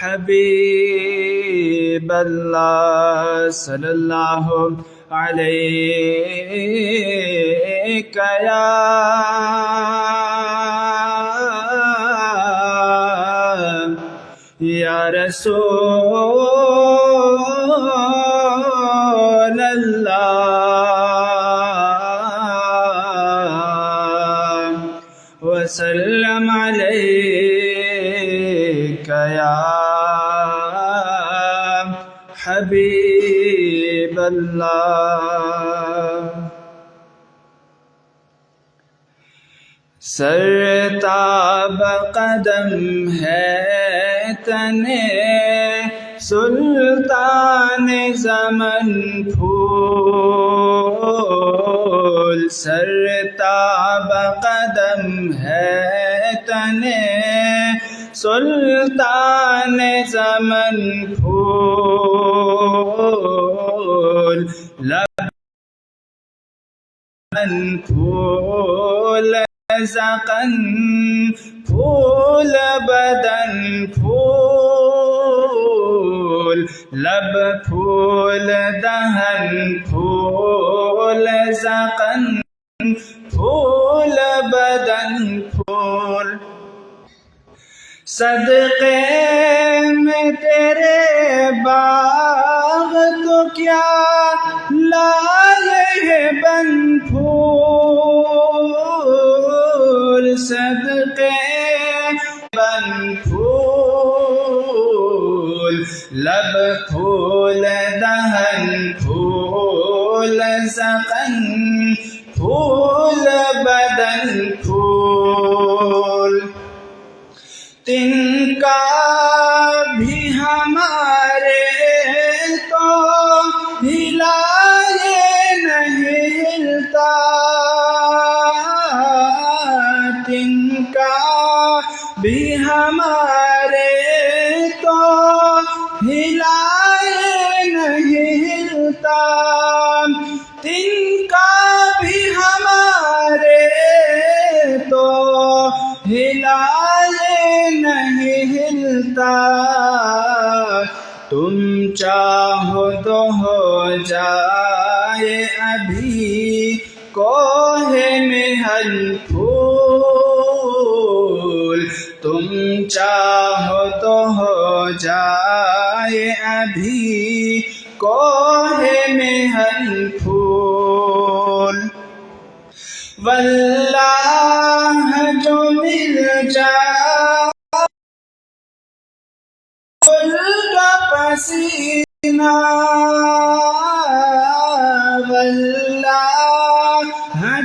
حبیب اللہ صلی اللہ علیک یا رسول اللہ وسلم علیک یا حبیب اللہ سرتاب قدم ہے تنے سلطان زمن پھول سرتاب قدم ہے تنے سلطان زمن پھول لبن پھول زقن پھول بدن پھول لب پھول دہن پھول زقن پھول بدن پھول صدقے میں تیرے باغ تو کیا لائے ہیں بن پھول صدقے بن پھول لب پھول دہن پھول زقن پھول بدن پھول تن کا بھی ہمارے تو ہلائے نہیں ہلتا تن کا بھی ہمارے تو ہلائے نہیں ہلتا تن کا بھی ہمارے تو ہلائے نہیں ہلتا تم چاہو تو ہو جائے ابھی کوہ محل پھول تم چاہو تو ہو جائے ابھی کوہ محل پھول واللہ جو مل جائے گل کا پسینہ واللہ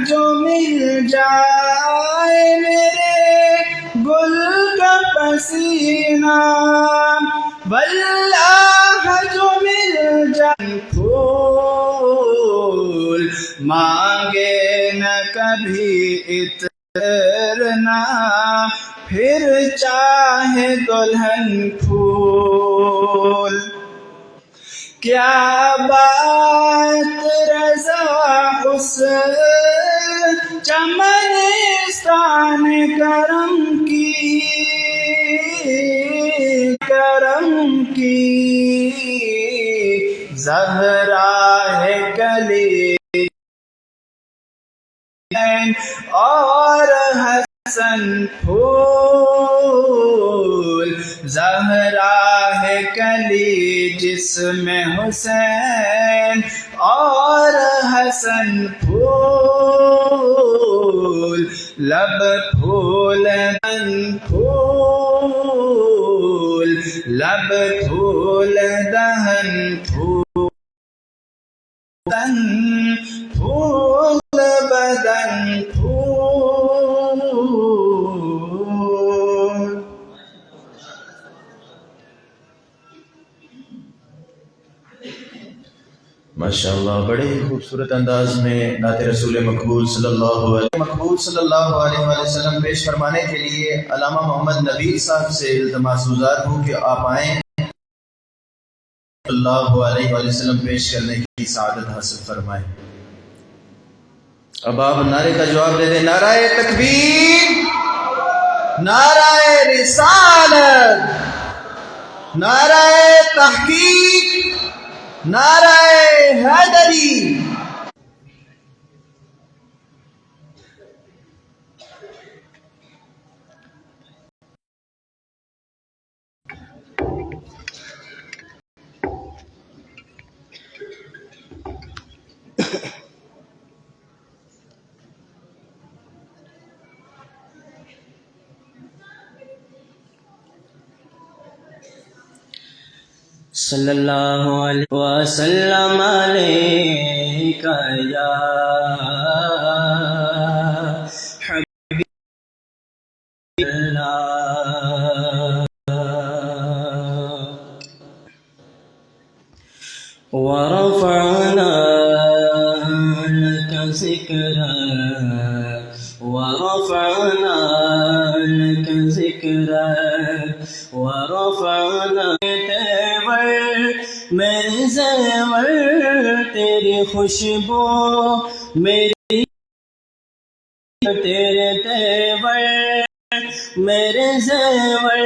جو مل جائے میرے گل کا پسینہ واللہ جو مل جائے پھول مانگے نہ کبھی عطر نہ پھر چاہے دلہن پھول کیا بات رضا اس چمنستان کرم کی زہرا ہے کلی اور حسن پھول زہرا ہے کلی جس میں حسین اور حسن پھول لب پھول دہن پھول لب پھول دہن پھول پھول بدن پھول ماشاءاللہ بڑے ہی خوبصورت انداز میں نعت رسول مقبول صلی اللہ علیہ وسلم پیش فرمانے کے لیے علامہ محمد نبیل صاحب سے التماس گزار ہوں کہ آپ آئیں اللہ علیہ وسلم پیش کرنے کی سعادت حاصل فرمائیں. اب آپ نعرے کا جواب دے دیں. نعرہ تکبیر، نعرہ رسالت. نعرہ تحقیق، نعرہ حیدری۔ صلی اللہ علیہ وسلم علیک یا حبیب اللہ، ورفعنا لك ذکرک، ورفعنا لك ذکرک، ورفعنا میرے زیور تیری خوشبو، میری تیرے تیور میرے زیور،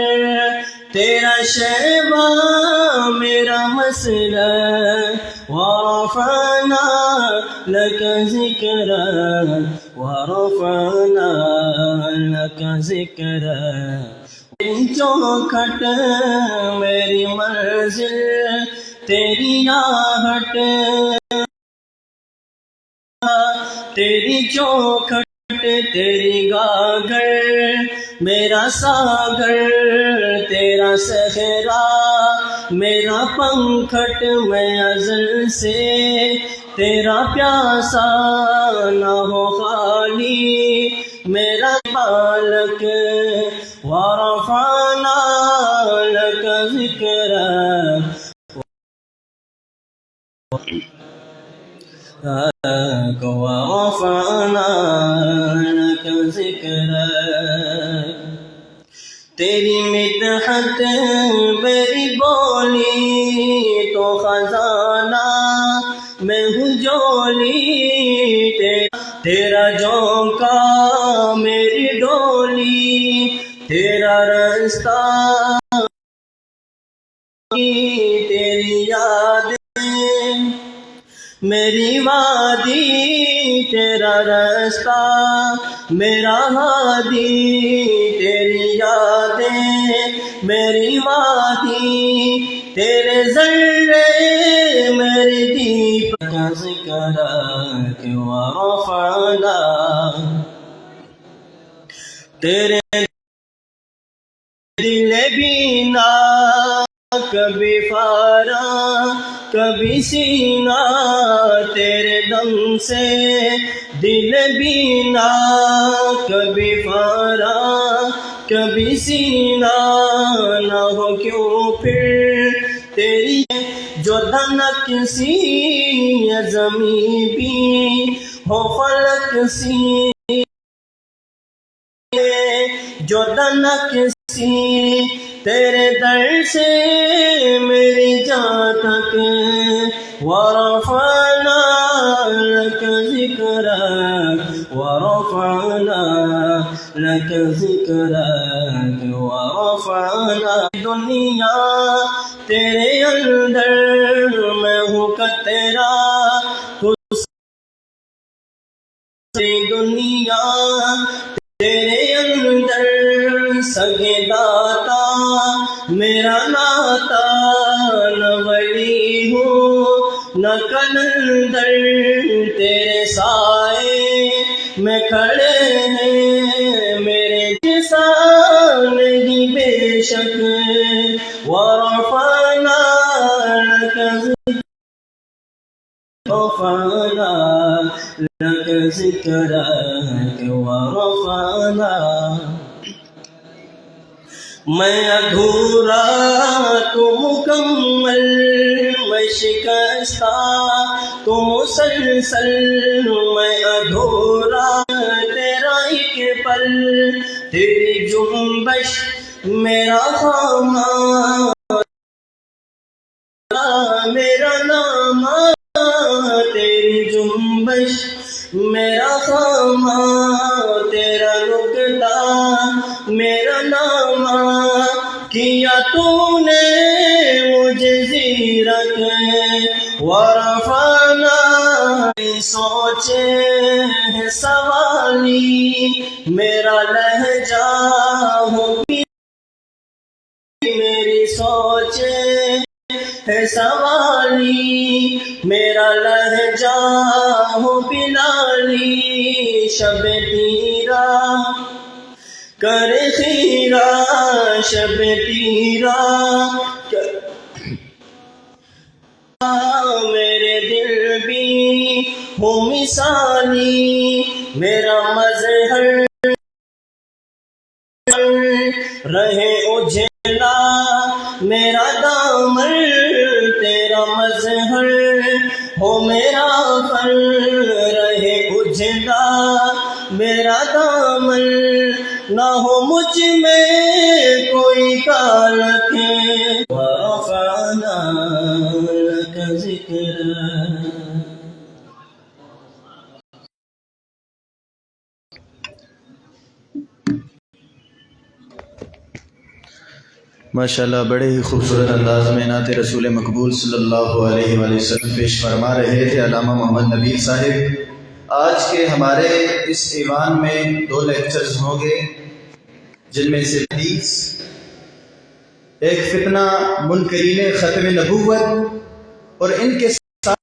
تیرا شیبہ میرا مسلک، ورفعنا لك ذکرک، ورفعنا لك ذکرک، تیری چوکھٹ میری منزل، تیری آہٹ تیری چوکھٹ تیری گاگر، میرا ساگر تیرا صحرا، میرا پنکھٹ میں ازل سے تیرا پیاسا نہ ہو خالی، میرا بالک، ورفعنا لك ذکرک، ورفعنا لك ذکرک، تیری مدحت میری بولی تو خزانہ میں ہوں جولی، تیرا جھونکا میری ڈولی، تیرا رستہ تیری یاد میری وادی، تیرا رستہ میرا ہادی، تیری یادیں میری وادی، تیرے ذرے میری دیپ کا ذکرک، ورفعنا تیرے دل بینا کبھی فارا کبھی سینہ، تیرے دم سے دل بینا کبھی فارا کبھی سینہ، نہ ہو کیوں پھر تیری جو دھنک سی زمیں بھی ہو فلک سی، جو دنک سی تیرے در سے میری جان تک، ورفعنا لك ذکرک، ورفعنا لك ذکرک، ورفعنا، دنیا تیرے اندر میں ہوں کہ تیرا دنیا تیرے اندر سگے داتا میرا ناتا، نہ ولی ہوں نہ کلندر، تیرے سائے میں کھڑے ہیں میرے جیسا نہیں بے شک، ورفعنا لك ورفعنا لك ذکرک، ورفعنا، میں ادھورا تو مکمل، میں شکستہ تو مسلسل، میں ادھورا تیرا ایک پل، تیری جنبش میرا خامہ، میرا نام تیری جنبش میرا خامہ، تیرا نکتا میرا نام، کیا تو نے مجھے زیرت ورفعنا سوچے ہے سوالی میرا لہجہ ہو میری سوچے ہے سوالی میرا لہجہ ہو بلالی شب تیرا کر خیرا شب تیرا میرے دل بھی ہو مثالی میرا مظہر رہے اجلا میرا دامن تیرا مظہر ہو میرا فن رہے اجلا میرا دامن نہ ہو مجھ میں کوئی کالک ورفعنا لک ذکرک ماشاءاللہ بڑے ہی خوبصورت انداز میں نعت رسول مقبول صلی اللہ علیہ وآلہ وسلم پیش فرما رہے تھے علامہ محمد نبیل صاحب۔ آج کے ہمارے اس ایوان میں 2 لیکچرز ہوں گے، جن میں سے حدیث، ایک فتنہ منکرین ختم نبوت اور ان کے ساتھ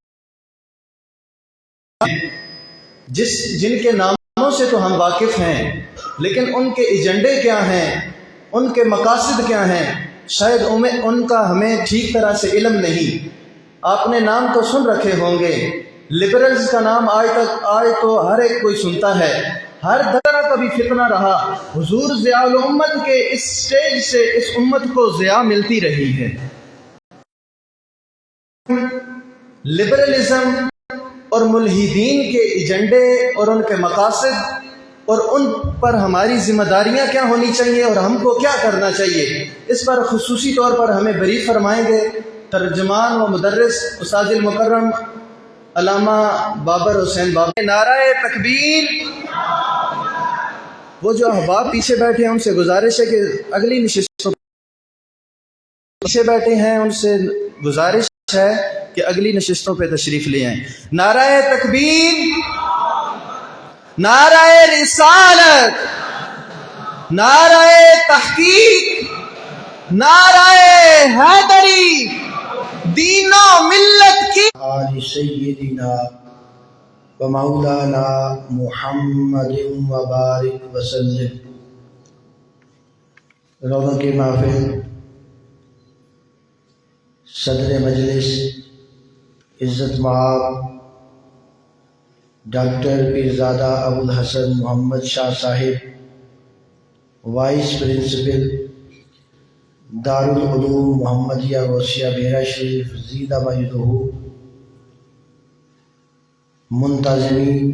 جن کے ناموں سے تو ہم واقف ہیں، لیکن ان کے ایجنڈے کیا ہیں، ان کے مقاصد کیا ہیں، شاید ان کا ہمیں ٹھیک طرح سے علم نہیں۔ آپ نے نام تو سن رکھے ہوں گے، لبرلز کا نام آج تو ہر ایک کوئی سنتا ہے، ہر طرح کا بھی فتنہ رہا، حضور ضیاء الامت کے اس سٹیج سے اس امت کو ضیاء ملتی رہی ہے۔ لبرلزم اور ملحدین کے ایجنڈے اور ان کے مقاصد اور ان پر ہماری ذمہ داریاں کیا ہونی چاہیے اور ہم کو کیا کرنا چاہیے، اس پر خصوصی طور پر ہمیں بریف فرمائیں گے ترجمان و مدرس استاد المکرم علامہ بابر حسین بابر۔ نعرہ تکبیر۔ وہ جو احباب پیچھے بیٹھے ہیں ان سے گزارش ہے کہ اگلی نشستوں پیچھے بیٹھے ہیں ان سے گزارش ہے کہ اگلی نشستوں پہ تشریف لے آئیں۔ نعرہ تکبیر، نعرہ رسالت، نعرہ تحقیق، نعرہ حیدری، دین و ملت کی آل سیدنا و مولانا محمد و بارک وسلم۔ رونق محفل، صدر مجلس عزت مآب ڈاکٹر پیرزادہ ابوالحسن محمد شاہ صاحب، وائس پرنسپل دارالعلوم محمدیہ غوثیہ بیرا شریف زیدہ مجدہ، منتظمین،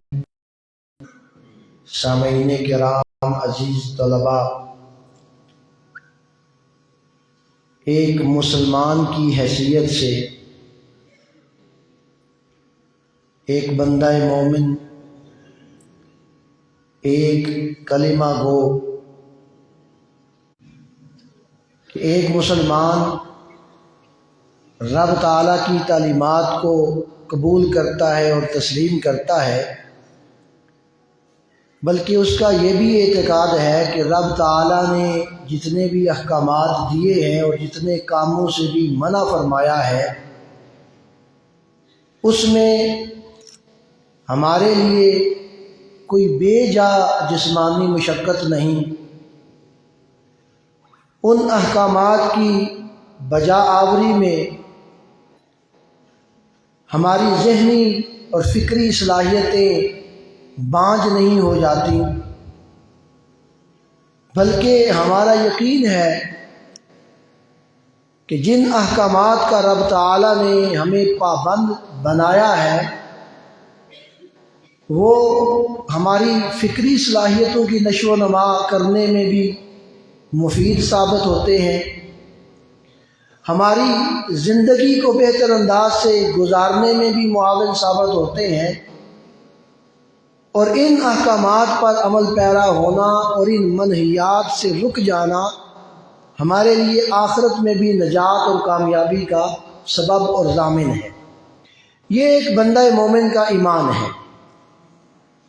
سامعین کرام، عزیز طلباء، ایک مسلمان کی حیثیت سے، ایک بندہ مومن، ایک کلمہ گو، کہ ایک مسلمان رب تعالیٰ کی تعلیمات کو قبول کرتا ہے اور تسلیم کرتا ہے، بلکہ اس کا یہ بھی اعتقاد ہے کہ رب تعالیٰ نے جتنے بھی احکامات دیے ہیں اور جتنے کاموں سے بھی منع فرمایا ہے، اس میں ہمارے لیے کوئی بے جا جسمانی مشقت نہیں، ان احکامات کی بجا آوری میں ہماری ذہنی اور فکری صلاحیتیں بانجھ نہیں ہو جاتی، بلکہ ہمارا یقین ہے کہ جن احکامات کا رب تعالیٰ نے ہمیں پابند بنایا ہے وہ ہماری فکری صلاحیتوں کی نشو و نما کرنے میں بھی مفید ثابت ہوتے ہیں، ہماری زندگی کو بہتر انداز سے گزارنے میں بھی معاون ثابت ہوتے ہیں، اور ان احکامات پر عمل پیرا ہونا اور ان منہیات سے رک جانا ہمارے لیے آخرت میں بھی نجات اور کامیابی کا سبب اور ضامن ہے۔ یہ ایک بندہ مومن کا ایمان ہے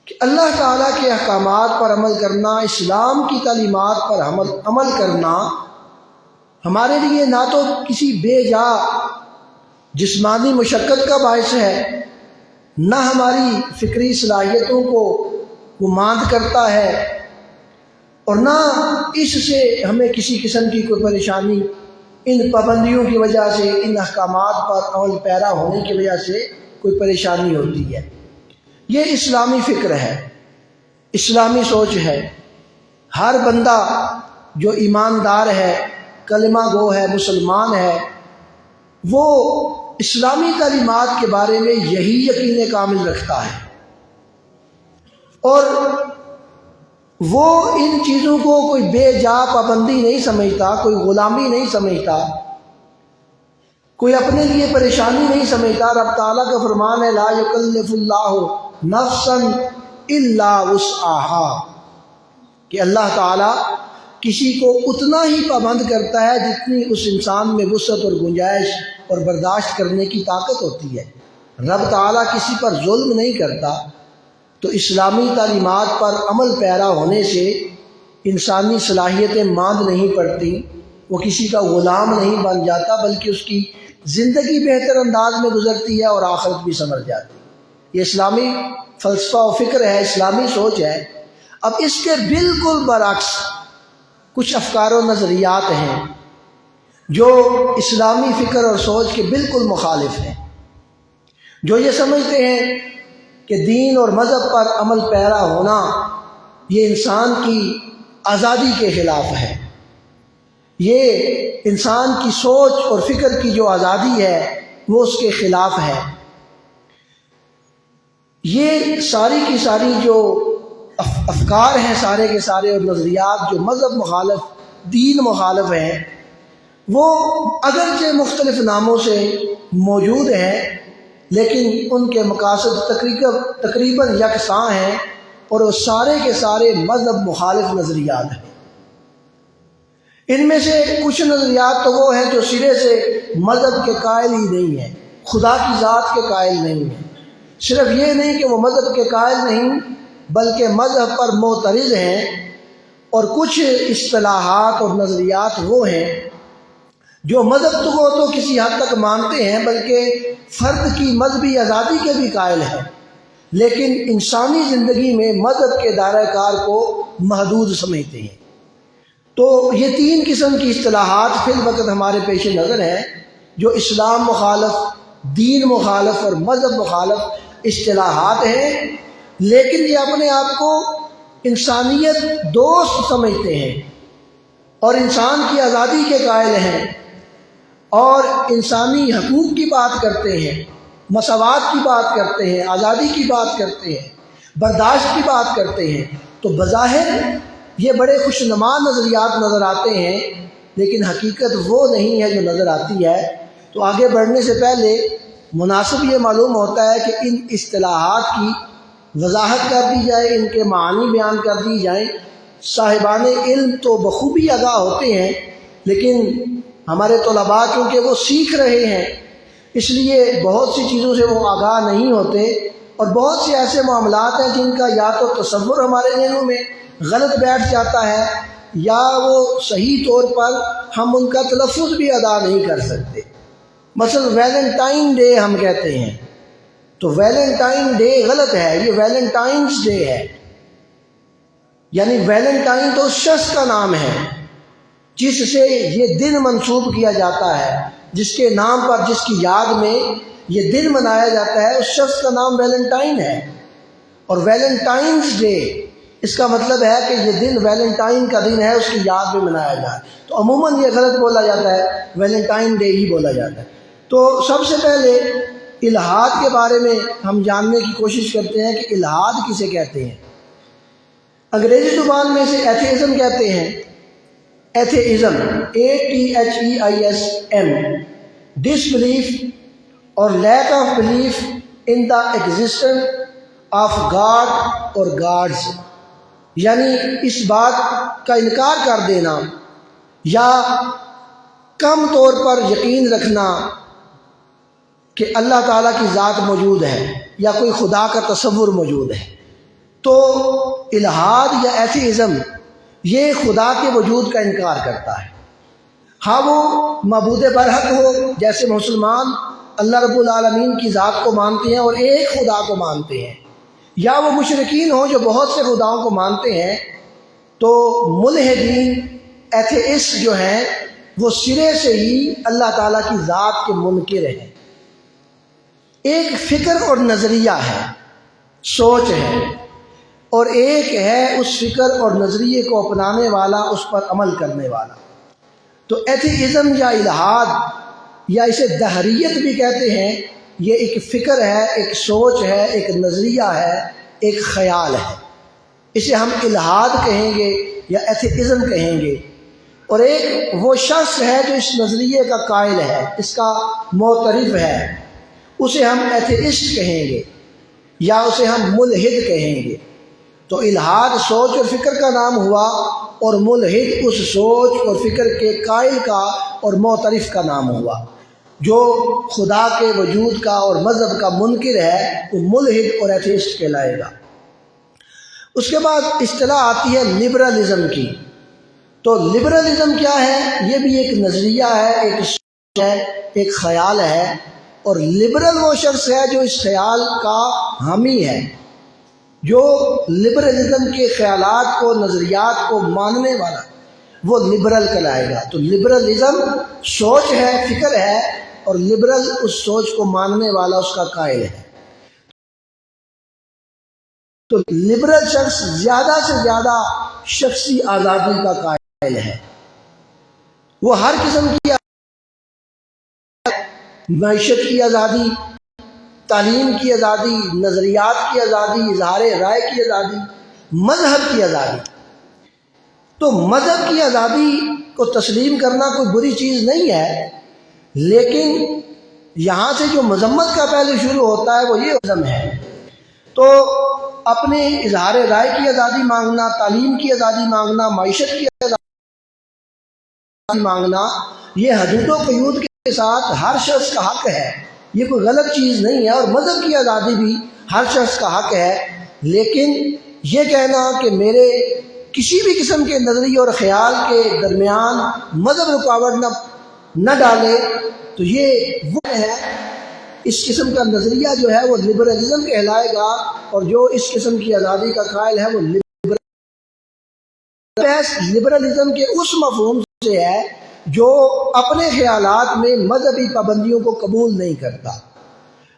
کہ اللہ تعالیٰ کے احکامات پر عمل کرنا، اسلام کی تعلیمات پر عمل کرنا ہمارے لیے نہ تو کسی بے جا جسمانی مشقت کا باعث ہے، نہ ہماری فکری صلاحیتوں کو وہ ماند کرتا ہے، اور نہ اس سے ہمیں کسی قسم کی کوئی پریشانی ان پابندیوں کی وجہ سے، ان احکامات پر عمل پیرا ہونے کی وجہ سے کوئی پریشانی ہوتی ہے۔ یہ اسلامی فکر ہے، اسلامی سوچ ہے۔ ہر بندہ جو ایماندار ہے، کلمہ گو ہے، مسلمان ہے، وہ اسلامی تعلیمات کے بارے میں یہی یقین کامل رکھتا ہے، اور وہ ان چیزوں کو کوئی بے جا پابندی نہیں سمجھتا، کوئی غلامی نہیں سمجھتا، کوئی اپنے لیے پریشانی نہیں سمجھتا۔ رب تعالیٰ کا فرمان ہے لا یکلف اللہ نفسا الا وسعها، کہ اللہ تعالیٰ کسی کو اتنا ہی پابند کرتا ہے جتنی اس انسان میں وسعت اور گنجائش اور برداشت کرنے کی طاقت ہوتی ہے۔ رب تعالیٰ کسی پر ظلم نہیں کرتا، تو اسلامی تعلیمات پر عمل پیرا ہونے سے انسانی صلاحیتیں ماند نہیں پڑتی، وہ کسی کا غلام نہیں بن جاتا، بلکہ اس کی زندگی بہتر انداز میں گزرتی ہے اور آخرت بھی سنور جاتی ہے۔ یہ اسلامی فلسفہ و فکر ہے، اسلامی سوچ ہے۔ اب اس کے بالکل برعکس کچھ افکار و نظریات ہیں جو اسلامی فکر اور سوچ کے بالکل مخالف ہیں، جو یہ سمجھتے ہیں کہ دین اور مذہب پر عمل پیرا ہونا یہ انسان کی آزادی کے خلاف ہے، یہ انسان کی سوچ اور فکر کی جو آزادی ہے وہ اس کے خلاف ہے۔ یہ ساری کی ساری جو افکار ہیں، سارے کے سارے اور نظریات جو مذہب مخالف، دین مخالف ہیں، وہ اگرچہ مختلف ناموں سے موجود ہیں، لیکن ان کے مقاصد تقریباً یکساں ہیں، اور وہ سارے کے سارے مذہب مخالف نظریات ہیں۔ ان میں سے کچھ نظریات تو وہ ہیں جو سرے سے مذہب کے قائل ہی نہیں ہیں، خدا کی ذات کے قائل نہیں ہیں۔ صرف یہ نہیں کہ وہ مذہب کے قائل نہیں، بلکہ مذہب پر معترض ہیں، اور کچھ اصطلاحات اور نظریات وہ ہیں جو مذہب کو تو کسی حد تک مانتے ہیں، بلکہ فرد کی مذہبی آزادی کے بھی قائل ہیں، لیکن انسانی زندگی میں مذہب کے دائرہ کار کو محدود سمجھتے ہیں۔ تو یہ تین قسم کی اصطلاحات فی الوقت ہمارے پیش نظر ہیں، جو اسلام مخالف، دین مخالف اور مذہب مخالف اصطلاحات ہیں، لیکن یہ اپنے آپ کو انسانیت دوست سمجھتے ہیں اور انسان کی آزادی کے قائل ہیں، اور انسانی حقوق کی بات کرتے ہیں، مساوات کی بات کرتے ہیں، آزادی کی بات کرتے ہیں، برداشت کی بات کرتے ہیں۔ تو بظاہر یہ بڑے خوشنما نظریات نظر آتے ہیں، لیکن حقیقت وہ نہیں ہے جو نظر آتی ہے۔ تو آگے بڑھنے سے پہلے مناسب یہ معلوم ہوتا ہے کہ ان اصطلاحات کی وضاحت کر دی جائے، ان کے معنی بیان کر دی جائیں۔ صاحبان علم تو بخوبی آگاہ ہوتے ہیں، لیکن ہمارے طلباء کیونکہ وہ سیکھ رہے ہیں، اس لیے بہت سی چیزوں سے وہ آگاہ نہیں ہوتے، اور بہت سے ایسے معاملات ہیں جن کا یا تو تصور ہمارے ذہنوں میں غلط بیٹھ جاتا ہے، یا وہ صحیح طور پر ہم ان کا تلفظ بھی ادا نہیں کر سکتے۔ مثلا ویلنٹائن ڈے ہم کہتے ہیں، تو ویلنٹائن ڈے غلط ہے، یہ ویلنٹائنس ڈے ہے، یعنی ویلنٹائن تو اس شخص کا نام ہے جس سے یہ دن منسوب کیا جاتا ہے، جس کے نام پر، جس کی یاد میں یہ دن منایا جاتا ہے، اس شخص کا نام ویلنٹائن ہے۔ اور ویلنٹائنس ڈے اس کا مطلب ہے کہ یہ دن ویلنٹائن کا دن ہے، اس کی یاد میں منایا جائے، تو عموماً یہ غلط بولا جاتا ہے، ویلنٹائن ڈے ہی بولا جاتا ہے۔ تو سب سے پہلے الحاد کے بارے میں ہم جاننے کی کوشش کرتے ہیں کہ الحاد کسے کہتے ہیں۔ انگریزی زبان میں اسے ایتھیزم کہتے ہیں۔ ایتھیزم ATHEISM، ڈسبلیف اور lack of belief in the existence of God اور گاڈز، یعنی اس بات کا انکار کر دینا یا کم طور پر یقین رکھنا کہ اللہ تعالیٰ کی ذات موجود ہے یا کوئی خدا کا تصور موجود ہے، تو الہاد یا ایتھیزم یہ خدا کے وجود کا انکار کرتا ہے۔ ہاں وہ معبود برحق ہو، جیسے مسلمان اللہ رب العالمین کی ذات کو مانتے ہیں اور ایک خدا کو مانتے ہیں، یا وہ مشرکین ہوں جو بہت سے خداؤں کو مانتے ہیں، تو ملحدین ایتھیسٹ جو ہیں وہ سرے سے ہی اللہ تعالیٰ کی ذات کے منکر ہیں۔ ایک فکر اور نظریہ ہے، سوچ ہے، اور ایک ہے اس فکر اور نظریے کو اپنانے والا، اس پر عمل کرنے والا۔ تو ایتھیزم یا الہاد یا اسے دہریت بھی کہتے ہیں، یہ ایک فکر ہے، ایک سوچ ہے، ایک نظریہ ہے، ایک خیال ہے۔ اسے ہم الہاد کہیں گے یا ایتھیزم کہیں گے۔ اور ایک وہ شخص ہے جو اس نظریے کا قائل ہے، اس کا معترف ہے، اسے ہم ایتھیسٹ کہیں گے یا اسے ہم ملحد کہیں گے۔ تو الہاد سوچ اور فکر کا نام ہوا، اور ملحد اس سوچ اور فکر کے قائل کا اور معترف کا نام ہوا۔ جو خدا کے وجود کا اور مذہب کا منکر ہے وہ ملحد اور ایتھیسٹ کہلائے گا۔ اس کے بعد اصطلاح آتی ہے لبرلزم کی۔ تو لبرلزم کیا ہے؟ یہ بھی ایک نظریہ ہے، ایک سوچ ہے، ایک خیال ہے، اور لبرل وہ شخص ہے جو اس خیال کا حامی ہے، جو لبرلزم کے خیالات کو، نظریات کو ماننے والا، وہ لبرل کہلائے گا۔ تو لبرلزم سوچ ہے، فکر ہے، اور لبرل اس سوچ کو ماننے والا، اس کا قائل ہے۔ تو لبرل شخص زیادہ سے زیادہ شخصی آزادی کا قائل ہے۔ وہ ہر قسم کی معیشت کی آزادی، تعلیم کی آزادی، نظریات کی آزادی، اظہار رائے کی آزادی، مذہب کی آزادی۔ تو مذہب کی آزادی کو تسلیم کرنا کوئی بری چیز نہیں ہے، لیکن یہاں سے جو مذمت کا پہلو شروع ہوتا ہے وہ یہ عزم ہے۔ تو اپنے اظہار رائے کی آزادی مانگنا، تعلیم کی آزادی مانگنا، معیشت کی آزادی مانگنا، یہ حدود و قیود کے ساتھ ہر شخص کا حق ہے، یہ کوئی غلط چیز نہیں ہے۔ اور مذہب کی آزادی بھی ہر شخص کا حق ہے، لیکن یہ کہنا کہ میرے کسی بھی قسم کے نظریے اور خیال کے درمیان مذہب رکاوٹ نہ ڈالے، تو یہ وہ ہے، اس قسم کا نظریہ جو ہے وہ لبرلزم کہلائے گا، اور جو اس قسم کی آزادی کا قائل ہے وہ لبرلزم کے اس مفہوم سے ہے جو اپنے خیالات میں مذہبی پابندیوں کو قبول نہیں کرتا،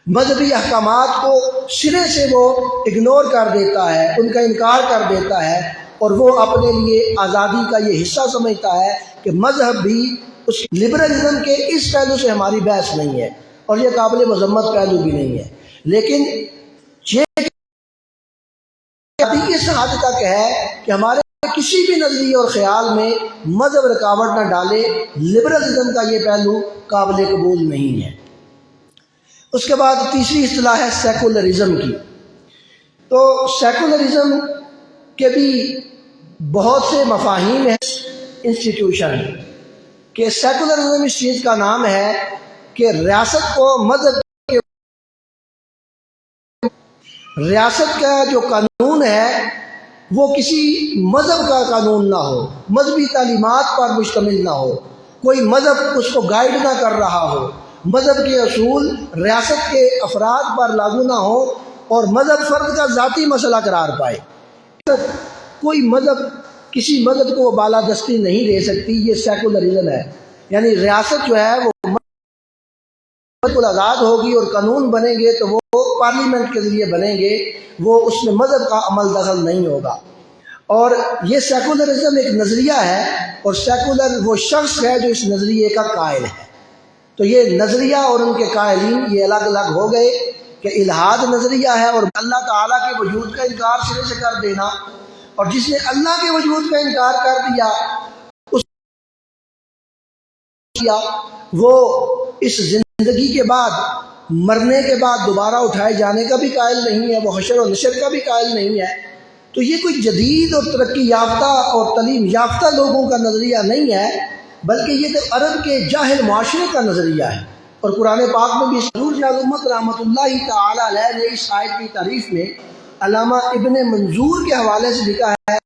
مذہبی احکامات کو سرے سے وہ اگنور کر دیتا ہے، ان کا انکار کر دیتا ہے، اور وہ اپنے لیے آزادی کا یہ حصہ سمجھتا ہے کہ مذہب بھی اس لبرلزم کے اس پہلو سے ہماری بحث نہیں ہے، اور یہ قابل مذمت پہلو بھی نہیں ہے۔ لیکن یہ اس حد تک ہے کہ ہمارے کسی بھی نظریے اور خیال میں مذہب رکاوٹ نہ ڈالے، لبرلزم کا یہ پہلو قابل قبول نہیں ہے۔ اس کے بعد تیسری اصطلاح ہے سیکولرزم کی۔ تو سیکولرزم کے بھی بہت سے مفاہیم ہیں انسٹیٹیوشن، کہ سیکولرزم اس چیز کا نام ہے کہ ریاست کو مذہب کے، ریاست کا جو قانون ہے وہ کسی مذہب کا قانون نہ ہو، مذہبی تعلیمات پر مشتمل نہ ہو، کوئی مذہب اس کو گائیڈ نہ کر رہا ہو، مذہب کے اصول ریاست کے افراد پر لاگو نہ ہو، اور مذہب فرد کا ذاتی مسئلہ قرار پائے۔ کوئی مذہب کسی مذہب کو بالادستی نہیں دے سکتی، یہ سیکولرزم ہے۔ یعنی ریاست جو ہے وہ بالکل آزاد ہوگی، اور قانون بنیں گے تو وہ پارلیمنٹ کے ذریعے بنیں گے، وہ اس میں مذہب کا عمل دخل نہیں ہوگا۔ اور یہ سیکولرزم ایک نظریہ ہے، اور سیکولر وہ شخص ہے جو اس نظریے کا قائل ہے۔ تو یہ نظریہ اور ان کے قائلین یہ الگ الگ ہو گئے، کہ الہاد نظریہ ہے اور اللہ تعالیٰ کے وجود کا انکار سرے سے کر دینا، اور جس نے اللہ کے وجود کا انکار کر دیا وہ اس زندگی کے بعد، مرنے کے بعد دوبارہ اٹھائے جانے کا بھی قائل نہیں ہے، وہ حشر و نشر کا بھی قائل نہیں ہے۔ تو یہ کوئی جدید اور ترقی یافتہ اور تعلیم یافتہ لوگوں کا نظریہ نہیں ہے، بلکہ یہ تو عرب کے جاہل معاشرے کا نظریہ ہے۔ اور قرآن پاک میں بھی حضور امت رحمۃ اللہ تعالی علیہ نے اس آیت کی تعریف میں علامہ ابن منظور کے حوالے سے لکھا ہے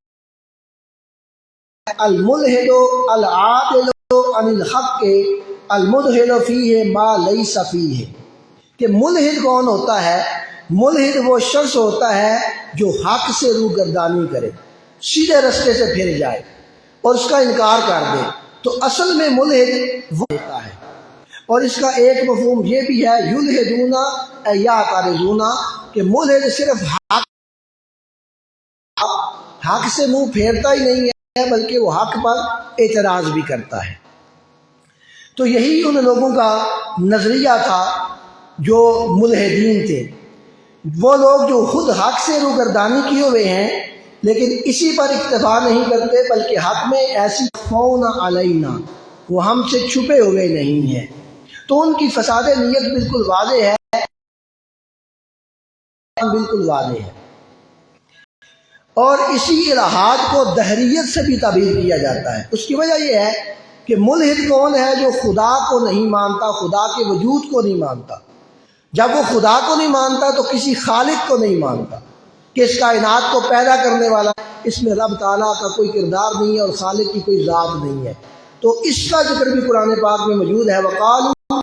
الملحد العادل عن الحق المدخل فیہ ما لیس فیہ، کہ ملحد کون ہوتا ہے؟ ملحد وہ شخص ہوتا ہے جو حق سے روگردانی کرے، سیدھے رستے سے پھر جائے اور اس کا انکار کر دے، تو اصل میں ملحد وہ ہوتا ہے۔ اور اس کا ایک مفہوم یہ بھی ہے یلحدون یعترضون، کہ ملحد صرف حق سے منہ پھیرتا ہی نہیں ہے بلکہ وہ حق پر اعتراض بھی کرتا ہے۔ تو یہی ان لوگوں کا نظریہ تھا جو ملحدین تھے، وہ لوگ جو خود حق سے روگردانی کیے ہوئے ہیں لیکن اسی پر اکتفا نہیں کرتے بلکہ حق میں ایسی فون علینا، وہ ہم سے چھپے ہوئے نہیں ہیں۔ تو ان کی فساد نیت بالکل واضح ہے، بالکل واضح ہے۔ اور اسی الہاد کو دہریت سے بھی تعبیر کیا جاتا ہے۔ اس کی وجہ یہ ہے کہ ملحد کون ہے؟ جو خدا کو نہیں مانتا، خدا کے وجود کو نہیں مانتا۔ جب وہ خدا کو نہیں مانتا تو کسی خالق کو نہیں مانتا کہ اس کائنات کو پیدا کرنے والا، اس میں رب تعالیٰ کا کوئی کردار نہیں ہے اور خالق کی کوئی ذات نہیں ہے۔ تو اس کا ذکر بھی قرآن پاک میں موجود ہے، وقالوا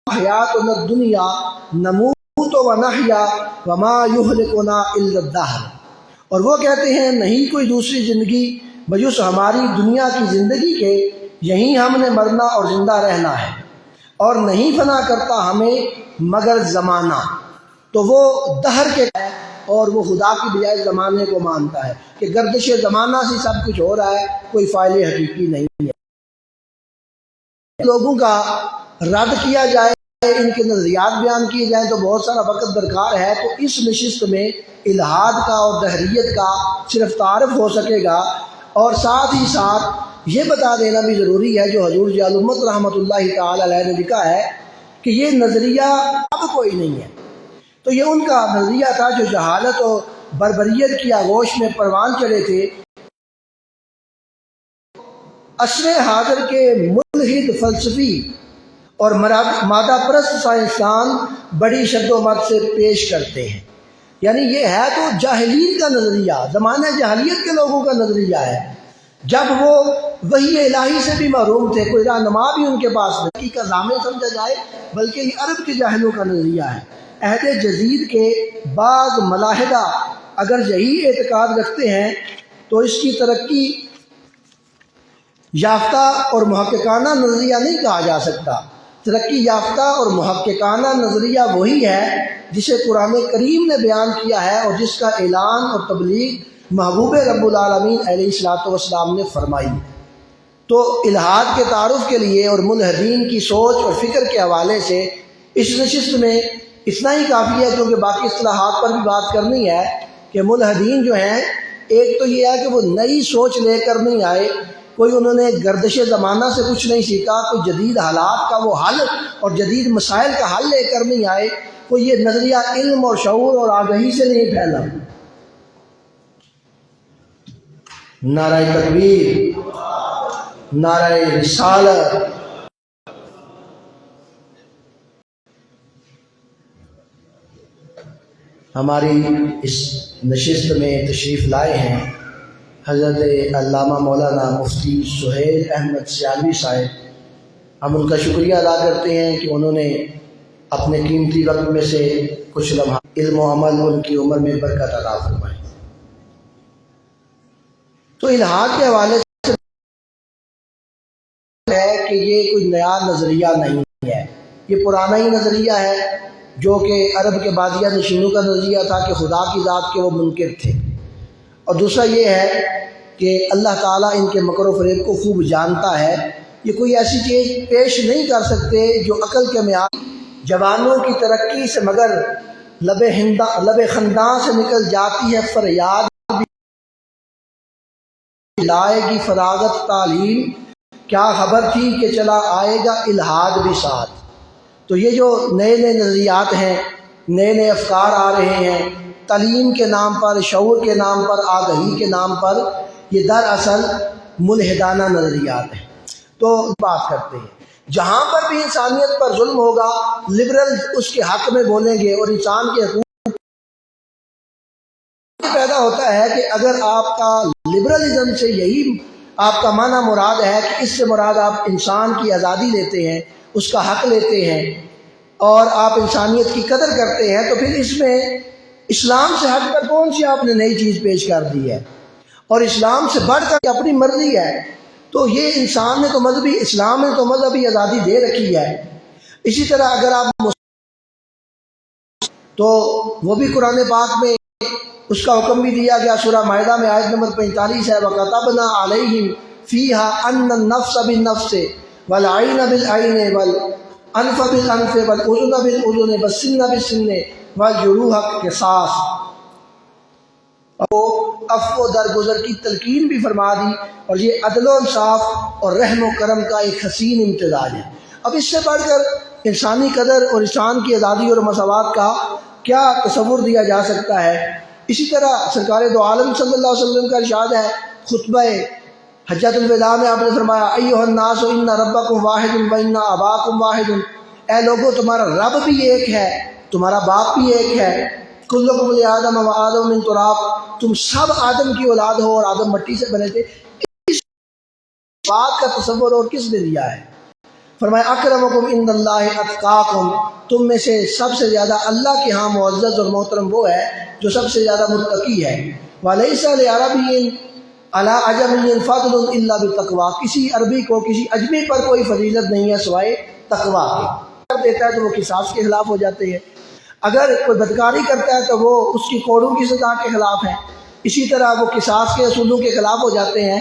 حیاتنا الدنیا نموت ونحیا وما یہلکنا الا الدہر، اور وہ کہتے ہیں نہیں کوئی دوسری زندگی بجز ہماری دنیا کی زندگی کے، یہیں ہم نے مرنا اور زندہ رہنا ہے، اور نہیں فنا کرتا ہمیں مگر زمانہ۔ تو وہ دہر کے اور وہ خدا کی بجائے زمانے کو مانتا ہے کہ گردش زمانہ سے سب کچھ ہو رہا ہے، کوئی فاعل حقیقی نہیں ہے۔ لوگوں کا رد کیا جائے، ان کے نظریات بیان کیے جائیں تو بہت سارا وقت درکار ہے، تو اس نشست میں الہاد کا اور دہریت کا صرف تعارف ہو سکے گا، اور ساتھ ہی ساتھ یہ بتا دینا بھی ضروری ہے جو حضور امت رحمۃ اللہ تعالی علیہ نے لکھا ہے کہ یہ نظریہ اب کوئی نہیں ہے۔ تو یہ ان کا نظریہ تھا جو جہالت اور بربریت کی آغوش میں پروان چڑھے تھے۔ عصر حاضر کے ملحد فلسفی اور مادہ پرست سائنسدان بڑی شد و مت سے پیش کرتے ہیں، یعنی یہ ہے تو جاہلین کا نظریہ، زمانہ جاہلیت کے لوگوں کا نظریہ ہے، جب وہ وحی الہی سے بھی محروم تھے، کوئی رہنما بھی ان کے پاس نہیں کا ضامن سمجھا جائے، بلکہ یہ عرب کے جاہلوں کا نظریہ ہے۔ عہد جدید کے بعض ملاحدہ اگر یہی اعتقاد رکھتے ہیں تو اس کی ترقی یافتہ اور محققانہ نظریہ نہیں کہا جا سکتا۔ ترقی یافتہ اور محققانہ نظریہ وہی ہے جسے قرآن کریم نے بیان کیا ہے اور جس کا اعلان اور تبلیغ محبوب رب العالمین علیہ الصلوۃ والسلام نے فرمائی۔ تو الہاد کے تعارف کے لیے اور ملحدین کی سوچ اور فکر کے حوالے سے اس نشست میں اتنا ہی کافی ہے، کیونکہ باقی اصطلاحات پر بھی بات کرنی ہے کہ ملحدین جو ہیں، ایک تو یہ ہے کہ وہ نئی سوچ لے کر نہیں آئے، کوئی انہوں نے گردش زمانہ سے کچھ نہیں سیکھا، کوئی جدید حالات کا وہ حل اور جدید مسائل کا حل لے کر نہیں آئے، کوئی یہ نظریہ علم اور شعور اور آگہی سے نہیں پھیلا۔ نعرہ تکبیر، نعرہ رسالت۔ ہماری اس نشست میں تشریف لائے ہیں حضرت علامہ مولانا مفتی سہیل احمد سیالوی صاحب۔ ہم ان کا شکریہ ادا کرتے ہیں کہ انہوں نے اپنے قیمتی وقت میں سے کچھ لمحات علم و عمل ان کی عمر میں برکت عطا فرمائے۔ تو الہاد کے حوالے سے ہے کہ یہ کوئی نیا نظریہ نہیں ہے، یہ پرانا ہی نظریہ ہے جو کہ عرب کے بادیہ نشینوں کا نظریہ تھا کہ خدا کی ذات کے وہ منکر تھے۔ اور دوسرا یہ ہے کہ اللہ تعالیٰ ان کے مکر و فریب کو خوب جانتا ہے، یہ کوئی ایسی چیز پیش نہیں کر سکتے جو عقل کے معیار جوانوں کی ترقی سے مگر لب خنداں سے نکل جاتی ہے فریاد، لائے گی فراغت تعلیم، کیا خبر تھی کہ چلا آئے گا الہاد بھی ساتھ۔ تو یہ جو نئے نئے نظریات ہیں، نئے نئے افکار آ رہے ہیں، تعلیم کے نام پر، شعور کے نام پر، آگہی کے نام پر، یہ دراصل ملحدانہ نظریات ہیں۔ تو بات کرتے ہیں جہاں پر بھی انسانیت پر ظلم ہوگا لبرل اس کے حق میں بولیں گے، اور انسان کے حقوق پیدا ہوتا ہے کہ اگر آپ کا لبرلزم سے یہی آپ کا معنی مراد ہے کہ اس سے مراد آپ انسان کی آزادی لیتے ہیں، اس کا حق لیتے ہیں اور آپ انسانیت کی قدر کرتے ہیں، تو پھر اس میں اسلام سے ہٹ کر کون سی آپ نے نئی چیز پیش کر دی ہے؟ اور اسلام سے بڑھ کر اپنی مرضی ہے، تو یہ انسان نے تو مذہبی اسلام نے تو مذہبی آزادی دے رکھی ہے۔ اسی طرح اگر آپ تو وہ بھی قرآن پاک میں اس کا حکم بھی دیا گیا، سورہ مائدہ میں آیت نمبر 45 ہے، وَكَتَبْنَا عَلَيْهِمْ فِيهَا أَنَّ النَّفْسَ بِالنَّفْسِ وَالْعَيْنَ بِالْعَيْنِ وَالْأَنْفَ بِالْأَنْفِ وَالْأُذُنَ بِالْأُذُنِ وَالسِّنَّ بِالسِّنِّ وَالْجُرُوحَ قِصَاص۔ عفو و درگزر کی تلقین بھی فرما دی، اور یہ عدل و انصاف اور رحم و کرم کا ایک حسین امتزاج ہے۔ اب اس سے بڑھ کر انسانی قدر اور انسان کی آزادی اور مساوات کا کیا تصور دیا جا سکتا ہے؟ اسی طرح سرکار دو عالم صلی اللہ علیہ وسلم کا ارشاد ہے خطبہ حجۃ الوداع میں، آپ نے فرمایا ایھا الناس ان ربکم واحد و ان اباکم واحد، اے لوگو تمہارا رب بھی ایک ہے، تمہارا باپ بھی ایک ہے، کلکم لآدم و آدم من تراب، تم سب آدم کی اولاد ہو اور آدم مٹی سے بنے تھے۔ اس بات کا تصور اور کس نے دیا ہے؟ فرمایا اکرمکم عند اللہ اتقاکم، تم میں سے سب سے زیادہ اللہ کے ہاں معزز اور محترم وہ ہے جو سب سے زیادہ متقی ہے۔ وَلَيْسَ لِعَرَبِيٍّ عَلَىٰ عَجَمِيٍّ فَضْلٌ إِلَّا بِالتَّقْوَىٰ، کسی عربی کو کسی اجمی پر کوئی فضیلت نہیں ہے سوائے تقویٰ کے۔ کر دیتا ہے تو وہ قصاص کے خلاف ہو جاتے ہیں، اگر کوئی بدکاری کرتا ہے تو وہ اس کی کوڑوں کی سزا کے خلاف ہے، اسی طرح وہ قصاص کے اصولوں کے خلاف ہو جاتے ہیں۔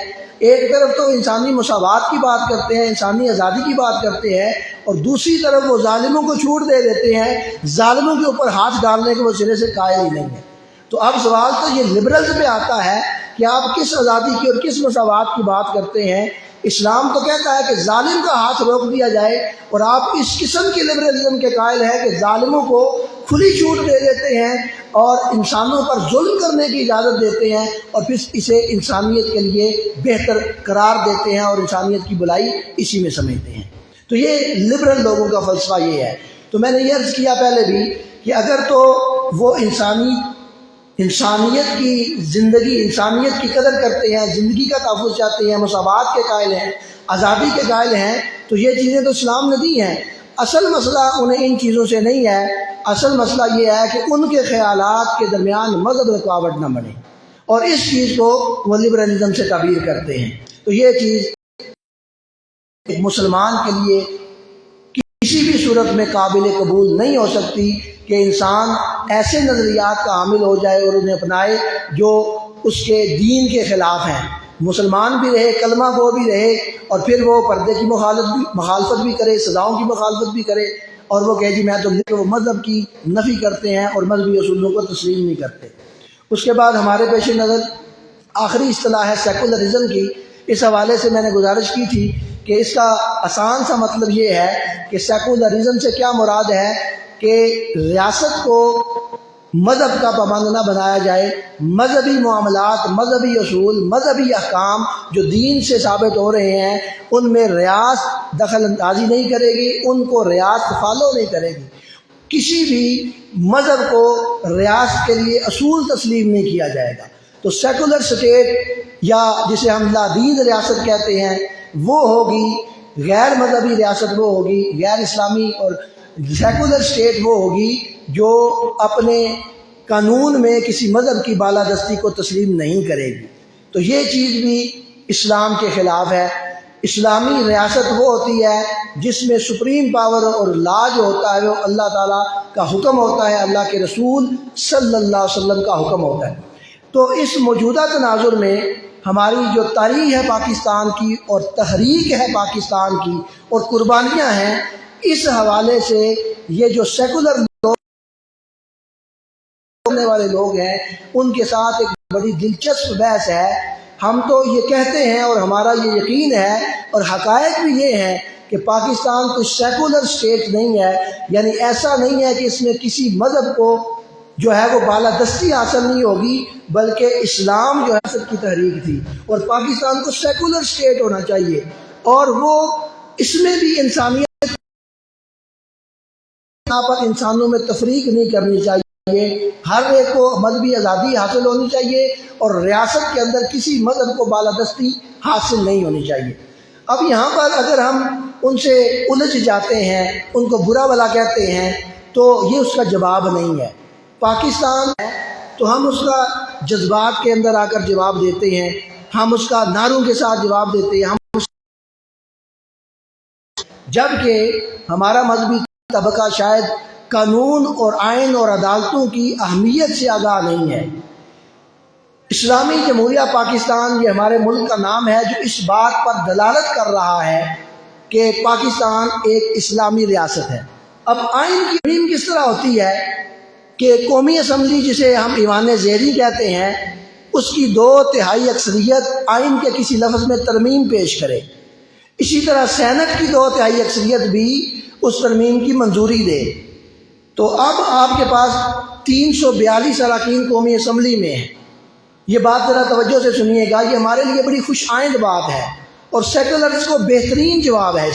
ایک طرف تو انسانی مساوات کی بات کرتے ہیں، انسانی آزادی کی بات کرتے ہیں، اور دوسری طرف وہ ظالموں کو چھوٹ دے دیتے ہیں، ظالموں کے اوپر ہاتھ ڈالنے کے وہ سرے سے قائل ہی نہیں ہے۔ تو اب سوال تو یہ لبرلز پہ آتا ہے کہ آپ کس آزادی کی اور کس مساوات کی بات کرتے ہیں؟ اسلام تو کہتا ہے کہ ظالم کا ہاتھ روک دیا جائے، اور آپ اس قسم کے لبرلزم کے قائل ہیں کہ ظالموں کو کھلی چھوٹ دے دیتے ہیں اور انسانوں پر ظلم کرنے کی اجازت دیتے ہیں، اور پھر اسے انسانیت کے لیے بہتر قرار دیتے ہیں اور انسانیت کی بھلائی اسی میں سمجھتے ہیں۔ تو یہ لبرل لوگوں کا فلسفہ یہ ہے۔ تو میں نے یہ عرض کیا پہلے بھی کہ اگر تو وہ انسانیت کی زندگی، انسانیت کی قدر کرتے ہیں، زندگی کا تحفظ چاہتے ہیں، مساوات کے قائل ہیں، آزادی کے قائل ہیں، تو یہ چیزیں تو اسلام نے دی ہیں۔ اصل مسئلہ انہیں ان چیزوں سے نہیں ہے، اصل مسئلہ یہ ہے کہ ان کے خیالات کے درمیان مذہب رکاوٹ نہ بنے، اور اس چیز کو وہ لبرلزم سے تعبیر کرتے ہیں۔ تو یہ چیز ایک مسلمان کے لیے کسی بھی صورت میں قابل قبول نہیں ہو سکتی کہ انسان ایسے نظریات کا حامل ہو جائے اور انہیں اپنائے جو اس کے دین کے خلاف ہیں۔ مسلمان بھی رہے، کلمہ گو بھی رہے، اور پھر وہ پردے کی مخالفت بھی کرے، سزاؤں کی مخالفت بھی کرے، اور وہ کہے جی میں تو وہ مذہب کی نفی کرتے ہیں اور مذہبی اصولوں کو تسلیم نہیں کرتے۔ اس کے بعد ہمارے پیش نظر آخری اصطلاح ہے سیکولرزم کی۔ اس حوالے سے میں نے گزارش کی تھی کہ اس کا آسان سا مطلب یہ ہے کہ سیکولرزم سے کیا مراد ہے کہ ریاست کو مذہب کا پابند نہ بنایا جائے، مذہبی معاملات، مذہبی اصول، مذہبی احکام جو دین سے ثابت ہو رہے ہیں ان میں ریاست دخل اندازی نہیں کرے گی، ان کو ریاست فالو نہیں کرے گی، کسی بھی مذہب کو ریاست کے لیے اصول تسلیم نہیں کیا جائے گا۔ تو سیکولر سٹیٹ یا جسے ہم لادین ریاست کہتے ہیں وہ ہوگی، غیر مذہبی ریاست وہ ہوگی، غیر اسلامی، اور سیکولر اسٹیٹ وہ ہوگی جو اپنے قانون میں کسی مذہب کی بالادستی کو تسلیم نہیں کرے گی۔ تو یہ چیز بھی اسلام کے خلاف ہے۔ اسلامی ریاست وہ ہوتی ہے جس میں سپریم پاور اور لا جو ہوتا ہے وہ اللہ تعالیٰ کا حکم ہوتا ہے، اللہ کے رسول صلی اللہ علیہ وسلم کا حکم ہوتا ہے۔ تو اس موجودہ تناظر میں ہماری جو تاریخ ہے پاکستان کی اور تحریک ہے پاکستان کی اور قربانیاں ہیں، اس حوالے سے یہ جو سیکولر ہونے والے لوگ ہیں ان کے ساتھ ایک بڑی دلچسپ بحث ہے۔ ہم تو یہ کہتے ہیں اور ہمارا یہ یقین ہے اور حقائق بھی یہ ہیں کہ پاکستان کوئی سیکولر اسٹیٹ نہیں ہے، یعنی ایسا نہیں ہے کہ اس میں کسی مذہب کو جو ہے وہ بالادستی حاصل نہیں ہوگی، بلکہ اسلام جو ہے سب کی تحریک تھی، اور پاکستان کو سیکولر اسٹیٹ ہونا چاہیے، اور وہ اس میں بھی انسانیت پر انسانوں میں تفریق نہیں کرنی چاہیے، ہر ایک کو مذہبی آزادی حاصل ہونی چاہیے اور ریاست کے اندر کسی مذہب کو بالادستی حاصل نہیں ہونی چاہیے۔ اب یہاں پر اگر ہم ان سے الجھ جاتے ہیں، ان کو برا بھلا کہتے ہیں، تو یہ اس کا جواب نہیں ہے۔ پاکستان ہے تو ہم اس کا جذبات کے اندر آ کر جواب دیتے ہیں، ہم اس کا نعروں کے ساتھ جواب دیتے ہیں، جبکہ ہمارا مذہبی طبقہ شاید قانون اور آئین اور عدالتوں کی اہمیت سے آگاہ نہیں ہے۔ اسلامی جمہوریہ پاکستان یہ ہمارے ملک کا نام ہے جو اس بات پر دلالت کر رہا ہے کہ پاکستان ایک اسلامی ریاست ہے۔ اب آئین کی ترمیم کس طرح ہوتی ہے کہ قومی اسمبلی جسے ہم ایوان زیری کہتے ہیں، اس کی 2/3 اکثریت آئین کے کسی لفظ میں ترمیم پیش کرے، اسی طرح سینٹ کی 2/3 اکثریت بھی اس ترمیم کی منظوری دے۔ تو اب آپ کے پاس 342 اراکین قومی اسمبلی میں ہیں۔ یہ بات ذرا توجہ سے سنیے گا، یہ ہمارے لیے بڑی خوش آئند بات ہے اور سیکولرز کو بہترین جواب ہے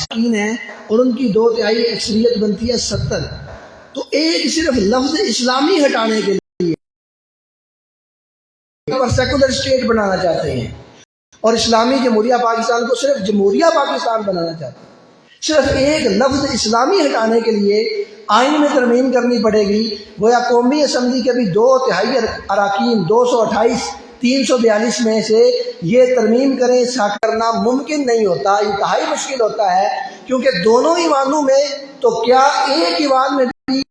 اور ان کی 2/3 اکثریت بنتی ہے 70۔ تو ایک صرف لفظ اسلامی ہٹانے کے لیے پر سیکولر اسٹیٹ بنانا چاہتے ہیں اور اسلامی جمہوریہ پاکستان کو صرف جمہوریہ پاکستان بنانا چاہتے ہیں۔ صرف ایک لفظ اسلامی ہٹانے کے لیے آئین میں ترمیم کرنی پڑے گی، گویا قومی اسمبلی کے بھی 2/3 اراکین 228 342 میں سے یہ ترمیم کریں، ایسا کرنا ممکن نہیں ہوتا، انتہائی مشکل ہوتا ہے، کیونکہ دونوں ایوانوں میں تو کیا ایک ایوان میں بھی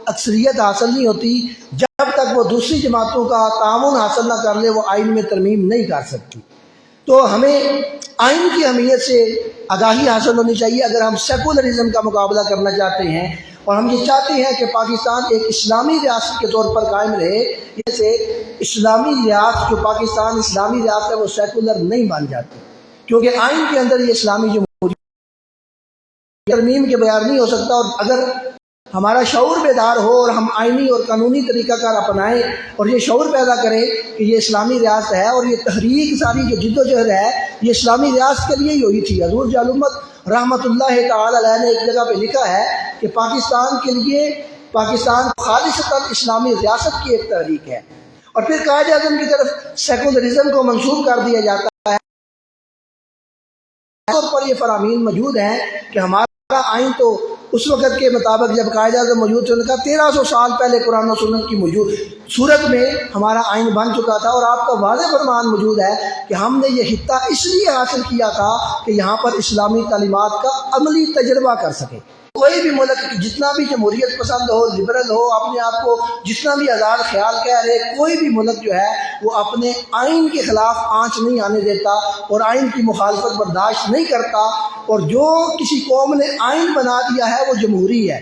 اکثریت حاصل نہیں ہوتی، جب تک وہ دوسری جماعتوں کا تعاون حاصل نہ کر لے وہ آئین میں ترمیم نہیں کر سکتی۔ تو ہمیں آئین کی اہمیت سے آگاہی حاصل ہونی چاہیے اگر ہم سیکولرزم کا مقابلہ کرنا چاہتے ہیں، اور ہم یہ چاہتے ہیں کہ پاکستان ایک اسلامی ریاست کے طور پر قائم رہے۔ جیسے اسلامی ریاست جو پاکستان اسلامی ریاست ہے وہ سیکولر نہیں بن جاتی، کیونکہ آئین کے اندر یہ اسلامی جمہوریہ ترمیم کے بغیر نہیں ہو سکتا۔ اور اگر ہمارا شعور بیدار ہو اور ہم آئینی اور قانونی طریقہ کار اپنائیں اور یہ شعور پیدا کریں کہ یہ اسلامی ریاست ہے، اور یہ تحریک ساری جو جد و جہد ہے یہ اسلامی ریاست کے لیے ہی ہوئی تھی۔ حضور جالمت رحمۃ اللہ تعالی علیہ نے ایک جگہ پہ لکھا ہے کہ پاکستان کے لیے پاکستان خالصتاً اسلامی ریاست کی ایک تحریک ہے، اور پھر قائد اعظم کی طرف سیکولرزم کو منسوخ کر دیا جاتا ہے۔ طور پر یہ فرامین موجود ہیں کہ ہمارا آئین تو اس وقت کے مطابق جب قائد اعظم موجود تھے، ان کا 1300 سال پہلے قرآن و سنت کی موجود صورت میں ہمارا آئین بن چکا تھا، اور آپ کا واضح فرمان موجود ہے کہ ہم نے یہ خطہ اس لیے حاصل کیا تھا کہ یہاں پر اسلامی تعلیمات کا عملی تجربہ کر سکے۔ کوئی بھی ملک جتنا بھی جمہوریت پسند ہو، لبرل ہو، اپنے آپ کو جتنا بھی آزاد خیال کہہ رہے، کوئی بھی ملک جو ہے وہ اپنے آئین کے خلاف آنچ نہیں آنے دیتا اور آئین کی مخالفت برداشت نہیں کرتا۔ اور جو کسی قوم نے آئین بنا دیا ہے وہ جمہوری ہے،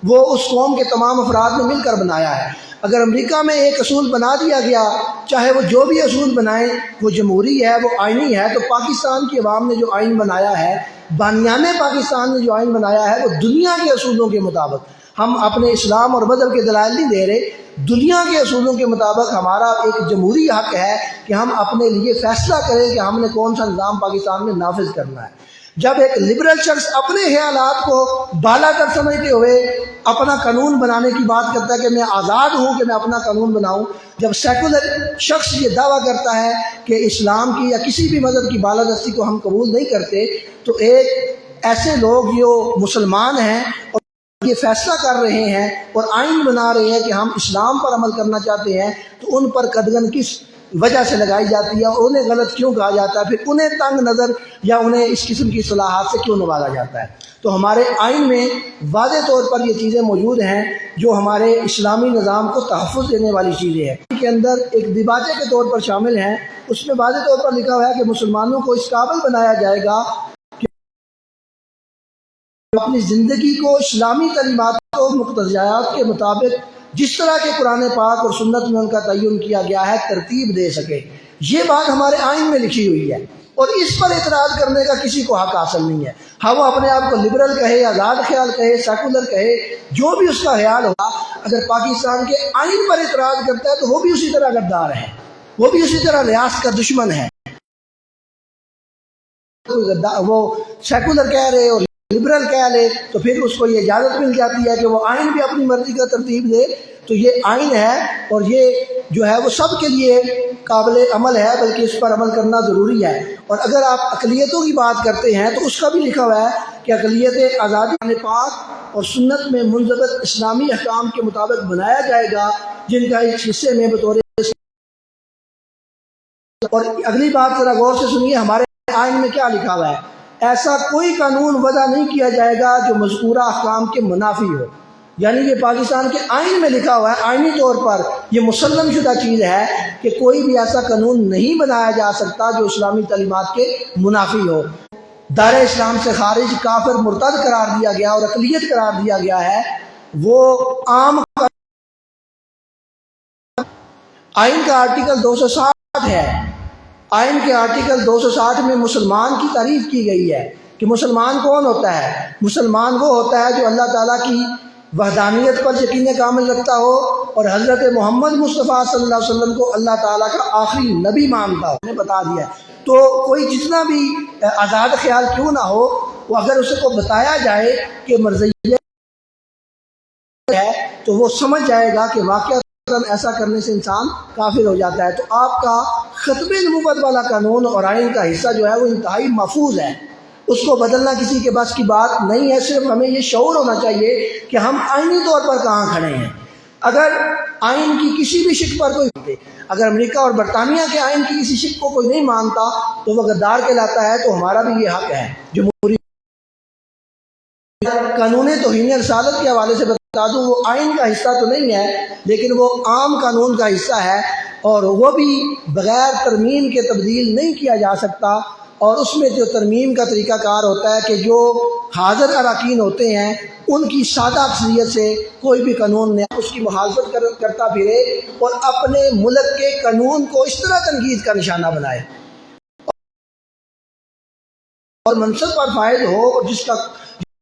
وہ اس قوم کے تمام افراد نے مل کر بنایا ہے۔ اگر امریکہ میں ایک اصول بنا دیا گیا، چاہے وہ جو بھی اصول بنائیں، وہ جمہوری ہے، وہ آئینی ہے، تو پاکستان کی عوام نے جو آئین بنایا ہے، بانیان پاکستان نے جو آئین بنایا ہے، وہ دنیا کے اصولوں کے مطابق، ہم اپنے اسلام اور مذہب کے دلائل نہیں دے رہے، دنیا کے اصولوں کے مطابق ہمارا ایک جمہوری حق ہے کہ ہم اپنے لیے فیصلہ کریں کہ ہم نے کون سا نظام پاکستان میں نافذ کرنا ہے۔ جب ایک لبرل شخص اپنے خیالات کو بالا تر سمجھتے ہوئے اپنا قانون بنانے کی بات کرتا ہے کہ میں آزاد ہوں کہ میں اپنا قانون بناؤں، جب سیکولر شخص یہ دعویٰ کرتا ہے کہ اسلام کی یا کسی بھی مذہب کی بالادستی کو ہم قبول نہیں کرتے، تو ایک ایسے لوگ جو مسلمان ہیں اور یہ فیصلہ کر رہے ہیں اور آئین بنا رہے ہیں کہ ہم اسلام پر عمل کرنا چاہتے ہیں، تو ان پر قدغن کس وجہ سے لگائی جاتی ہے اور انہیں غلط کیوں کہا جاتا ہے، پھر انہیں تنگ نظر یا انہیں اس قسم کی اصطلاحات سے کیوں نوازا جاتا ہے۔ تو ہمارے آئین میں واضح طور پر یہ چیزیں موجود ہیں جو ہمارے اسلامی نظام کو تحفظ دینے والی چیزیں ہیں۔ کے اندر ایک دیباچے کے طور پر شامل ہیں، اس میں واضح طور پر لکھا ہوا ہے کہ مسلمانوں کو اس قابل بنایا جائے گا کہ اپنی زندگی کو اسلامی تعلیمات و مقتضیات کے مطابق جس طرح کے قرآن پاک اور سنت میں ان کا تعین کیا گیا ہے ترتیب دے سکے۔ یہ بات ہمارے آئین میں لکھی ہوئی ہے اور اس پر اعتراض کرنے کا کسی کو حق حاصل نہیں ہے۔ ہاں وہ اپنے آپ کو لبرل کہے، آزاد خیال کہے، سیکولر کہے، جو بھی اس کا خیال ہوگا، اگر پاکستان کے آئین پر اعتراض کرتا ہے تو وہ بھی اسی طرح غدار ہے، وہ بھی اسی طرح ریاست کا دشمن ہے۔ وہ سیکولر کہہ رہے اور لبرل کہہ لے تو پھر اس کو یہ اجازت مل جاتی ہے کہ وہ آئین بھی اپنی مرضی کا ترتیب دے. تو یہ آئین ہے اور یہ جو ہے وہ سب کے لیے قابل عمل ہے، بلکہ اس پر عمل کرنا ضروری ہے. اور اگر آپ اقلیتوں کی بات کرتے ہیں تو اس کا بھی لکھا ہوا ہے کہ اقلیت آزادی پاک اور سنت میں منضبط اسلامی احکام کے مطابق بنایا جائے گا، جن کا اس حصے میں بطور. اور اگلی بات ذرا غور سے سنیے، ہمارے آئین میں کیا لکھا ہوا ہے؟ ایسا کوئی قانون وضع نہیں کیا جائے گا جو مذکورہ احکام کے منافی ہو. یعنی یہ پاکستان کے آئین میں لکھا ہوا ہے، آئینی طور پر یہ مسلم شدہ چیز ہے کہ کوئی بھی ایسا قانون نہیں بنایا جا سکتا جو اسلامی تعلیمات کے منافی ہو. دار اسلام سے خارج کافر مرتد قرار دیا گیا اور اقلیت قرار دیا گیا ہے، وہ عام آئین کا آرٹیکل 260 ہے. آئین کے آرٹیکل 260 میں مسلمان کی تعریف کی گئی ہے کہ مسلمان کون ہوتا ہے. مسلمان وہ ہوتا ہے جو اللہ تعالیٰ کی وحدانیت پر یقین کامل رکھتا ہو اور حضرت محمد مصطفیٰ صلی اللہ علیہ وسلم کو اللہ تعالیٰ کا آخری نبی مانتا ہو. نے بتا دیا ہے. تو کوئی جتنا بھی آزاد خیال کیوں نہ ہو، وہ اگر اسے کو بتایا جائے کہ مرضیت ہے تو وہ سمجھ جائے گا کہ واقعہ ایسا کرنے سے انسان کافر ہو جاتا ہے. تو آپ کا ختم نبوت والا قانون اور آئین کا حصہ جو ہے وہ انتہائی محفوظ ہے، اس کو بدلنا کسی کے بس کی بات نہیں ہے. صرف ہمیں یہ شعور ہونا چاہیے کہ ہم آئینی طور پر کہاں کھڑے ہیں. اگر آئین کی کسی بھی شق پر کوئی، اگر امریکہ اور برطانیہ کے آئین کی کسی شق کو کوئی نہیں مانتا تو وہ غدار کہلاتا ہے. تو ہمارا بھی یہ حق ہے. جمہوری قانون توہین رسالت کے حوالے سے بتا دوں، وہ آئین کا حصہ تو نہیں ہے لیکن وہ عام قانون کا حصہ ہے اور وہ بھی بغیر ترمیم کے تبدیل نہیں کیا جا سکتا. اور اس میں جو ترمیم کا طریقہ کار ہوتا ہے کہ جو حاضر اراکین ہوتے ہیں ان کی سادہ اکثریت سے کوئی بھی قانون نیا اس کی مخالفت کرتا پھرے اور اپنے ملک کے قانون کو اس طرح تنقید کا نشانہ بنائے اور منصب پر فائز ہو، اور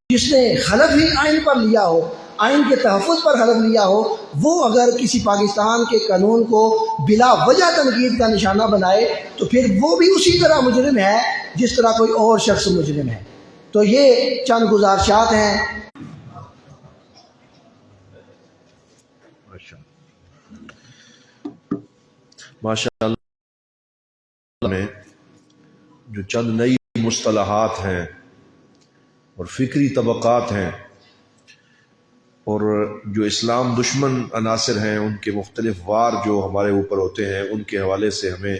جس نے حلف ہی آئین پر لیا ہو، آئین کے تحفظ پر حلف لیا ہو، وہ اگر کسی پاکستان کے قانون کو بلا وجہ تنقید کا نشانہ بنائے تو پھر وہ بھی اسی طرح مجرم ہے جس طرح کوئی اور شخص مجرم ہے. تو یہ چند گزارشات ہیں. ماشاء اللہ میں جو چند نئی مصطلحات ہیں اور فکری طبقات ہیں اور جو اسلام دشمن عناصر ہیں ان کے مختلف وار جو ہمارے اوپر ہوتے ہیں، ان کے حوالے سے ہمیں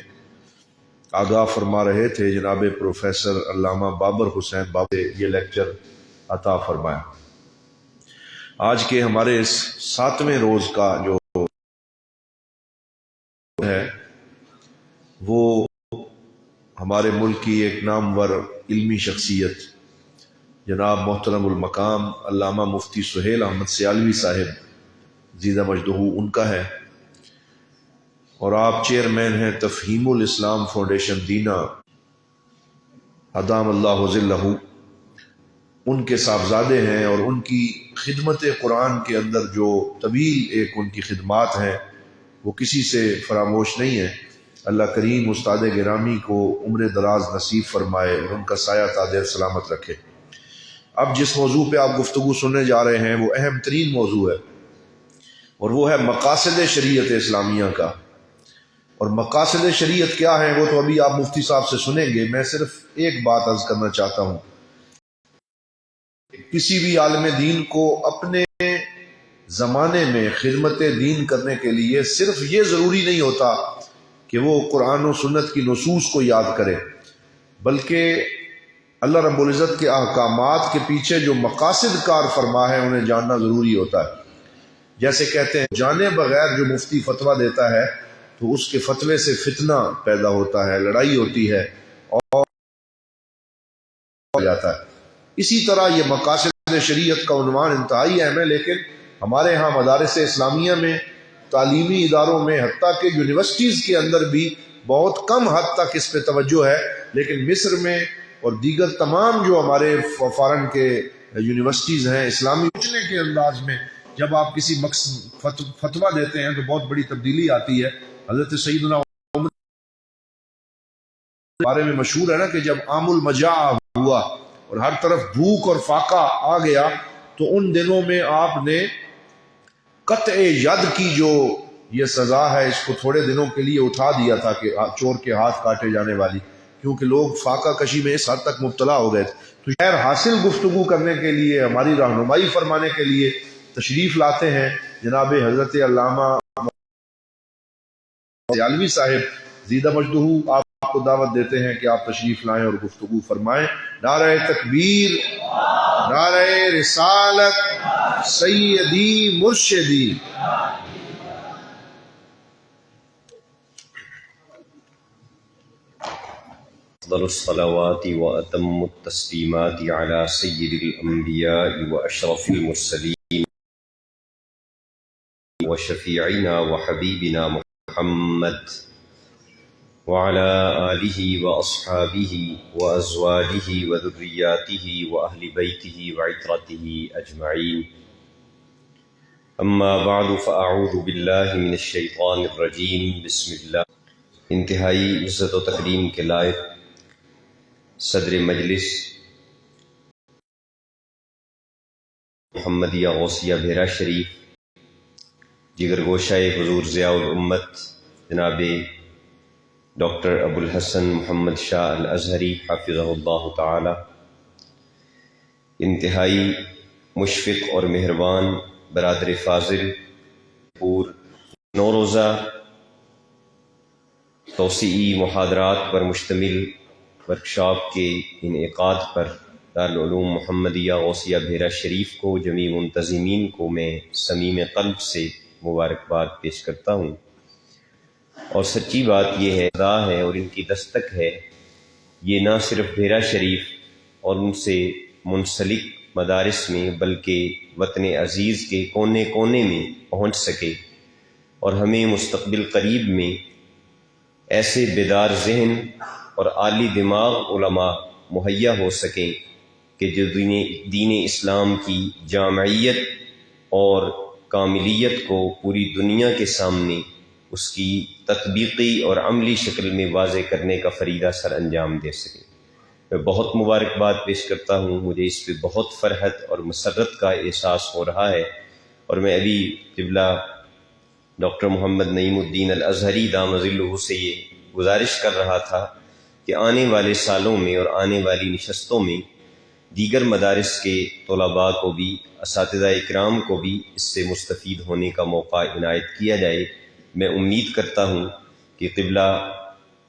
آگاہ فرما رہے تھے جناب پروفیسر علامہ بابر حسین بابر نے یہ لیکچر عطا فرمایا. آج کے ہمارے اس 7ویں روز کا جو ہے وہ ہمارے ملک کی ایک نامور علمی شخصیت جناب محترم المقام علامہ مفتی سہیل احمد سیالوی صاحب زیدہ مجدہ ان کا ہے، اور آپ چیئرمین ہیں تفہیم الاسلام فاؤنڈیشن دینا ادام اللہ ظلہ. ان کے صاحبزادے ہیں اور ان کی خدمت قرآن کے اندر جو طویل ایک ان کی خدمات ہیں وہ کسی سے فراموش نہیں ہے. اللہ کریم استاد گرامی کو عمر دراز نصیب فرمائے اور ان کا سایہ تا دیر سلامت رکھے. اب جس موضوع پہ آپ گفتگو سننے جا رہے ہیں وہ اہم ترین موضوع ہے اور وہ ہے مقاصد شریعت اسلامیہ کا. اور مقاصد شریعت کیا ہیں وہ تو ابھی آپ مفتی صاحب سے سنیں گے. میں صرف ایک بات عرض کرنا چاہتا ہوں، کسی بھی عالم دین کو اپنے زمانے میں خدمت دین کرنے کے لیے صرف یہ ضروری نہیں ہوتا کہ وہ قرآن و سنت کی نصوص کو یاد کرے، بلکہ اللہ رب العزت کے احکامات کے پیچھے جو مقاصد کار فرما ہے انہیں جاننا ضروری ہوتا ہے. جیسے کہتے ہیں جانے بغیر جو مفتی فتویٰ دیتا ہے تو اس کے فتوے سے فتنہ پیدا ہوتا ہے، لڑائی ہوتی ہے اور جاتا ہے. اسی طرح یہ مقاصد شریعت کا عنوان انتہائی اہم ہے، لیکن ہمارے ہاں مدارس اسلامیہ میں، تعلیمی اداروں میں، حتیٰ کہ یونیورسٹیز کے اندر بھی بہت کم حد تک اس پہ توجہ ہے. لیکن مصر میں اور دیگر تمام جو ہمارے فارن کے یونیورسٹیز ہیں، اسلامی پوچھنے کے انداز میں جب آپ کسی فتویٰ دیتے ہیں تو بہت بڑی تبدیلی آتی ہے. حضرت سیدنا بارے میں مشہور ہے نا کہ جب عام المجاع ہوا اور ہر طرف بھوک اور فاقہ آ گیا تو ان دنوں میں آپ نے قطع ید کی جو یہ سزا ہے اس کو تھوڑے دنوں کے لیے اٹھا دیا تھا کہ چور کے ہاتھ کاٹے جانے والی، کیونکہ لوگ فاقہ کشی میں اس حد تک مبتلا ہو گئے تھے۔ تو خیر حاصل گفتگو کرنے کے لیے، ہماری رہنمائی فرمانے کے لیے تشریف لاتے ہیں جناب حضرت علامہ سیالوی صاحب زیدہ مجدہ، آپ کو دعوت دیتے ہیں کہ آپ تشریف لائیں اور گفتگو فرمائیں۔ نعرہ تکبیر، نعرہ رسالت، سیدی مرشدی۔ أفضل الصلوات وأتم التسليمات على سيد الأنبياء وأشرف المرسلين وشفيعنا وحبيبنا محمد وعلى آله وأصحابه وأزواجه وذرياته وأهل بيته وعترته أجمعين. أما بعد فأعوذ بالله من الشيطان الرجيم. بسم الله. انتہائی عزت و تکریم کے لائق صدر مجلس محمدیہ غوثیہ بھیرا شریف، جگر گوشہ حضور ضیاء الامت جناب ڈاکٹر ابو الحسن محمد شاہ الازہری حافظہ اللہ تعالی، انتہائی مشفق اور مہربان برادر فاضل، پور 9 روزہ توسیعی محاضرات پر مشتمل ورکشاپ کے انعقاد پر دارالعلوم محمدیہ غوثیہ بھیرا شریف کو، جمیع منتظمین کو میں صمیم قلب سے مبارکباد پیش کرتا ہوں۔ اور سچی بات یہ ہے، ادا ہے اور ان کی دستک ہے، یہ نہ صرف بھیرا شریف اور ان سے منسلک مدارس میں بلکہ وطن عزیز کے کونے کونے میں پہنچ سکے اور ہمیں مستقبل قریب میں ایسے بیدار ذہن اور عالی دماغ علماء مہیا ہو سکیں کہ جو دین اسلام کی جامعیت اور کاملیت کو پوری دنیا کے سامنے اس کی تطبیقی اور عملی شکل میں واضح کرنے کا فریضہ سر انجام دے سکیں۔ میں بہت مبارکباد پیش کرتا ہوں، مجھے اس پہ بہت فرحت اور مسرت کا احساس ہو رہا ہے، اور میں ابھی قبلہ ڈاکٹر محمد نعیم الدین الازہری دام ظلہ سے یہ گزارش کر رہا تھا کہ آنے والے سالوں میں اور آنے والی نشستوں میں دیگر مدارس کے طلباء کو بھی، اساتذہ اکرام کو بھی اس سے مستفید ہونے کا موقع عنایت کیا جائے۔ میں امید کرتا ہوں کہ قبلہ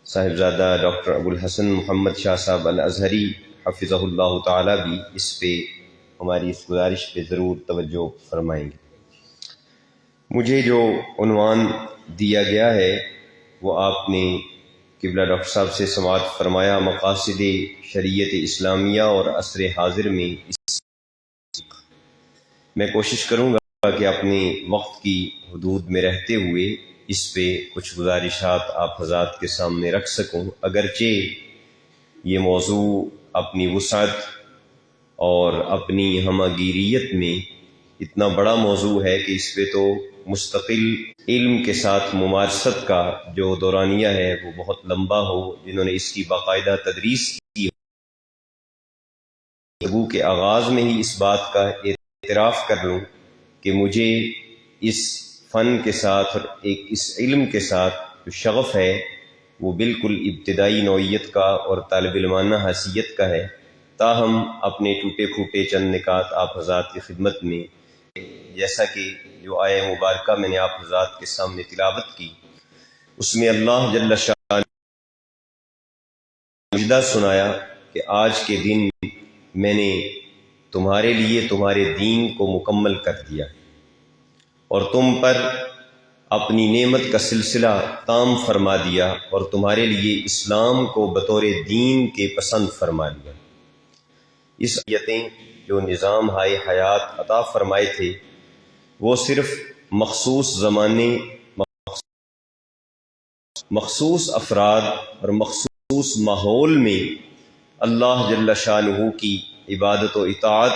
صاحبزادہ ڈاکٹر ابو الحسن محمد شاہ صاحب الازہری حفظہ اللہ تعالی بھی اس پہ، ہماری اس گزارش پہ ضرور توجہ فرمائیں گے۔ مجھے جو عنوان دیا گیا ہے وہ آپ نے قبلہ ڈاکٹر صاحب سے سماعت فرمایا، مقاصد شریعت اسلامیہ اور عصر حاضر میں میں کوشش کروں گا کہ اپنے وقت کی حدود میں رہتے ہوئے اس پہ کچھ گزارشات آپ حضرات کے سامنے رکھ سکوں، اگرچہ یہ موضوع اپنی وسعت اور اپنی ہمہ گیریت میں اتنا بڑا موضوع ہے کہ اس پہ تو مستقل علم کے ساتھ ممارست کا جو دورانیہ ہے وہ بہت لمبا ہو۔ جنہوں نے اس کی باقاعدہ تدریس کی گفتگو کے آغاز میں ہی اس بات کا اعتراف کر لوں کہ مجھے اس فن کے ساتھ اور اس علم کے ساتھ جو شغف ہے وہ بالکل ابتدائی نوعیت کا اور طالب علمانہ حیثیت کا ہے، تاہم اپنے ٹوٹے پھوٹے چند نکات آپ حضرات کی خدمت میں، جیسا کہ جو آیہ مبارکہ میں نے آپ حضرات کے سامنے تلاوت کی، اس میں اللہ جل شانہ مجدہ سنایا کہ آج کے دن میں نے تمہارے لیے تمہارے دین کو مکمل کر دیا اور تم پر اپنی نعمت کا سلسلہ تام فرما دیا اور تمہارے لیے اسلام کو بطور دین کے پسند فرما لیا۔ اس آیتیں جو نظام ہائے حیات عطا فرمائے تھے وہ صرف مخصوص زمانے، مخصوص افراد اور مخصوص ماحول میں اللہ جل شانہ کی عبادت و اطاعت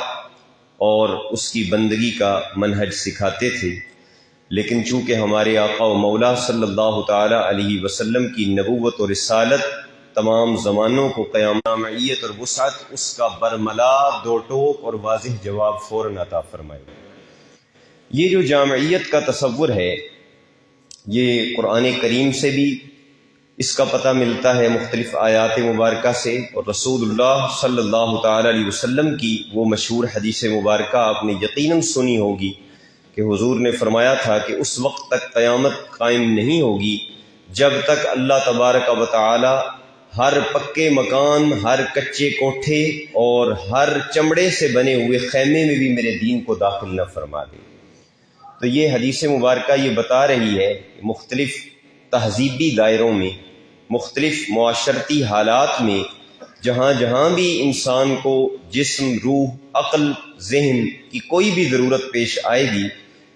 اور اس کی بندگی کا منہج سکھاتے تھے، لیکن چونکہ ہمارے آقا و مولا صلی اللہ تعالی علیہ وسلم کی نبوت و رسالت تمام زمانوں کو قیام جامعیت اور وسعت اس کا برملا دو ٹوک اور واضح جواب فوراً عطا فرمائے۔ یہ جو جامعیت کا تصور ہے یہ قرآن کریم سے بھی اس کا پتہ ملتا ہے، مختلف آیات مبارکہ سے، اور رسول اللہ صلی اللہ تعالی علیہ وسلم کی وہ مشہور حدیث مبارکہ آپ نے یقیناً سنی ہوگی کہ حضور نے فرمایا تھا کہ اس وقت تک قیامت قائم نہیں ہوگی جب تک اللہ تبارک و تعالی ہر پکے مکان، ہر کچے کوٹھے اور ہر چمڑے سے بنے ہوئے خیمے میں بھی میرے دین کو داخل نہ فرما دے۔ تو یہ حدیث مبارکہ یہ بتا رہی ہے کہ مختلف تہذیبی دائروں میں، مختلف معاشرتی حالات میں جہاں جہاں بھی انسان کو جسم، روح، عقل، ذہن کی کوئی بھی ضرورت پیش آئے گی،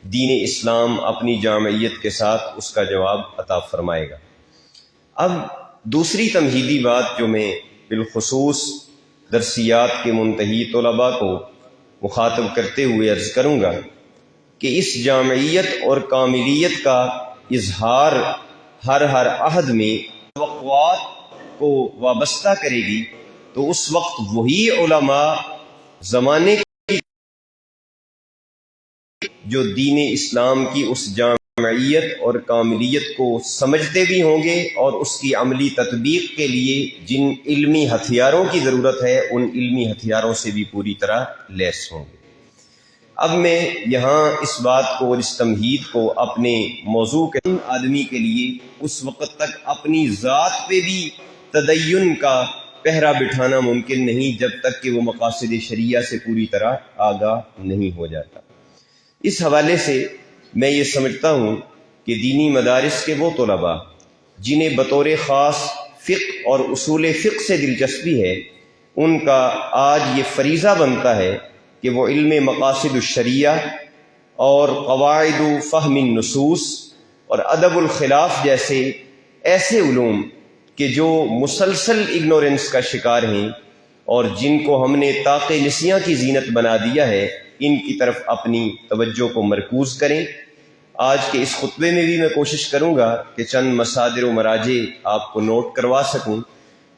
دین اسلام اپنی جامعیت کے ساتھ اس کا جواب عطا فرمائے گا۔ اب دوسری تمہیدی بات جو میں بالخصوص درسیات کے منتہی طلباء کو مخاطب کرتے ہوئے عرض کروں گا کہ اس جامعیت اور کاملیت کا اظہار ہر عہد میں توقعات کو وابستہ کرے گی، تو اس وقت وہی علماء زمانے کی جو دین اسلام کی اس جامعیت اور کاملیت کو سمجھتے بھی ہوں گے اور اس کی عملی تطبیق کے لیے جن علمی ہتھیاروں کی ضرورت ہے ان علمی ہتھیاروں سے بھی پوری طرح لیس ہوں گے۔ اب میں یہاں اس بات کو اور اس تمہید کو اپنے موضوع کے آدمی کے لیے اس وقت تک اپنی ذات پہ بھی تدین کا پہرا بٹھانا ممکن نہیں جب تک کہ وہ مقاصد شریعہ سے پوری طرح آگاہ نہیں ہو جاتا۔ اس حوالے سے میں یہ سمجھتا ہوں کہ دینی مدارس کے وہ طلباء جنہیں بطور خاص فقہ اور اصول فقہ سے دلچسپی ہے، ان کا آج یہ فریضہ بنتا ہے کہ وہ علم مقاصد الشریعہ اور قواعد فہم النصوص اور ادب الخلاف جیسے ایسے علوم کہ جو مسلسل اگنورنس کا شکار ہیں اور جن کو ہم نے طاق نسیاں کی زینت بنا دیا ہے، ان کی طرف اپنی توجہ کو مرکوز کریں۔ آج کے اس خطبے میں بھی میں کوشش کروں گا کہ چند مصادر و مراجع آپ کو نوٹ کروا سکوں،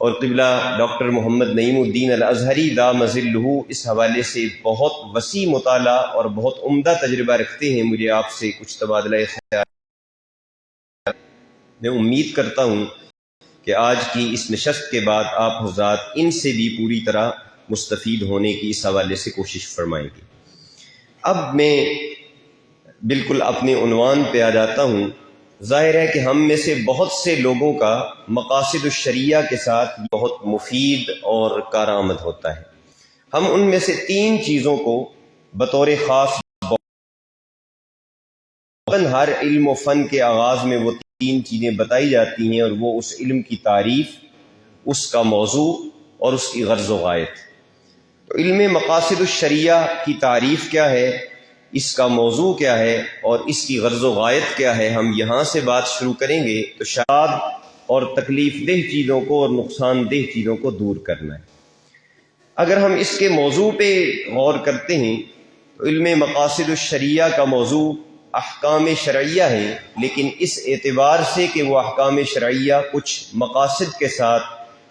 اور قبلہ ڈاکٹر محمد نعیم الدین الازہری دام ظلہ اس حوالے سے بہت وسیع مطالعہ اور بہت عمدہ تجربہ رکھتے ہیں۔ مجھے آپ سے کچھ تبادلہ خیال، میں امید کرتا ہوں کہ آج کی اس نشست کے بعد آپ حضرات ان سے بھی پوری طرح مستفید ہونے کی اس حوالے سے کوشش فرمائیں گے۔ اب میں بالکل اپنے عنوان پہ آ جاتا ہوں۔ ظاہر ہے کہ ہم میں سے بہت سے لوگوں کا مقاصد الشریعہ کے ساتھ بہت مفید اور کارآمد ہوتا ہے۔ ہم ان میں سے تین چیزوں کو بطور خاص، ہر علم و فن کے آغاز میں وہ تین چیزیں بتائی جاتی ہیں، اور وہ اس علم کی تعریف، اس کا موضوع اور اس کی غرض و غایت۔ تو علم مقاصد الشریعہ کی تعریف کیا ہے، اس کا موضوع کیا ہے اور اس کی غرض و غایت کیا ہے، ہم یہاں سے بات شروع کریں گے تو شاد اور تکلیف دہ چیزوں کو اور نقصان دہ چیزوں کو دور کرنا ہے۔ اگر ہم اس کے موضوع پہ غور کرتے ہیں تو علم مقاصد الشریعہ کا موضوع احکام شرعیہ ہے، لیکن اس اعتبار سے کہ وہ احکام شرعیہ کچھ مقاصد کے ساتھ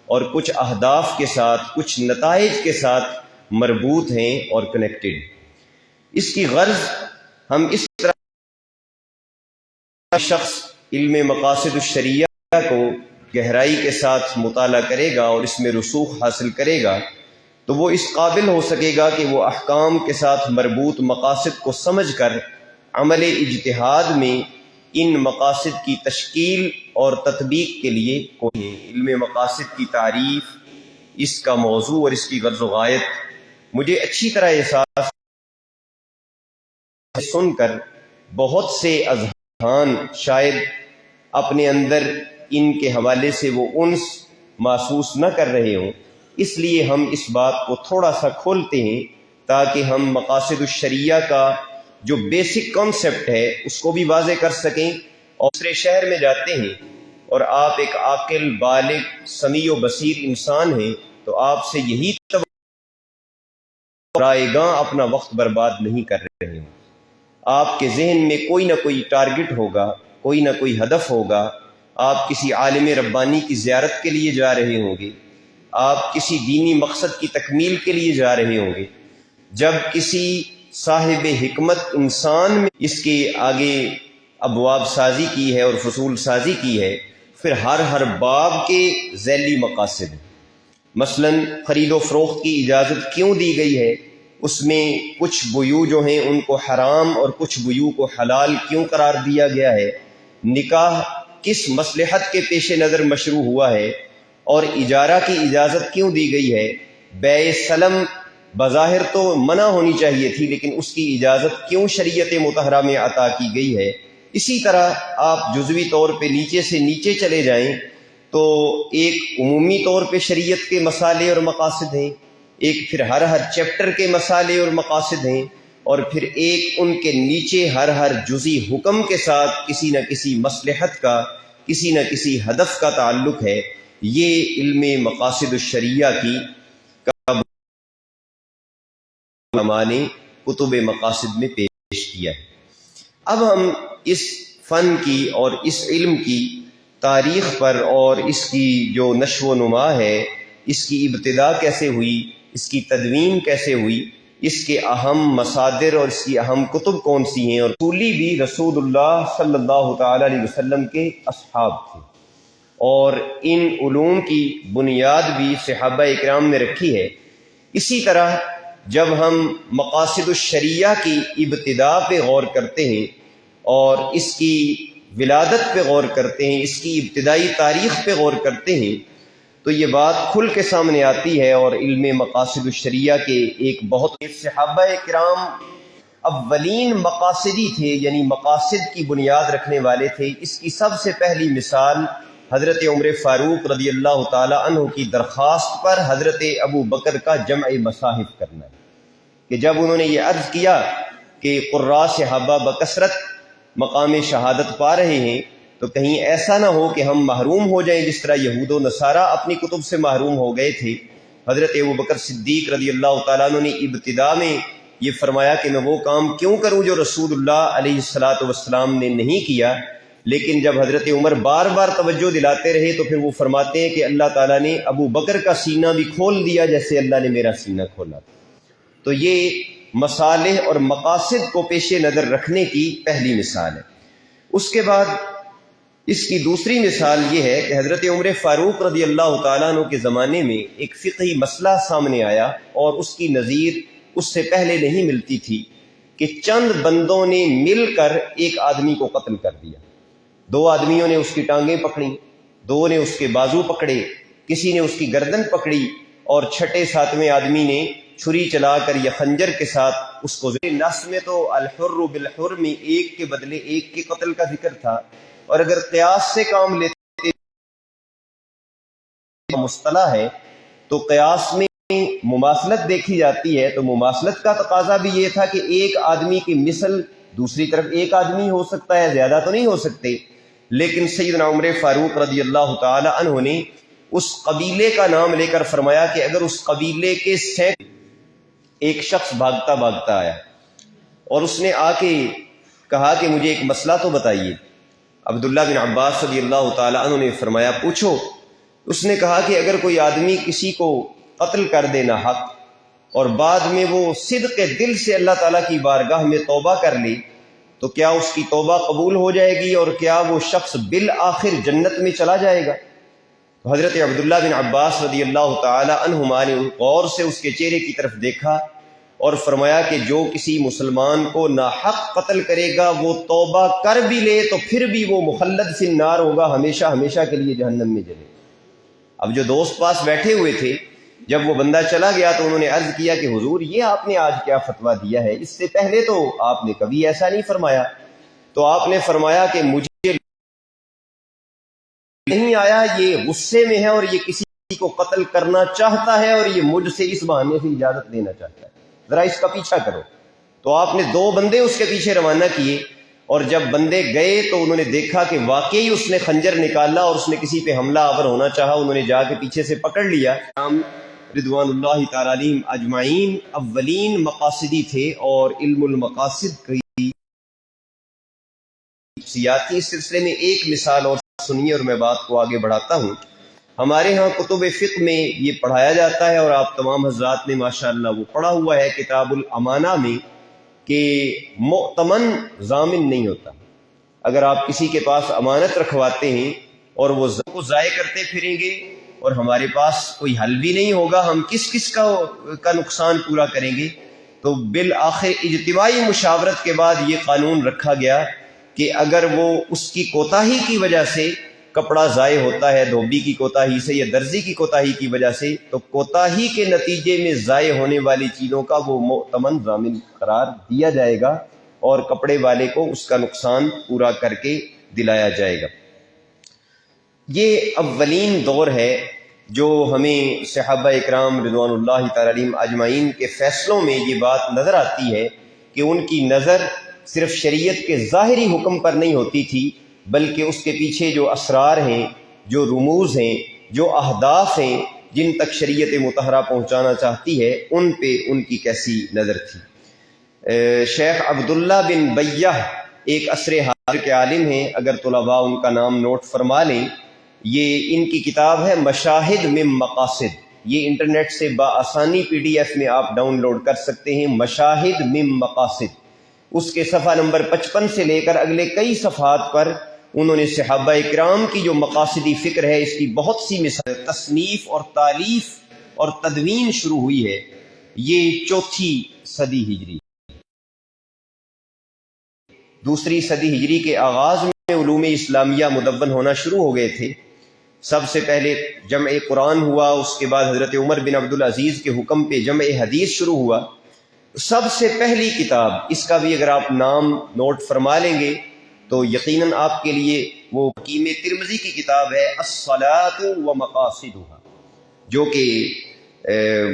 اور کچھ اہداف کے ساتھ، کچھ نتائج کے ساتھ مربوط ہیں اور کنیکٹڈ۔ اس کی غرض ہم اس طرح شخص علم مقاصد الشریعہ کو گہرائی کے ساتھ مطالعہ کرے گا اور اس میں رسوخ حاصل کرے گا تو وہ اس قابل ہو سکے گا کہ وہ احکام کے ساتھ مربوط مقاصد کو سمجھ کر عمل اجتہاد میں ان مقاصد کی تشکیل اور تطبیق کے لیے علم مقاصد کی تعریف، اس کا موضوع اور اس کی غرض و غایت مجھے اچھی طرح احساس سن کر بہت سے اذہان شاید اپنے اندر ان کے حوالے سے وہ انس محسوس نہ کر رہے ہوں، اس لیے ہم اس بات کو تھوڑا سا کھولتے ہیں تاکہ ہم مقاصد الشریعہ کا جو بیسک کانسیپٹ ہے اس کو بھی واضح کر سکیں۔ اور دوسرے شہر میں جاتے ہیں اور آپ ایک عاقل، بالغ، سمیع و بصیر انسان ہیں تو آپ سے یہی رائے گاں اپنا وقت برباد نہیں کر رہے ہوں۔ آپ کے ذہن میں کوئی نہ کوئی ٹارگٹ ہوگا، کوئی نہ کوئی ہدف ہوگا، آپ کسی عالم ربانی کی زیارت کے لیے جا رہے ہوں گے، آپ کسی دینی مقصد کی تکمیل کے لیے جا رہے ہوں گے، جب کسی صاحب حکمت انسان میں اس کے آگے ابواب سازی کی ہے اور فصول سازی کی ہے، پھر ہر باب کے ذیلی مقاصد ہیں۔ مثلا خرید و فروخت کی اجازت کیوں دی گئی ہے، اس میں کچھ بیوع جو ہیں ان کو حرام اور کچھ بیوع کو حلال کیوں قرار دیا گیا ہے، نکاح کس مصلحت کے پیش نظر مشروع ہوا ہے، اور اجارہ کی اجازت کیوں دی گئی ہے۔ بیع سلم بظاہر تو منع ہونی چاہیے تھی، لیکن اس کی اجازت کیوں شریعت مطہرہ میں عطا کی گئی ہے۔ اسی طرح آپ جزوی طور پہ نیچے سے نیچے چلے جائیں تو ایک عمومی طور پہ شریعت کے مصالح اور مقاصد ہیں، ایک پھر ہر چیپٹر کے مصالح اور مقاصد ہیں، اور پھر ایک ان کے نیچے ہر جزی حکم کے ساتھ کسی نہ کسی مصلحت کا، کسی نہ کسی ہدف کا تعلق ہے۔ یہ علم مقاصد الشریعہ کی ہمارے کتب مقاصد میں پیش کیا ہے۔ اب ہم اس فن کی اور اس علم کی تاریخ پر اور اس کی جو نشو و نما ہے، اس کی ابتدا کیسے ہوئی، اس کی تدوین کیسے ہوئی، اس کے اہم مصادر اور اس کی اہم کتب کون سی ہیں، اور اصولی بھی رسول اللہ صلی اللہ تعالی علیہ وسلم کے اصحاب تھے، اور ان علوم کی بنیاد بھی صحابہ اکرام نے رکھی ہے۔ اسی طرح جب ہم مقاصد الشریعہ کی ابتدا پہ غور کرتے ہیں اور اس کی ولادت پہ غور کرتے ہیں، اس کی ابتدائی تاریخ پہ غور کرتے ہیں، تو یہ بات کھل کے سامنے آتی ہے، اور علم مقاصد الشریعہ کے ایک بہت صحابہ کرام اولین مقاصدی تھے، یعنی مقاصد کی بنیاد رکھنے والے تھے۔ اس کی سب سے پہلی مثال حضرت عمر فاروق رضی اللہ تعالی عنہ کی درخواست پر حضرت ابو بکر کا جمع مصاحف کرنا ہے، کہ جب انہوں نے یہ عرض کیا کہ قراء صحابہ بکثرت مقام شہادت پا رہے ہیں، تو کہیں ایسا نہ ہو کہ ہم محروم ہو جائیں جس طرح یہود و نصارہ اپنی کتب سے محروم ہو گئے تھے۔ حضرت ابو بکر صدیق رضی اللہ تعالیٰ عنہ نے ابتدا میں یہ فرمایا کہ میں وہ کام کیوں کروں جو رسول اللہ علیہ الصلاۃ والسلام نے نہیں کیا، لیکن جب حضرت عمر بار بار توجہ دلاتے رہے تو پھر وہ فرماتے ہیں کہ اللہ تعالیٰ نے ابو بکر کا سینہ بھی کھول دیا جیسے اللہ نے میرا سینہ کھولا تھا۔ تو یہ مصالح اور مقاصد کو پیش نظر رکھنے کی پہلی مثال ہے۔ اس کے بعد اس کی دوسری مثال یہ ہے کہ حضرت عمر فاروق رضی اللہ تعالیٰ عنہ کے زمانے میں ایک فقہی مسئلہ سامنے آیا، اور اس کی نظیر اس سے پہلے نہیں ملتی تھی، کہ چند بندوں نے مل کر ایک آدمی کو قتل کر دیا۔ دو آدمیوں نے اس کی ٹانگیں پکڑی، دو نے اس کے بازو پکڑے، کسی نے اس کی گردن پکڑی، اور چھٹے ساتویں آدمی نے چھری چلا کر یا خنجر کے ساتھ اس کو نص میں تو الحر بالحر میں ایک کے بدلے ایک کے قتل کا ذکر تھا، اور اگر قیاس سے کام لیتے مصطلح ہے تو قیاس میں مماثلت دیکھی جاتی ہے، تو مماثلت کا تقاضا بھی یہ تھا کہ ایک آدمی کی مثل دوسری طرف ایک آدمی ہو سکتا ہے، زیادہ تو نہیں ہو سکتے۔ لیکن سیدنا عمر فاروق رضی اللہ تعالی عنہ نے اس قبیلے کا نام لے کر فرمایا کہ اگر اس قبیلے کے ایک شخص بھاگتا بھاگتا آیا اور اس نے آ کے کہا کہ مجھے ایک مسئلہ تو بتائیے، عبداللہ بن عباس رضی اللہ تعالی عنہ نے فرمایا پوچھو۔ اس نے کہا کہ اگر کوئی آدمی کسی کو قتل کر دے نہ حق، اور بعد میں وہ صدق دل سے اللہ تعالیٰ کی بارگاہ میں توبہ کر لے، تو کیا اس کی توبہ قبول ہو جائے گی، اور کیا وہ شخص بالآخر جنت میں چلا جائے گا؟ تو حضرت عبداللہ بن عباس رضی اللہ تعالی عنہما نے غور سے اس کے چہرے کی طرف دیکھا اور فرمایا کہ جو کسی مسلمان کو ناحق قتل کرے گا وہ توبہ کر بھی لے تو پھر بھی وہ مخلد فی النار ہوگا، ہمیشہ ہمیشہ کے لیے جہنم میں جلے۔ اب جو دوست پاس بیٹھے ہوئے تھے، جب وہ بندہ چلا گیا تو انہوں نے عرض کیا کہ حضور یہ آپ نے آج کیا فتویٰ دیا ہے، اس سے پہلے تو آپ نے کبھی ایسا نہیں فرمایا۔ تو آپ نے فرمایا کہ مجھے نہیں آیا، یہ غصے میں ہے اور یہ کسی کو قتل کرنا چاہتا ہے، اور یہ مجھ سے اس بہانے سے اجازت لینا چاہتا ہے، ذرا اس کا پیچھا کرو۔ تو آپ نے دو بندے اس کے پیچھے روانہ کیے، اور جب بندے گئے تو انہوں نے دیکھا کہ واقعی اس نے خنجر نکالا اور اس نے کسی پہ حملہ آور ہونا چاہا، انہوں نے جا کے پیچھے سے پکڑ لیا۔ رضوان اللہ تعالی علیہم اجمعین اولین مقاصدی تھے، اور علم المقاصد کی سیاتی سلسلے میں ایک مثال اور سنیے اور میں بات کو آگے بڑھاتا ہوں۔ ہمارے ہاں کتب فقہ میں یہ پڑھایا جاتا ہے، اور آپ تمام حضرات نے ماشاءاللہ وہ پڑھا ہوا ہے کتاب الامانہ میں، کہ مؤتمن ضامن نہیں ہوتا۔ اگر آپ کسی کے پاس امانت رکھواتے ہیں اور وہ کو ضائع کرتے پھریں گے اور ہمارے پاس کوئی حل بھی نہیں ہوگا، ہم کس کا نقصان پورا کریں گے؟ تو بالآخر اجتماعی مشاورت کے بعد یہ قانون رکھا گیا کہ اگر وہ اس کی کوتاہی کی وجہ سے کپڑا ضائع ہوتا ہے، دھوبی کی کوتاہی سے یا درزی کی کوتاہی کی وجہ سے، تو کوتاہی کے نتیجے میں ضائع ہونے والی چیزوں کا وہ مؤتمن ضامن قرار دیا جائے گا، اور کپڑے والے کو اس کا نقصان پورا کر کے دلایا جائے گا۔ یہ اولین دور ہے جو ہمیں صحابہ اکرام رضوان اللہ تعالی علیہم اجمعین کے فیصلوں میں یہ بات نظر آتی ہے کہ ان کی نظر صرف شریعت کے ظاہری حکم پر نہیں ہوتی تھی، بلکہ اس کے پیچھے جو اسرار ہیں، جو رموز ہیں، جو اہداف ہیں جن تک شریعت مطہرہ پہنچانا چاہتی ہے، ان پہ ان کی کیسی نظر تھی۔ شیخ عبداللہ بن بیہ ایک عصر حاضر کے عالم ہیں، اگر طلباء ان کا نام نوٹ فرما لیں، یہ ان کی کتاب ہے مشاہد من مقاصد، یہ انٹرنیٹ سے بآسانی PDF میں آپ ڈاؤن لوڈ کر سکتے ہیں، مشاہد من مقاصد۔ اس کے صفحہ نمبر 55 سے لے کر اگلے کئی صفحات پر انہوں نے صحابہ اکرام کی جو مقاصدی فکر ہے اس کی بہت سی مثال، تصنیف اور تالیف اور تدوین شروع ہوئی ہے۔ یہ 4 صدی ہجری، 2 صدی ہجری کے آغاز میں علوم اسلامیہ مدون ہونا شروع ہو گئے تھے۔ سب سے پہلے جمع قرآن ہوا، اس کے بعد حضرت عمر بن عبدالعزیز کے حکم پہ جمع حدیث شروع ہوا۔ سب سے پہلی کتاب، اس کا بھی اگر آپ نام نوٹ فرما لیں گے تو یقیناً آپ کے لیے وہ حکیم ترمذی کی کتاب ہے الصلاۃ و مقاصدها، جو کہ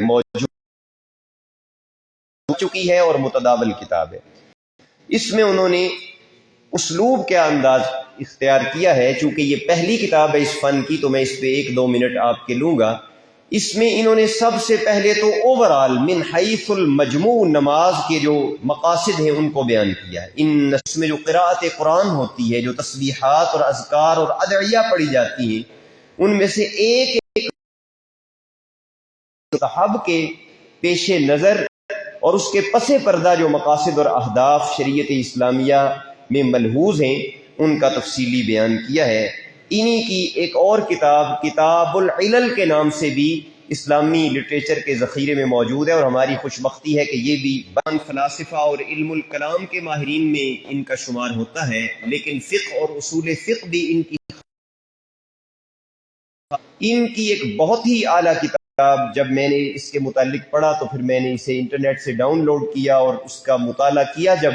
موجود ہو چکی ہے اور متداول کتاب ہے۔ اس میں انہوں نے اسلوب کیا انداز اختیار کیا ہے، چونکہ یہ پہلی کتاب ہے اس فن کی تو میں اس پہ 1-2 منٹ آپ کے لوں گا۔ اس میں انہوں نے سب سے پہلے تو اوورآل من حیث المجموع نماز کے جو مقاصد ہیں ان کو بیان کیا ہے۔ اس میں جو قراءت قرآن ہوتی ہے، جو تسبیحات اور اذکار اور ادعیہ پڑھی جاتی ہیں، ان میں سے ایک مستحب کے پیش نظر اور اس کے پس پردہ جو مقاصد اور اہداف شریعت اسلامیہ میں ملحوظ ہیں ان کا تفصیلی بیان کیا ہے۔ انہی کی ایک اور کتاب کتاب العلل کے نام سے بھی اسلامی لٹریچر کے ذخیرے میں موجود ہے، اور ہماری خوش بختی ہے کہ یہ بھی بیان فلاسفہ اور علم الکلام کے ماہرین میں ان کا شمار ہوتا ہے، لیکن فقہ اور اصول فقہ بھی ان کی ایک بہت ہی اعلیٰ کتاب۔ جب میں نے اس کے متعلق پڑھا تو پھر میں نے اسے انٹرنیٹ سے ڈاؤن لوڈ کیا اور اس کا مطالعہ کیا جب،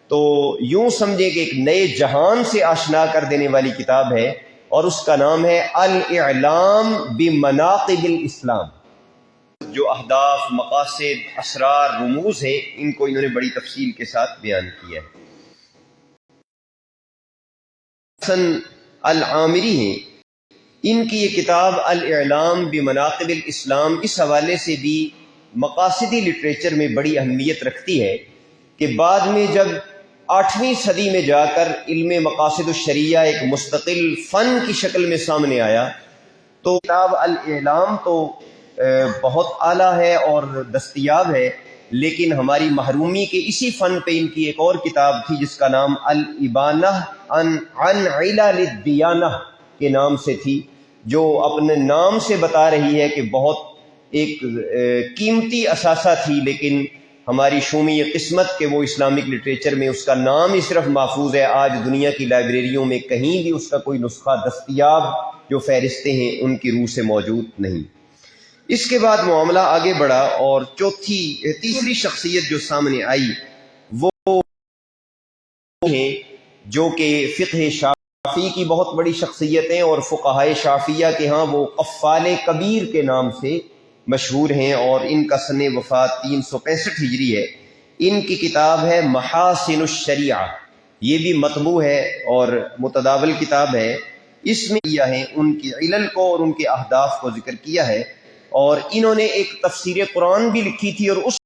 تو یوں سمجھے کہ ایک نئے جہان سے آشنا کر دینے والی کتاب ہے، اور اس کا نام ہے الاعلام بمناقب الاسلام۔ جو اہداف، مقاصد، اسرار، رموز ہیں ان کو انہوں نے بڑی تفصیل کے ساتھ بیان کیا ہے۔ حسن العامری ہیں، ان کی یہ کتاب الاعلام بمناقب الاسلام اس حوالے سے بھی مقاصدی لٹریچر میں بڑی اہمیت رکھتی ہے کہ بعد میں جب 8ویں صدی میں جا کر علم مقاصد الشریعہ ایک مستقل فن کی شکل میں سامنے آیا، تو کتاب الاعلام تو بہت اعلیٰ ہے اور دستیاب ہے، لیکن ہماری محرومی کے اسی فن پہ ان کی ایک اور کتاب تھی جس کا نام الابانہ عن علل الدیانہ کے نام سے تھی، جو اپنے نام سے بتا رہی ہے کہ بہت ایک قیمتی اثاثہ تھی، لیکن ہماری شومی قسمت کے وہ اسلامک لٹریچر میں اس کا نام ہی صرف محفوظ ہے۔ آج دنیا کی لائبریریوں میں کہیں بھی اس کا کوئی نسخہ دستیاب جو فہرستیں ہیں ان کی روح سے موجود نہیں۔ اس کے بعد معاملہ آگے بڑھا اور تیسری شخصیت جو سامنے آئی وہ ہیں جو کہ فقہ شافعی کی بہت بڑی شخصیت ہیں، اور فقہائے شافعیہ کے ہاں وہ قفال کبیر کے نام سے مشہور ہیں، اور ان کا سن وفات 365 ہجری ہے۔ ان کی کتاب ہے محاسن الشریعہ، یہ بھی مطبوع ہے اور متداول کتاب ہے۔ اس میں کیا ہے ان کی علل کو اور ان کے اہداف کو ذکر کیا ہے، اور انہوں نے ایک تفسیر قرآن بھی لکھی تھی، اور اس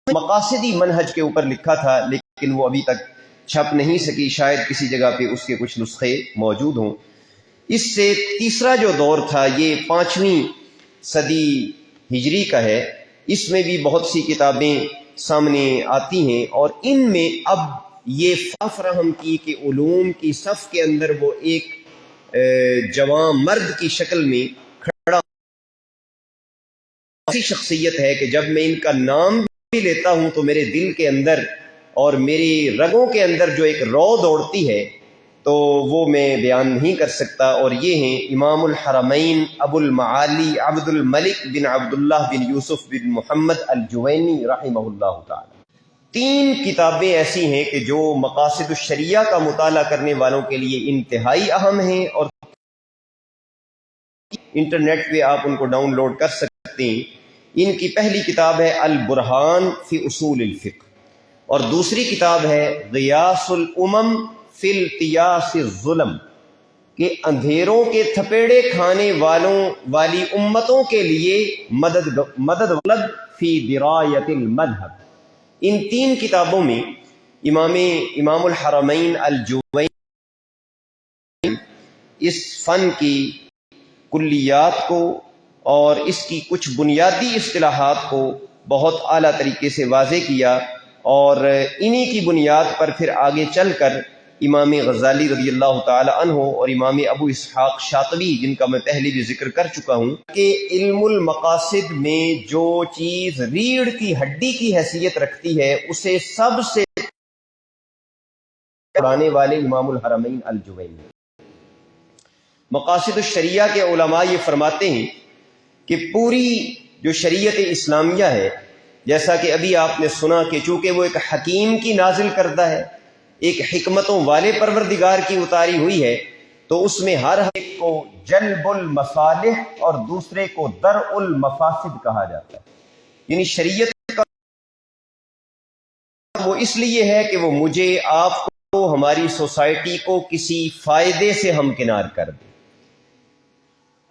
مقاصدی منہج کے اوپر لکھا تھا، لیکن وہ ابھی تک چھپ نہیں سکی، شاید کسی جگہ پہ اس کے کچھ نسخے موجود ہوں۔ اس سے تیسرا جو دور تھا یہ 5ویں صدی ہجری کا ہے، اس میں بھی بہت سی کتابیں سامنے آتی ہیں، اور ان میں اب یہ فراہم کی کہ علوم کی صف کے اندر وہ ایک جوان مرد کی شکل میں کھڑا ایسی شخصیت ہے کہ جب میں ان کا نام بھی لیتا ہوں تو میرے دل کے اندر اور میری رگوں کے اندر جو ایک رو دوڑتی ہے تو وہ میں بیان نہیں کر سکتا۔ اور یہ ہیں امام الحرمین ابو المعالی عبد الملک بن عبداللہ بن یوسف بن محمد الجوینی رحمہ اللہ تعالی۔ 3 کتابیں ایسی ہیں کہ جو مقاصد الشریعہ کا مطالعہ کرنے والوں کے لیے انتہائی اہم ہیں، اور انٹرنیٹ پہ آپ ان کو ڈاؤن لوڈ کر سکتے ہیں۔ ان کی پہلی کتاب ہے البرہان فی اصول الفقہ، اور دوسری کتاب ہے غیاث الامم فی التیاس الظلم، کہ اندھیروں کے تھپیڑے کھانے والی امتوں کے لیے مدد فی درایت المذہب۔ ان 3 کتابوں میں امام الحرمین الجوینی اس فن کی کلیات کو اور اس کی کچھ بنیادی اصطلاحات کو بہت اعلیٰ طریقے سے واضح کیا، اور انہی کی بنیاد پر پھر آگے چل کر امام غزالی رضی اللہ تعالی عنہ اور امام ابو اسحاق شاطبی، جن کا میں پہلے بھی ذکر کر چکا ہوں، کہ علم المقاصد میں جو چیز ریڑھ کی ہڈی کی حیثیت رکھتی ہے اسے سب سے پڑھانے والے امام الحرمین الجوینی۔ مقاصد الشریعہ کے علماء یہ فرماتے ہیں کہ پوری جو شریعت اسلامیہ ہے، جیسا کہ ابھی آپ نے سنا کہ چونکہ وہ ایک حکیم کی نازل کردہ ہے، ایک حکمتوں والے پروردگار کی اتاری ہوئی ہے، تو اس میں ہر ایک کو جلب المصالح اور دوسرے کو درء المفاسد کہا جاتا ہے۔ یعنی شریعت کا وہ اس لیے ہے کہ وہ مجھے، آپ کو، ہماری سوسائٹی کو کسی فائدے سے ہمکنار کر دے،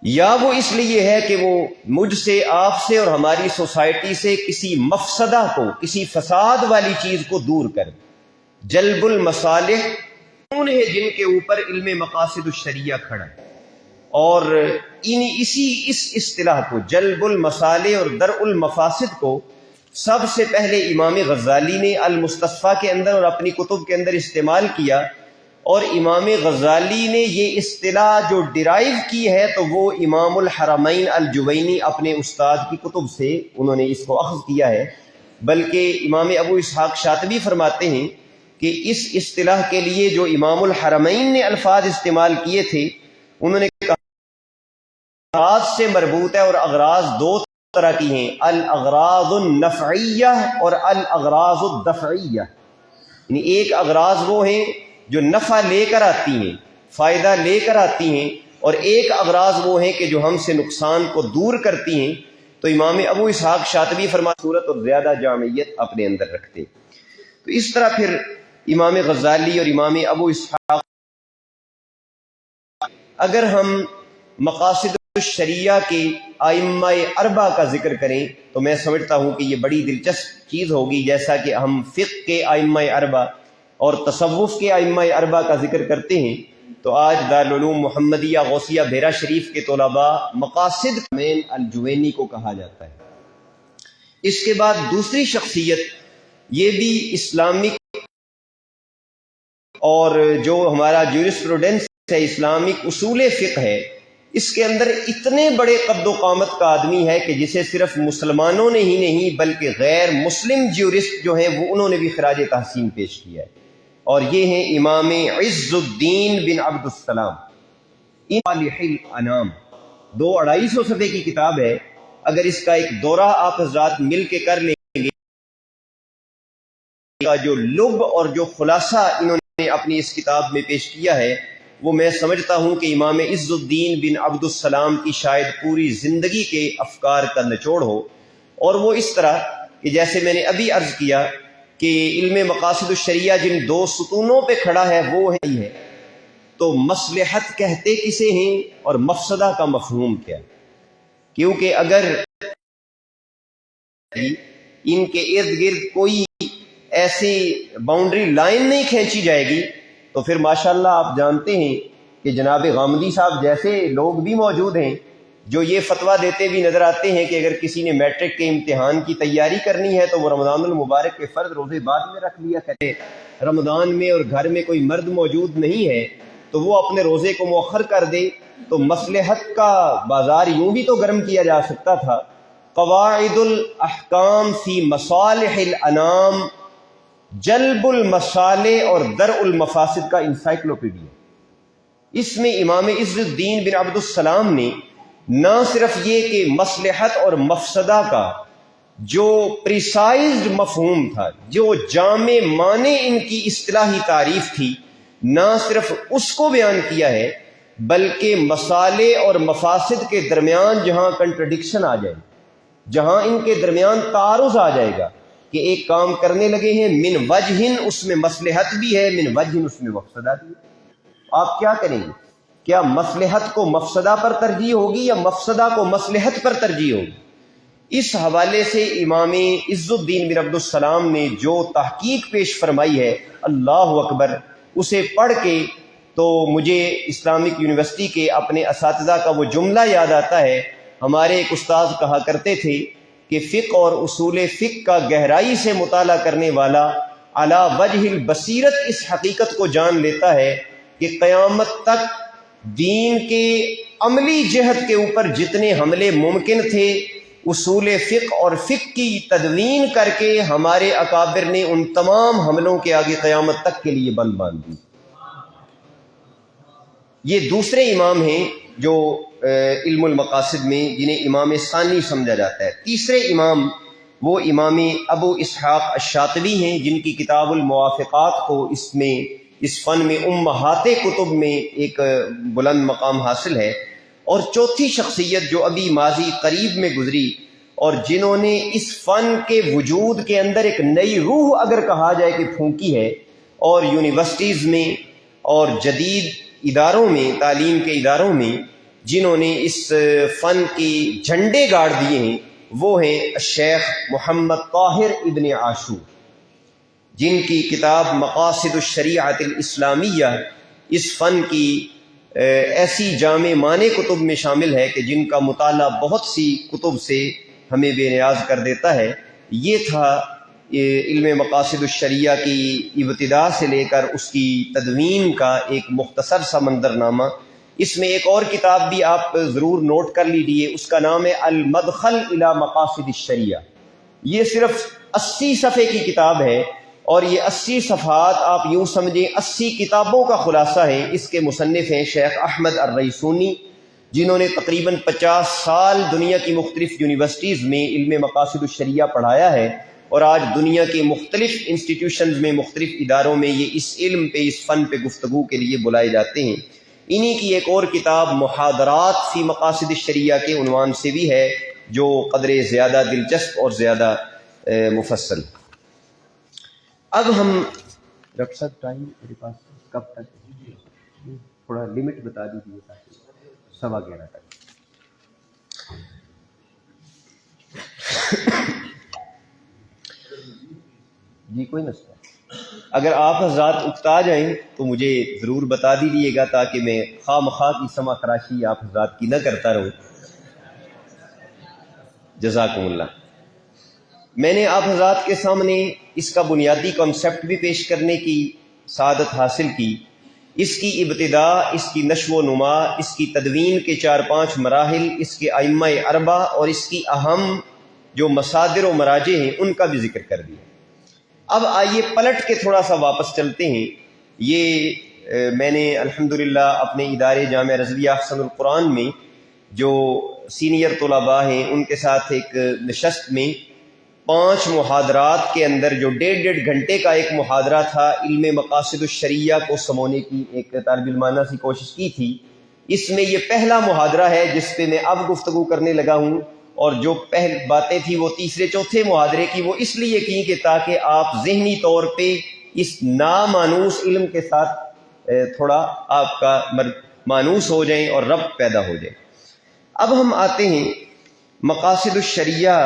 یا وہ اس لیے ہے کہ وہ مجھ سے، آپ سے اور ہماری سوسائٹی سے کسی مفسدہ کو، کسی فساد والی چیز کو دور کر دے۔ جلب المصالح کون ہے جن کے اوپر علم مقاصد الشریعہ کھڑا ہے، اور اس اصطلاح کو جلب المصالح اور درء المفاسد کو سب سے پہلے امام غزالی نے المستصفیٰ کے اندر اور اپنی کتب کے اندر استعمال کیا، اور امام غزالی نے یہ اصطلاح جو ڈرائیو کی ہے تو وہ امام الحرمین الجوینی اپنے استاد کی کتب سے انہوں نے اس کو اخذ کیا ہے۔ بلکہ امام ابو اسحاق شاطبی فرماتے ہیں کہ اس اصطلاح کے لیے جو امام الحرمین نے الفاظ استعمال کیے تھے، انہوں نے کہا اغراض سے مربوط ہے، اور اغراض 2 طرح کی ہیں، الاغراض النفعیہ اور الاغراض الدفعیہ۔ یعنی ایک اغراض وہ ہیں جو نفع لے کر آتی ہیں، فائدہ لے کر آتی ہیں، اور ایک اغراض وہ ہیں کہ جو ہم سے نقصان کو دور کرتی ہیں۔ تو امام ابو اسحاق شاطبی فرماتے صورت اور زیادہ جامعیت اپنے اندر رکھتے۔ تو اس طرح پھر امام غزالی اور امام ابو اسحاق، اگر ہم مقاصد الشریعہ کے ائمہ 4 کا ذکر کریں تو میں سمجھتا ہوں کہ یہ بڑی دلچسپ چیز ہوگی، جیسا کہ ہم فقہ کے ائمہ 4 اور تصوف کے ائمہ 4 کا ذکر کرتے ہیں، تو آج دارالعلوم محمدیہ غوثیہ بحیرہ شریف کے طلباء مقاصد میں الجوینی کو کہا جاتا ہے۔ اس کے بعد دوسری شخصیت، یہ بھی اسلامک اور جو ہمارا جورسپروڈنس ہے، اسلامک اصول فقہ ہے، اس کے اندر اتنے بڑے قد و قامت کا آدمی ہے کہ جسے صرف مسلمانوں نے ہی نہیں بلکہ غیر مسلم جیورسٹ جو ہیں وہ انہوں نے بھی خراج تحسین پیش کیا ہے، اور یہ ہیں امام عز الدین بن عبد السلام صالح الانام۔ 200-250 صفحے کی کتاب ہے، اگر اس کا ایک دورہ آپ حضرات مل کے کر لیں گے، جو لب اور جو خلاصہ انہوں نے اپنی اس کتاب میں پیش کیا ہے، وہ میں سمجھتا ہوں کہ امام عز الدین بن عبد السلام کی شاید پوری زندگی کے افکار کا نچوڑ ہو۔ اور وہ اس طرح کہ جیسے میں نے ابھی عرض کیا کہ علم مقاصد الشریعہ جن 2 ستونوں پہ کھڑا ہے وہ ہے، تو مصلحت کہتے کسے ہیں اور مفسدہ کا مفہوم کیا؟ کیونکہ اگر ان کے ارد گرد کوئی ایسی باؤنڈری لائن نہیں کھینچی جائے گی تو پھر ماشاءاللہ آپ جانتے ہیں کہ جناب غامدی صاحب جیسے لوگ بھی موجود ہیں جو یہ فتویٰ دیتے بھی نظر آتے ہیں کہ اگر کسی نے میٹرک کے امتحان کی تیاری کرنی ہے تو وہ رمضان المبارک کے فرض روزے بعد میں رکھ لیا کرے. رمضان میں اور گھر میں کوئی مرد موجود نہیں ہے تو وہ اپنے روزے کو مؤخر کر دے. تو مصلحت کا بازار یوں بھی تو گرم کیا جا سکتا تھا. قواعد الاحکام فی مصالح الانام، جلب المصالح اور درء المفاسد کا انسائکلوپیڈیا. اس میں امام عز الدین بن عبد السلام نے نہ صرف یہ کہ مصلحت اور مفسدہ کا جو پریسائزڈ مفہوم تھا، جو جامع معنی ان کی اصطلاحی تعریف تھی، نہ صرف اس کو بیان کیا ہے بلکہ مصالح اور مفاسد کے درمیان جہاں کنٹرڈکشن آ جائے، جہاں ان کے درمیان تعارض آ جائے گا کہ ایک کام کرنے لگے ہیں، من وجہن اس میں مصلحت بھی ہے، من وجہن اس میں مفسدہ بھی ہے، آپ کیا کریں گے؟ کیا مصلحت کو مفسدہ پر ترجیح ہوگی یا مفسدہ کو مصلحت پر ترجیح ہوگی؟ اس حوالے سے امام عز الدین بن عبد السلام نے جو تحقیق پیش فرمائی ہے، اللہ اکبر، اسے پڑھ کے تو مجھے اسلامک یونیورسٹی کے اپنے اساتذہ کا وہ جملہ یاد آتا ہے. ہمارے ایک استاذ کہا کرتے تھے کہ فقہ اور اصول فقہ کا گہرائی سے مطالعہ کرنے والا علی وجہ البصیرت اس حقیقت کو جان لیتا ہے کہ قیامت تک دین کے عملی جہت کے اوپر جتنے حملے ممکن تھے اصول فقہ اور فقہ کی تدوین کر کے ہمارے اکابر نے ان تمام حملوں کے آگے قیامت تک کے لیے بند باندھ دی. یہ دوسرے امام ہیں جو علم المقاصد میں جنہیں امام ثانی سمجھا جاتا ہے. تیسرے امام وہ امام ابو اسحاق الشاطبی ہیں جن کی کتاب الموافقات کو اس فن میں امہات کتب میں ایک بلند مقام حاصل ہے. اور چوتھی شخصیت جو ابھی ماضی قریب میں گزری اور جنہوں نے اس فن کے وجود کے اندر ایک نئی روح اگر کہا جائے کہ پھونکی ہے، اور یونیورسٹیز میں اور جدید اداروں میں، تعلیم کے اداروں میں جنہوں نے اس فن کی جھنڈے گاڑ دیے ہیں، وہ ہیں شیخ محمد طاہر ابن عاشور، جن کی کتاب مقاصد الشریعت الاسلامیہ اس فن کی ایسی جامع معنی کتب میں شامل ہے کہ جن کا مطالعہ بہت سی کتب سے ہمیں بے نیاز کر دیتا ہے. یہ تھا علم مقاصد الشریعہ کی ابتدا سے لے کر اس کی تدوین کا ایک مختصر سا منظرنامہ. اس میں ایک اور کتاب بھی آپ ضرور نوٹ کر لیجیے، اس کا نام ہے المدخل الی مقاصد الشریعہ. یہ صرف 80 صفحے کی کتاب ہے اور یہ 80 صفحات آپ یوں سمجھیں 80 کتابوں کا خلاصہ ہے. اس کے مصنف ہیں شیخ احمد الریسونی، جنہوں نے تقریباً 50 سال دنیا کی مختلف یونیورسٹیز میں علم مقاصد الشریعہ پڑھایا ہے، اور آج دنیا کے مختلف انسٹیٹیوشنز میں، مختلف اداروں میں یہ اس علم پہ، اس فن پہ گفتگو کے لیے بلائے جاتے ہیں. انہی کی ایک اور کتاب محاضرات فی مقاصد الشریعہ کے عنوان سے بھی ہے، جو قدر زیادہ دلچسپ اور زیادہ مفصل. اب ہم ڈاکٹر صاحب ٹائم میرے پاس کب تک؟ تھوڑا لمٹ بتا دیجیے تاکہ 11:15 تک. جی کوئی مسئلہ. اگر آپ حضرات اکتا جائیں تو مجھے ضرور بتا دیجیے گا تاکہ میں خواہ مخواہ کی سما خراشی آپ حضرات کی نہ کرتا رہوں. جزاکم اللہ. میں نے آپ حضرات کے سامنے اس کا بنیادی کنسیپٹ بھی پیش کرنے کی سعادت حاصل کی. اس کی ابتدا، اس کی نشو و نما، اس کی تدوین کے 4-5 مراحل، اس کے ائمہ اربع اور اس کی اہم جو مصادر و مراجع ہیں ان کا بھی ذکر کر دیا. اب آئیے پلٹ کے تھوڑا سا واپس چلتے ہیں. یہ میں نے الحمدللہ اپنے ادارے جامعہ رضویہ احسن القرآن میں جو سینئر طلباء ہیں ان کے ساتھ ایک نشست میں 5 محاضرات کے اندر جو 1.5 گھنٹے کا ایک محاضرہ تھا، علم مقاصد الشریعہ کو سمونے کی ایک طالب علمانہ سی کوشش کی تھی. اس میں یہ پہلا محاضرہ ہے جس پہ میں اب گفتگو کرنے لگا ہوں، اور جو پہل باتیں تھی وہ تیسرے چوتھے محاضرے کی وہ اس لیے کی کہ تاکہ آپ ذہنی طور پہ اس نامانوس علم کے ساتھ تھوڑا آپ کا مانوس ہو جائیں اور ربط پیدا ہو جائے. اب ہم آتے ہیں مقاصد الشریعہ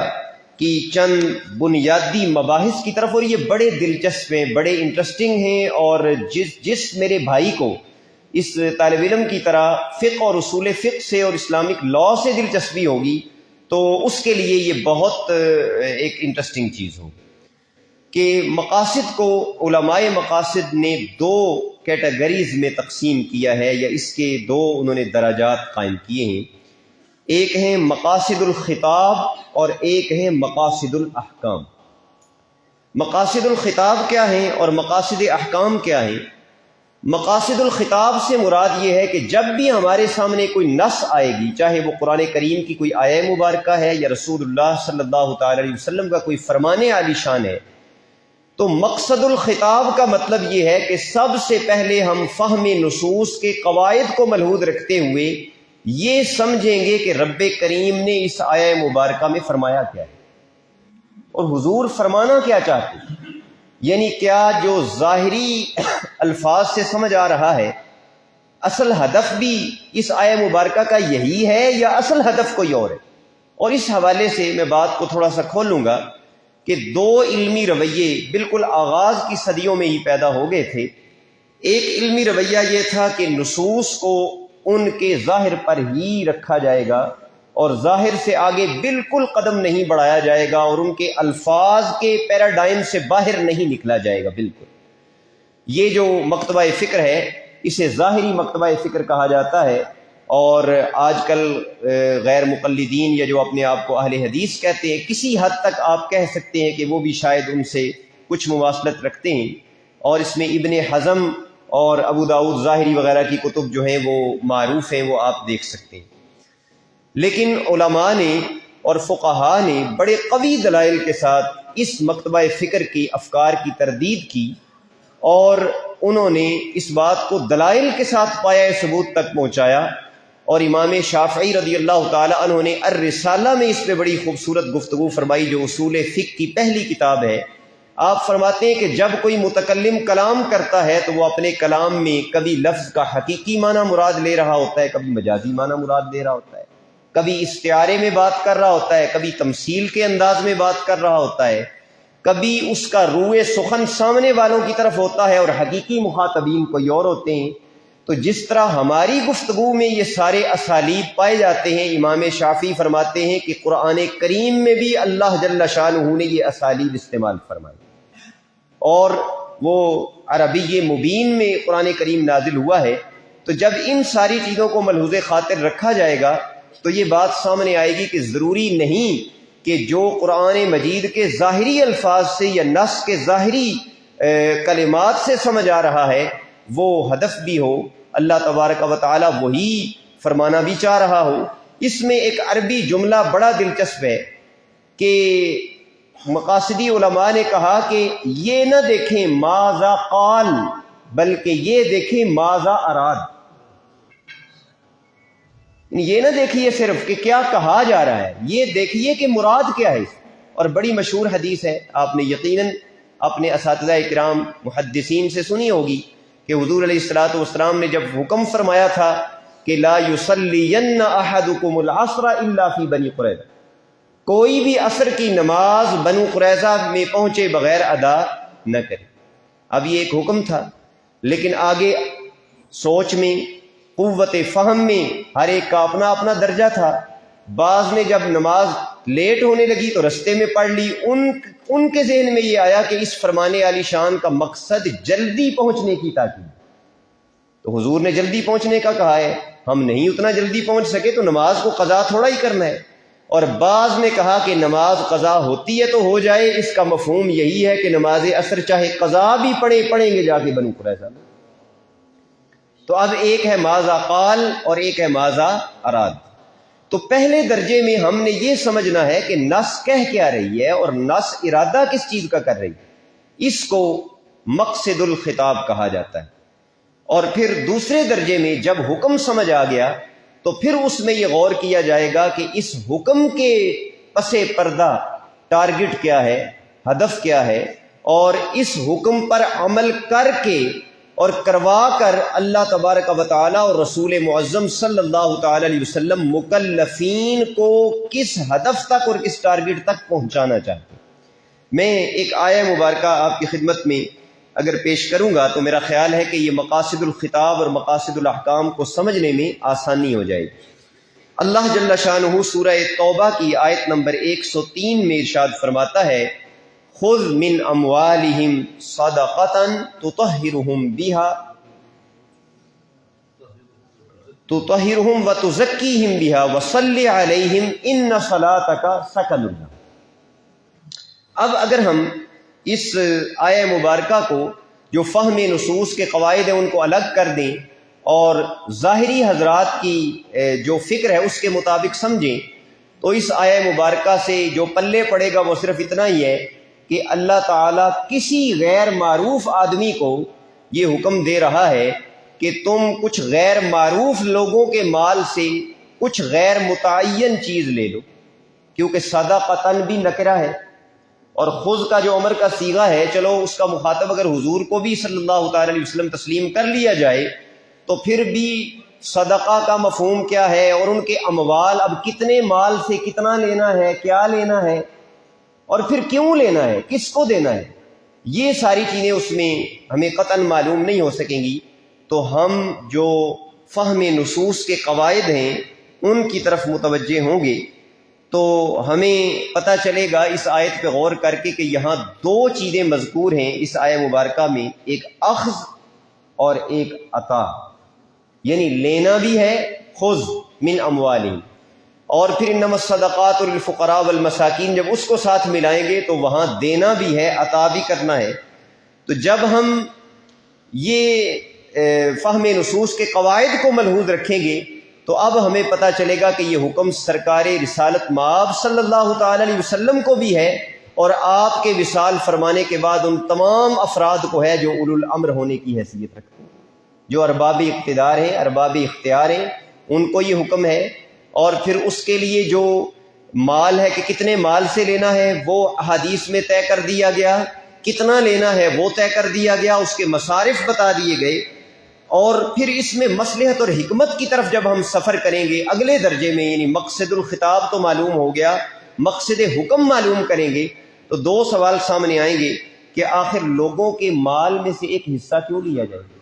کی چند بنیادی مباحث کی طرف، اور یہ بڑے دلچسپ ہیں، بڑے انٹرسٹنگ ہیں، اور جس میرے بھائی کو اس طالب علم کی طرح فقہ اور اصول فقہ سے اور اسلامک لاء سے دلچسپی ہوگی تو اس کے لیے یہ بہت ایک انٹرسٹنگ چیز ہوگی کہ مقاصد کو علماء مقاصد نے دو کیٹیگریز میں تقسیم کیا ہے، یا اس کے دو انہوں نے درجات قائم کیے ہیں. ایک ہیں مقاصد الخطاب اور ایک ہے مقاصد الاحکام. مقاصد الخطاب کیا ہیں اور مقاصد احکام کیا ہیں؟ مقاصد الخطاب سے مراد یہ ہے کہ جب بھی ہمارے سامنے کوئی نص آئے گی، چاہے وہ قرآن کریم کی کوئی آیہ مبارکہ ہے یا رسول اللہ صلی اللہ تعالی علیہ وسلم کا کوئی فرمان عالی شان ہے، تو مقصد الخطاب کا مطلب یہ ہے کہ سب سے پہلے ہم فہم نصوص کے قواعد کو ملحوظ رکھتے ہوئے یہ سمجھیں گے کہ رب کریم نے اس آیہ مبارکہ میں فرمایا کیا ہے اور حضور فرمانا کیا چاہتے ہیں. یعنی کیا جو ظاہری الفاظ سے سمجھ آ رہا ہے اصل ہدف بھی اس آیہ مبارکہ کا یہی ہے یا اصل ہدف کوئی اور ہے. اور اس حوالے سے میں بات کو تھوڑا سا کھولوں گا کہ دو علمی رویے بالکل آغاز کی صدیوں میں ہی پیدا ہو گئے تھے. ایک علمی رویہ یہ تھا کہ نصوص کو ان کے ظاہر پر ہی رکھا جائے گا اور ظاہر سے آگے بالکل قدم نہیں بڑھایا جائے گا اور ان کے الفاظ کے پیراڈائم سے باہر نہیں نکلا جائے گا. بالکل یہ جو مکتبہ فکر ہے اسے ظاہری مکتبہ فکر کہا جاتا ہے، اور آج کل غیر مقلدین یا جو اپنے آپ کو اہل حدیث کہتے ہیں کسی حد تک آپ کہہ سکتے ہیں کہ وہ بھی شاید ان سے کچھ مواصلت رکھتے ہیں، اور اس میں ابن حزم اور ابو داؤد ظاہری وغیرہ کی کتب جو ہیں وہ معروف ہیں، وہ آپ دیکھ سکتے ہیں. لیکن علماء نے اور فقہاء نے بڑے قوی دلائل کے ساتھ اس مکتبہ فکر کی افکار کی تردید کی، اور انہوں نے اس بات کو دلائل کے ساتھ پایہ ثبوت تک پہنچایا. اور امام شافعی رضی اللہ تعالی عنہ نے الرسالہ میں اس پہ بڑی خوبصورت گفتگو فرمائی، جو اصول فقہ کی پہلی کتاب ہے. آپ فرماتے ہیں کہ جب کوئی متکلم کلام کرتا ہے تو وہ اپنے کلام میں کبھی لفظ کا حقیقی معنی مراد لے رہا ہوتا ہے، کبھی مجازی معنی مراد لے رہا ہوتا ہے، کبھی استعارے میں بات کر رہا ہوتا ہے، کبھی تمثیل کے انداز میں بات کر رہا ہوتا ہے، کبھی اس کا روئے سخن سامنے والوں کی طرف ہوتا ہے اور حقیقی مخاطبین کوئی اور ہوتے ہیں. تو جس طرح ہماری گفتگو میں یہ سارے اسالیب پائے جاتے ہیں، امام شافعی فرماتے ہیں کہ قرآن کریم میں بھی اللہ جل شانہ نے یہ اسالیب استعمال فرمائی، اور وہ عربی مبین میں قرآن کریم نازل ہوا ہے. تو جب ان ساری چیزوں کو ملحوظ خاطر رکھا جائے گا تو یہ بات سامنے آئے گی کہ ضروری نہیں کہ جو قرآن مجید کے ظاہری الفاظ سے یا نص کے ظاہری کلمات سے سمجھ آ رہا ہے وہ ہدف بھی ہو، اللہ تبارک و تعالی وہی فرمانا بھی چاہ رہا ہو. اس میں ایک عربی جملہ بڑا دلچسپ ہے کہ مقاصدی علماء نے کہا کہ یہ نہ دیکھیں ماذا قال بلکہ یہ دیکھیں ماذا اراد. یہ نہ دیکھیے صرف کہ کیا کہا جا رہا ہے، یہ دیکھیے کہ مراد کیا ہے. اور بڑی مشہور حدیث ہے، آپ نے یقیناً اپنے اساتذہ اکرام محدثین سے سنی ہوگی کہ حضور علیہ الصلوۃ والسلام نے جب حکم فرمایا تھا کہ لا یصلین احدکم العصر الا فی بنی قریظہ، کوئی بھی عصر کی نماز بنو قریظہ میں پہنچے بغیر ادا نہ کرے. اب یہ ایک حکم تھا، لیکن آگے سوچ میں، قوت فہم میں ہر ایک کا اپنا اپنا درجہ تھا. بعض نے جب نماز لیٹ ہونے لگی تو رستے میں پڑھ لی. ان کے ذہن میں یہ آیا کہ اس فرمان عالی شان کا مقصد جلدی پہنچنے کی تاکید، تو حضور نے جلدی پہنچنے کا کہا ہے، ہم نہیں اتنا جلدی پہنچ سکے تو نماز کو قضا تھوڑا ہی کرنا ہے. اور بعض نے کہا کہ نماز قضا ہوتی ہے تو ہو جائے، اس کا مفہوم یہی ہے کہ نماز عصر چاہے قضا بھی پڑھیں گے جا کے بنو قریظہ میں. تو اب ایک ہے ماذا قال اور ایک ہے ماذا اراد. تو پہلے درجے میں ہم نے یہ سمجھنا ہے کہ نص کہہ کیا رہی ہے اور نص ارادہ کس چیز کا کر رہی ہے. اس کو مقصد الخطاب کہا جاتا ہے. اور پھر دوسرے درجے میں جب حکم سمجھ آ گیا تو پھر اس میں یہ غور کیا جائے گا کہ اس حکم کے پس پردہ ٹارگٹ کیا ہے، ہدف کیا ہے، اور اس حکم پر عمل کر کے اور کروا کر اللہ تبارک و تعالی اور رسول معظم صلی اللہ تعالی علیہ وسلم مکلفین کو کس ہدف تک اور کس ٹارگٹ تک پہنچانا چاہتے ہیں۔ میں ایک آیہ مبارکہ آپ کی خدمت میں اگر پیش کروں گا تو میرا خیال ہے کہ یہ مقاصد الخطاب اور مقاصد الاحکام کو سمجھنے میں آسانی ہو جائے گی۔ اللہ جل شانہ سورہ توبہ کی آیت نمبر 103 میں ارشاد فرماتا ہے، خذ من اموالہم صدقۃ تطہرہم وتزکیہم بہا وصلی علیہم ان صلاتک سکن لہم۔ اب اگر ہم اس آیہ مبارکہ کو جو فہم نصوص کے قواعد ہیں ان کو الگ کر دیں اور ظاہری حضرات کی جو فکر ہے اس کے مطابق سمجھیں تو اس آیہ مبارکہ سے جو پلے پڑے گا وہ صرف اتنا ہی ہے کہ اللہ تعالیٰ کسی غیر معروف آدمی کو یہ حکم دے رہا ہے کہ تم کچھ غیر معروف لوگوں کے مال سے کچھ غیر متعین چیز لے لو، کیونکہ صدقۃ بھی نکرہ ہے اور خذ کا جو عمر کا صیغہ ہے، چلو اس کا مخاطب اگر حضور کو بھی صلی اللہ تعالی علیہ وسلم تسلیم کر لیا جائے تو پھر بھی صدقہ کا مفہوم کیا ہے اور ان کے اموال، اب کتنے مال سے کتنا لینا ہے، کیا لینا ہے اور پھر کیوں لینا ہے، کس کو دینا ہے، یہ ساری چیزیں اس میں ہمیں قطعاً معلوم نہیں ہو سکیں گی۔ تو ہم جو فہم نصوص کے قواعد ہیں ان کی طرف متوجہ ہوں گے تو ہمیں پتہ چلے گا اس آیت پہ غور کر کے کہ یہاں دو چیزیں مذکور ہیں اس آیہ مبارکہ میں، ایک اخذ اور ایک عطا، یعنی لینا بھی ہے خذ من اموالہم، اور پھر انما الصدقات للفقراء والمساکین، جب اس کو ساتھ ملائیں گے تو وہاں دینا بھی ہے، عطا بھی کرنا ہے۔ تو جب ہم یہ فہم نصوص کے قواعد کو ملحوظ رکھیں گے تو اب ہمیں پتہ چلے گا کہ یہ حکم سرکار رسالت مآب صلی اللہ تعالی علیہ وسلم کو بھی ہے اور آپ کے وصال فرمانے کے بعد ان تمام افراد کو ہے جو اولو الامر ہونے کی حیثیت رکھتے ہیں، جو ارباب اقتدار ہیں، ارباب اختیار ہیں، ان کو یہ حکم ہے۔ اور پھر اس کے لیے جو مال ہے کہ کتنے مال سے لینا ہے وہ احادیث میں طے کر دیا گیا، کتنا لینا ہے وہ طے کر دیا گیا، اس کے مصارف بتا دیے گئے، اور پھر اس میں مصلحت اور حکمت کی طرف جب ہم سفر کریں گے اگلے درجے میں، یعنی مقصد الخطاب تو معلوم ہو گیا، مقصد حکم معلوم کریں گے تو دو سوال سامنے آئیں گے کہ آخر لوگوں کے مال میں سے ایک حصہ کیوں لیا جائے گا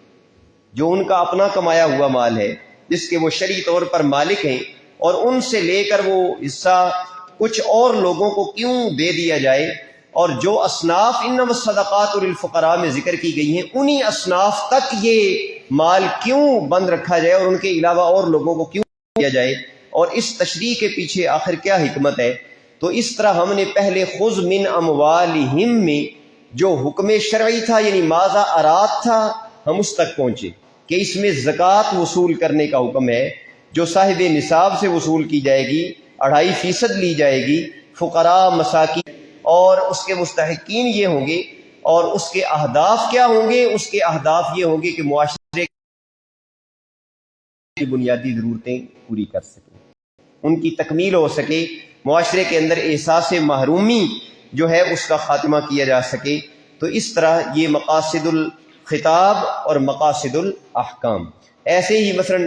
جو ان کا اپنا کمایا ہوا مال ہے جس کے وہ شرعی طور پر مالک ہیں، اور ان سے لے کر وہ حصہ کچھ اور لوگوں کو کیوں دے دیا جائے، اور جو اصناف انما الصدقات للفقراء میں ذکر کی گئی ہیں انہی اصناف تک یہ مال کیوں بند رکھا جائے اور ان کے علاوہ اور لوگوں کو کیوں دیا جائے، اور اس تشریح کے پیچھے آخر کیا حکمت ہے۔ تو اس طرح ہم نے پہلے خذ من اموالہم میں جو حکم شرعی تھا یعنی ماذا اراد تھا ہم اس تک پہنچے کہ اس میں زکوٰۃ وصول کرنے کا حکم ہے جو صاحب نصاب سے وصول کی جائے گی، 2.5% لی جائے گی، فقراء مساکین اور اس کے مستحقین یہ ہوں گے، اور اس کے اہداف کیا ہوں گے، اس کے اہداف یہ ہوں گے کہ معاشرے کی بنیادی ضرورتیں پوری کر سکیں، ان کی تکمیل ہو سکے، معاشرے کے اندر احساس محرومی جو ہے اس کا خاتمہ کیا جا سکے۔ تو اس طرح یہ مقاصد الخطاب اور مقاصد الاحکام، ایسے ہی مثلا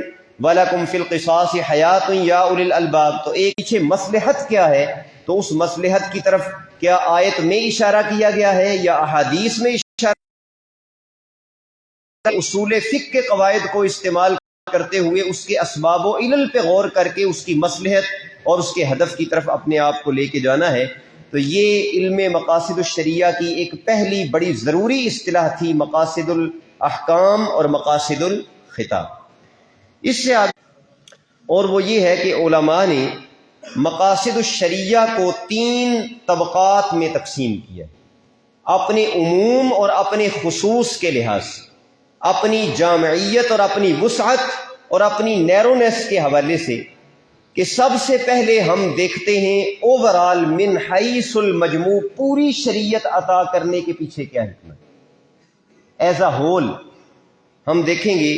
وَلَكُمْ فِي الْقِصَاصِ حَيَاةٌ يَا أُولِي الْأَلْبَابِ، تو ایک پیچھے مصلحت کیا ہے، تو اس مصلحت کی طرف کیا آیت میں اشارہ کیا گیا ہے یا احادیث میں اشارہ، اصول فقہ کے قواعد کو استعمال کرتے ہوئے اس کے اسباب و علل پہ غور کر کے اس کی مصلحت اور اس کے ہدف کی طرف اپنے آپ کو لے کے جانا ہے۔ تو یہ علم مقاصد الشریعہ کی ایک پہلی بڑی ضروری اصطلاح تھی، مقاصد الاحکام اور مقاصد الخطاب۔ اس سے آگے اور وہ یہ ہے کہ علماء نے مقاصد الشریعہ کو 3 طبقات میں تقسیم کیا، اپنے عموم اور اپنے خصوص کے لحاظ سے، اپنی جامعیت اور اپنی وسعت اور اپنی نیرونیس کے حوالے سے، کہ سب سے پہلے ہم دیکھتے ہیں اوورال من حیث المجموع پوری شریعت عطا کرنے کے پیچھے کیا حکمت ہے۔ ایز اے ہول ہم دیکھیں گے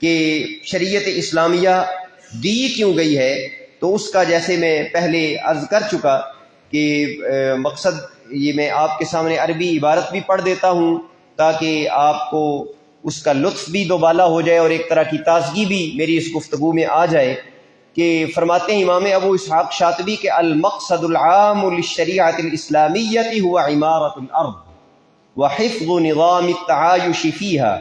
کہ شریعت اسلامیہ دی کیوں گئی ہے، تو اس کا جیسے میں پہلے عرض کر چکا کہ مقصد یہ میں آپ کے سامنے عربی عبارت بھی پڑھ دیتا ہوں تاکہ آپ کو اس کا لطف بھی دوبالا ہو جائے اور ایک طرح کی تازگی بھی میری اس گفتگو میں آ جائے کہ فرماتے ہیں امام ابو اسحاق شاطبی کہ المقصد العام للشریعۃ الاسلامیۃ هو عمارۃ الارض وحفظ نظام التعايش فيها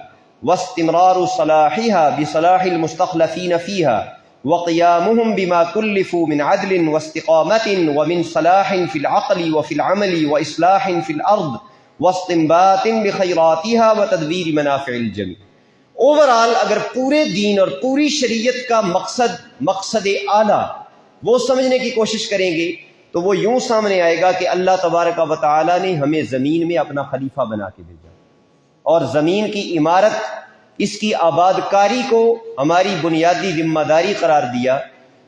واستمرار صلاحها بصلاح المستخلفين فيها وقيامهم بما كلفوا من عدل واستقامة ومن صلاح في العقل وفي العمل وإصلاح في الأرض واستنبات بخيراتها وتدبير منافع الجميع۔ اوورال اگر پورے دین اور پوری شریعت کا مقصد اعلیٰ وہ سمجھنے کی کوشش کریں گے تو وہ یوں سامنے آئے گا کہ اللہ تبارک و تعالیٰ نے ہمیں زمین میں اپنا خلیفہ بنا کے بھیجا اور زمین کی عمارت، اس کی آباد کاری کو ہماری بنیادی ذمہ داری قرار دیا۔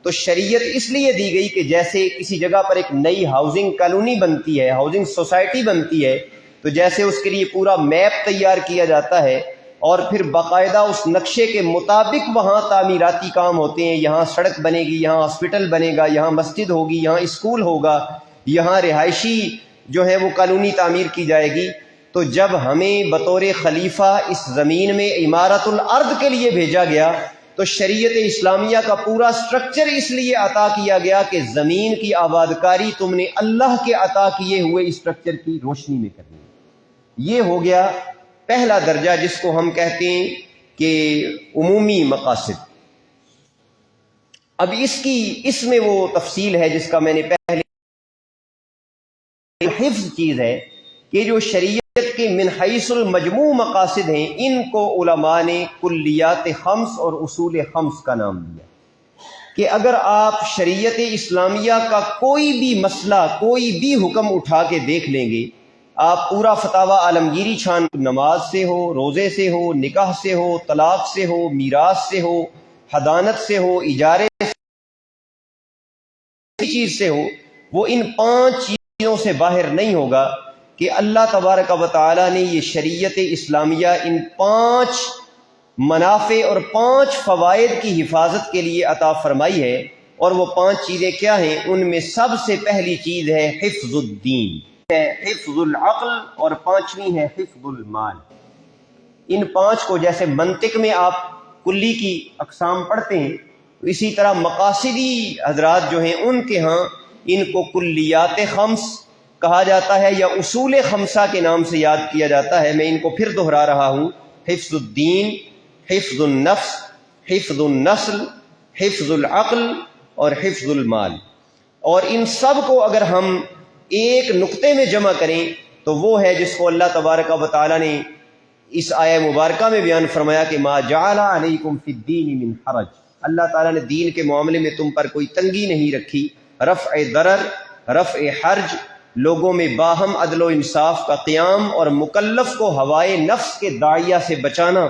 تو شریعت اس لیے دی گئی کہ جیسے کسی جگہ پر ایک نئی ہاؤسنگ کالونی بنتی ہے، ہاؤسنگ سوسائٹی بنتی ہے، تو جیسے اس کے لیے پورا میپ تیار کیا جاتا ہے اور پھر باقاعدہ اس نقشے کے مطابق وہاں تعمیراتی کام ہوتے ہیں، یہاں سڑک بنے گی، یہاں ہاسپٹل بنے گا، یہاں مسجد ہوگی، یہاں اسکول ہوگا، یہاں رہائشی جو ہے وہ کالونی تعمیر کی جائے گی۔ تو جب ہمیں بطور خلیفہ اس زمین میں عمارت الارض کے لیے بھیجا گیا تو شریعت اسلامیہ کا پورا سٹرکچر اس لیے عطا کیا گیا کہ زمین کی آباد کاری تم نے اللہ کے عطا کیے ہوئے اسٹرکچر کی روشنی میں کرنی ہے۔ یہ ہو گیا پہلا درجہ جس کو ہم کہتے ہیں کہ عمومی مقاصد۔ اب اس میں وہ تفصیل ہے جس کا میں نے پہلے، حفظ چیز ہے کہ جو شریعت کے من حیث المجموع مقاصد ہیں ان کو علماء نے کلیات خمس اور اصول خمس کا نام دیا کہ اگر آپ شریعت اسلامیہ کا کوئی بھی مسئلہ، کوئی بھی حکم اٹھا کے دیکھ لیں گے، آپ پورا فتاوی عالمگیری چھان، نماز سے ہو، روزے سے ہو، نکاح سے ہو، طلاق سے ہو، میراث سے ہو، حضانت سے ہو، اجارے چیز سے ہو، وہ ان 5 چیزوں سے باہر نہیں ہوگا کہ اللہ تبارک و تعالی نے یہ شریعت اسلامیہ ان 5 منافع اور 5 فوائد کی حفاظت کے لیے عطا فرمائی ہے۔ اور وہ 5 چیزیں کیا ہیں؟ ان میں سب سے پہلی چیز ہے حفظ الدین، ہے حفظ العقل، اور 5ویں ہے حفظ المال۔ ان 5 کو جیسے منطق میں آپ کلی کی اقسام پڑھتے ہیں، اسی طرح مقاصدی حضرات جو ہیں ان کے ہاں ان کو کلیات خمس کہا جاتا ہے یا اصول خمسہ کے نام سے یاد کیا جاتا ہے۔ میں ان کو پھر دہرا رہا ہوں: حفظ الدین، حفظ النفس، حفظ النسل، حفظ العقل اور حفظ المال۔ اور ان سب کو اگر ہم ایک نقطے میں جمع کریں تو وہ ہے جس کو اللہ تبارک و تعالی نے اس آیہ مبارکہ میں بیان فرمایا کہ ما جعل علیکم فی الدین من حرج، اللہ تعالیٰ نے دین کے معاملے میں تم پر کوئی تنگی نہیں رکھی۔ رفع ضرر، رفع حرج، لوگوں میں باہم عدل و انصاف کا قیام اور مکلف کو ہوائے نفس کے داعیہ سے بچانا،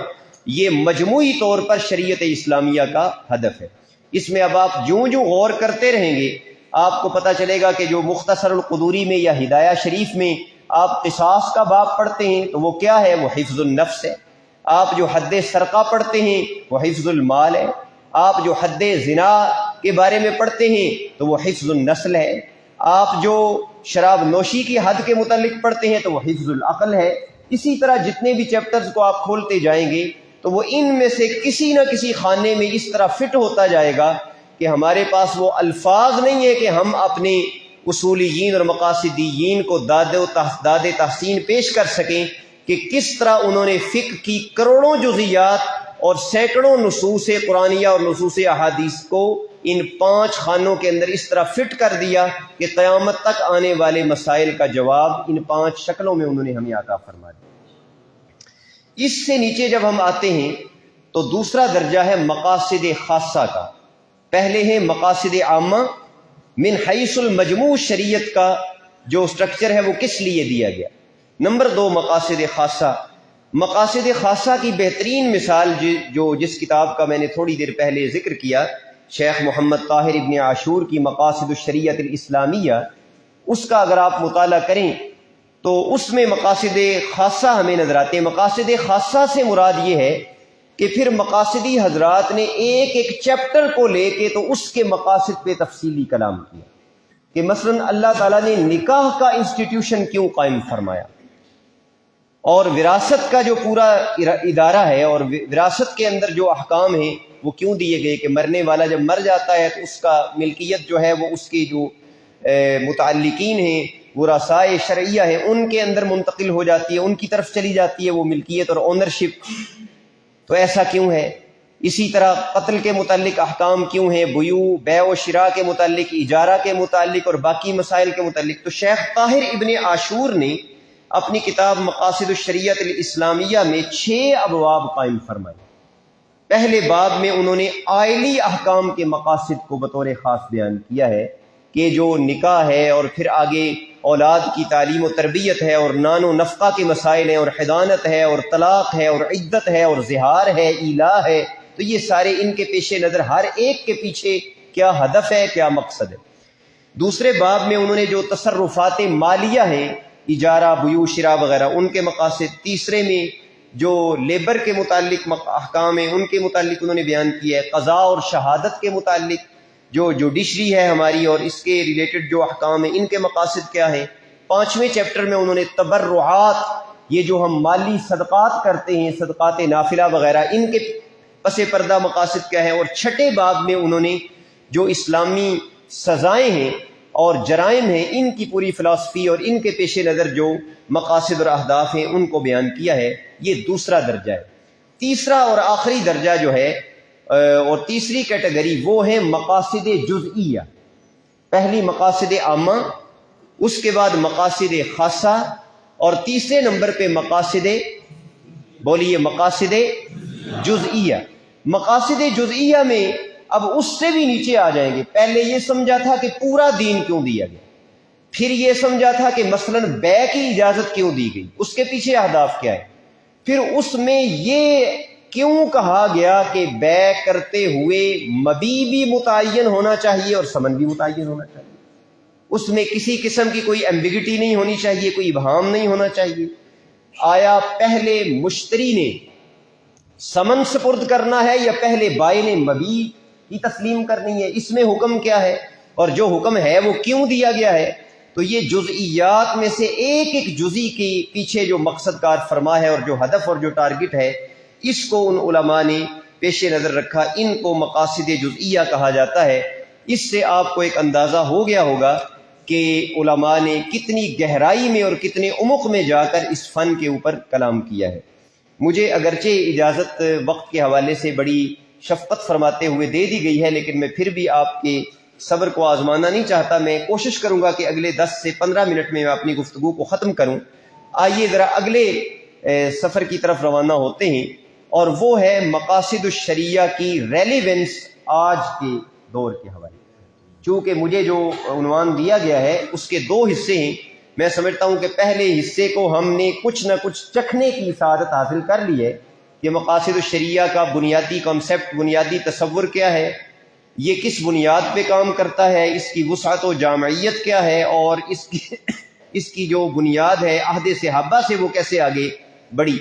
یہ مجموعی طور پر شریعت اسلامیہ کا ہدف ہے۔ اس میں اب آپ جوں غور کرتے رہیں گے آپ کو پتہ چلے گا کہ جو مختصر القدوری میں یا ہدایہ شریف میں آپ قصاص کا باب پڑھتے ہیں تو وہ کیا ہے؟ وہ حفظ النفس ہے۔ آپ جو حد سرقہ پڑھتے ہیں وہ حفظ المال ہے۔ آپ جو حد زنا کے بارے میں پڑھتے ہیں تو وہ حفظ النسل ہے۔ آپ جو شراب نوشی کی حد کے متعلق پڑھتے ہیں تو وہ حفظ العقل ہے۔ اسی طرح جتنے بھی چیپٹرز کو آپ کھولتے جائیں گے تو وہ ان میں سے کسی نہ کسی خانے میں اس طرح فٹ ہوتا جائے گا کہ ہمارے پاس وہ الفاظ نہیں ہے کہ ہم اپنے اصولیین اور مقاصدیین کو داد تحسین پیش کر سکیں کہ کس طرح انہوں نے فقہ کی کروڑوں جزیات اور سینکڑوں نصوص قرآنیہ اور نصوص احادیث کو ان 5 خانوں کے اندر اس طرح فٹ کر دیا کہ قیامت تک آنے والے مسائل کا جواب ان 5 شکلوں میں انہوں نے ہمیں عطا فرما دیا۔ اس سے نیچے جب ہم آتے ہیں تو دوسرا درجہ ہے مقاصد خاصہ کا۔ پہلے ہیں مقاصد عامہ، من حیث المجموع شریعت کا جو سٹرکچر ہے وہ کس لیے دیا گیا۔ نمبر 2 مقاصد خاصہ۔ مقاصد خاصہ کی بہترین مثال جس کتاب کا میں نے تھوڑی دیر پہلے ذکر کیا، شیخ محمد طاہر ابن عاشور کی مقاصد الشریعت الاسلامیہ، اس کا اگر آپ مطالعہ کریں تو اس میں مقاصد خاصہ ہمیں نظر آتے ہیں۔ مقاصد خاصہ سے مراد یہ ہے کہ پھر مقاصدی حضرات نے ایک ایک چیپٹر کو لے کے تو اس کے مقاصد پہ تفصیلی کلام کیا کہ مثلا اللہ تعالیٰ نے نکاح کا انسٹیٹیوشن کیوں قائم فرمایا، اور وراثت کا جو پورا ادارہ ہے اور وراثت کے اندر جو احکام ہیں وہ کیوں دیے گئے کہ مرنے والا جب مر جاتا ہے تو اس کا ملکیت جو ہے وہ اس کے جو متعلقین ہیں ورثائے شرعیہ ہیں ان کے اندر منتقل ہو جاتی ہے، ان کی طرف چلی جاتی ہے وہ ملکیت اور اونرشپ. تو ایسا کیوں ہے؟ اسی طرح قتل کے متعلق احکام کیوں ہیں، بیوع بیع و شراء کے متعلق، اجارہ کے متعلق اور باقی مسائل کے متعلق. تو شیخ طاہر ابن عاشور نے اپنی کتاب مقاصد الشریعت الاسلامیہ میں 6 ابواب قائم فرمائے. پہلے باب میں انہوں نے آئلی احکام کے مقاصد کو بطور خاص بیان کیا ہے کہ جو نکاح ہے اور پھر آگے اولاد کی تعلیم و تربیت ہے اور نان و نفقہ کے مسائل ہیں اور حضانت ہے اور طلاق ہے اور عدت ہے اور زہار ہے، ایلا ہے. تو یہ سارے ان کے پیش نظر ہر ایک کے پیچھے کیا ہدف ہے، کیا مقصد ہے. دوسرے باب میں انہوں نے جو تصرفات مالیہ ہیں، اجارہ بیوع شراء وغیرہ، ان کے مقاصد. تیسرے میں جو لیبر کے متعلق احکام ہیں ان کے متعلق انہوں نے بیان کیا ہے. قضاء اور شہادت کے متعلق جو جوڈیشری ہے ہماری اور اس کے ریلیٹڈ جو احکام ہیں ان کے مقاصد کیا ہیں. 5ویں چیپٹر میں انہوں نے تبرعات، یہ جو ہم مالی صدقات کرتے ہیں، صدقات نافلہ وغیرہ، ان کے پس پردہ مقاصد کیا ہے. اور 6ٹے باب میں انہوں نے جو اسلامی سزائیں ہیں اور جرائم ہیں ان کی پوری فلسفی اور ان کے پیش نظر جو مقاصد اور اہداف ہیں ان کو بیان کیا ہے. یہ دوسرا درجہ ہے. تیسرا اور آخری درجہ جو ہے اور تیسری کیٹیگری وہ ہے مقاصد جزئیہ. پہلی مقاصد عامہ، اس کے بعد مقاصد خاصہ، اور تیسرے نمبر پہ مقاصد، بولیے، مقاصد جزئیہ. مقاصد جزئیہ میں اب اس سے بھی نیچے آ جائیں گے. پہلے یہ سمجھا تھا کہ پورا دین کیوں دیا گیا، پھر یہ سمجھا تھا کہ مثلا بیع کی اجازت کیوں دی گئی، اس کے پیچھے اہداف کیا ہے، پھر اس میں یہ کیوں کہا گیا کہ بیع کرتے ہوئے مبیع بھی متعین ہونا چاہیے اور ثمن بھی متعین ہونا چاہیے، اس میں کسی قسم کی کوئی ایمبیگٹی نہیں ہونی چاہیے، کوئی ابہام نہیں ہونا چاہیے. آیا پہلے مشتری نے ثمن سپرد کرنا ہے یا پہلے بائع نے مبیع کی تسلیم کرنی ہے، اس میں حکم کیا ہے اور جو حکم ہے وہ کیوں دیا گیا ہے. تو یہ جزئیات میں سے ایک ایک جزئی کے پیچھے جو مقصد کار فرما ہے اور جو ہدف اور جو ٹارگٹ ہے، اس کو ان علماء نے پیش نظر رکھا. ان کو مقاصد جزئیہ کہا جاتا ہے. اس سے آپ کو ایک اندازہ ہو گیا ہوگا کہ علماء نے کتنی گہرائی میں اور کتنے عمق میں جا کر اس فن کے اوپر کلام کیا ہے. مجھے اگرچہ اجازت وقت کے حوالے سے بڑی شفقت فرماتے ہوئے دے دی گئی ہے، لیکن میں پھر بھی آپ کے صبر کو آزمانا نہیں چاہتا. میں کوشش کروں گا کہ اگلے 10 سے 15 منٹ میں اپنی گفتگو کو ختم کروں. آئیے ذرا اگلے سفر کی طرف روانہ ہوتے ہیں، اور وہ ہے مقاصد الشریعہ کی ریلیونس آج کے دور کے حوالے. چونکہ مجھے جو عنوان دیا گیا ہے اس کے 2 حصے ہیں. میں سمجھتا ہوں کہ پہلے حصے کو ہم نے کچھ نہ کچھ چکھنے کی سعادت حاصل کر لی ہے کہ مقاصد الشریعہ کا بنیادی کانسیپٹ، بنیادی تصور کیا ہے، یہ کس بنیاد پہ کام کرتا ہے، اس کی وسعت و جامعیت کیا ہے، اور اس کی جو بنیاد ہے عہد صحابہ سے وہ کیسے آگے بڑھی.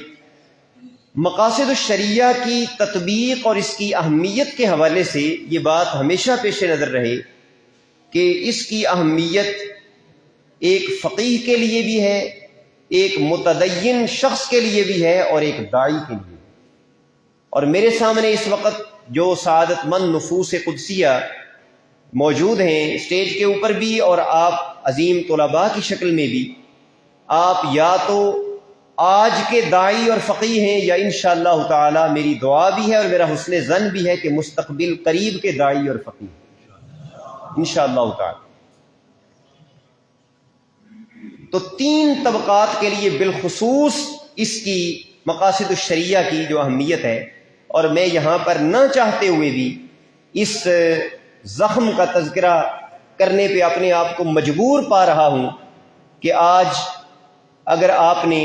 مقاصد الشریعہ کی تطبیق اور اس کی اہمیت کے حوالے سے یہ بات ہمیشہ پیش نظر رہے کہ اس کی اہمیت ایک فقیہ کے لیے بھی ہے، ایک متدین شخص کے لیے بھی ہے اور ایک داعی کے لیے. اور میرے سامنے اس وقت جو سعادت مند نفوس قدسیہ موجود ہیں اسٹیج کے اوپر بھی اور آپ عظیم طلباء کی شکل میں بھی، آپ یا تو آج کے داعی اور فقیہ ہیں یا انشاءاللہ تعالی میری دعا بھی ہے اور میرا حسن ظن بھی ہے کہ مستقبل قریب کے داعی اور فقیہ انشاءاللہ تعالی. تو 3 طبقات کے لیے بالخصوص اس کی مقاصد الشریعہ کی جو اہمیت ہے، اور میں یہاں پر نہ چاہتے ہوئے بھی اس زخم کا تذکرہ کرنے پہ اپنے آپ کو مجبور پا رہا ہوں کہ آج اگر آپ نے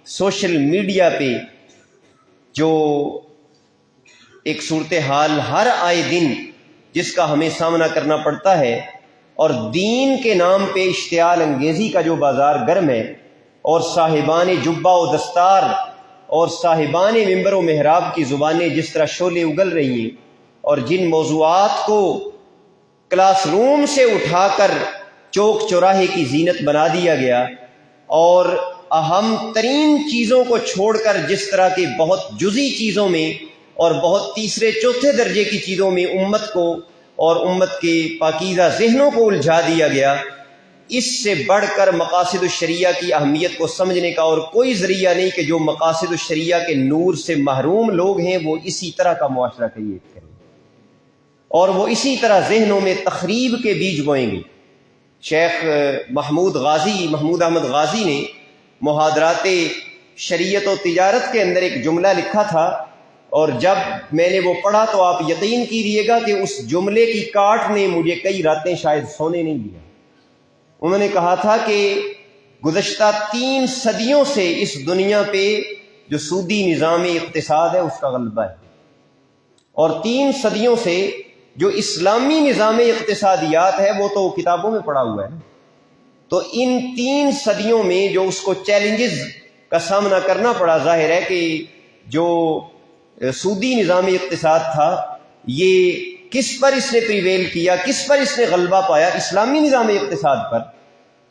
سوشل میڈیا پہ جو ایک صورتحال ہر آئے دن جس کا ہمیں سامنا کرنا پڑتا ہے، اور دین کے نام پہ اشتعال انگیزی کا جو بازار گرم ہے، اور صاحبان جبہ و دستار اور صاحبان ممبر و محراب کی زبانیں جس طرح شعلے اگل رہی ہیں، اور جن موضوعات کو کلاس روم سے اٹھا کر چوک چوراہے کی زینت بنا دیا گیا، اور اہم ترین چیزوں کو چھوڑ کر جس طرح کے بہت جزئی چیزوں میں اور بہت تیسرے چوتھے درجے کی چیزوں میں امت کو اور امت کے پاکیزہ ذہنوں کو الجھا دیا گیا، اس سے بڑھ کر مقاصد الشریعہ کی اہمیت کو سمجھنے کا اور کوئی ذریعہ نہیں کہ جو مقاصد الشریعہ کے نور سے محروم لوگ ہیں وہ اسی طرح کا معاشرہ کریٹ کریں اور وہ اسی طرح ذہنوں میں تخریب کے بیج بوئیں گے۔ شیخ محمود احمد غازی نے محاضرات شریعت و تجارت کے اندر ایک جملہ لکھا تھا، اور جب میں نے وہ پڑھا تو آپ یقین کیجیے گا کہ اس جملے کی کاٹ نے مجھے کئی راتیں شاید سونے نہیں دیا۔ انہوں نے کہا تھا کہ گزشتہ 3 صدیوں سے اس دنیا پہ جو سودی نظام اقتصاد ہے اس کا غلبہ ہے، اور 3 صدیوں سے جو اسلامی نظام اقتصادیات ہے وہ تو کتابوں میں پڑھا ہوا ہے۔ تو ان 3 صدیوں میں جو اس کو چیلنجز کا سامنا کرنا پڑا، ظاہر ہے کہ جو سودی نظام اقتصاد تھا یہ کس پر اس نے پریویل کیا، کس پر اس نے غلبہ پایا؟ اسلامی نظام اقتصاد پر۔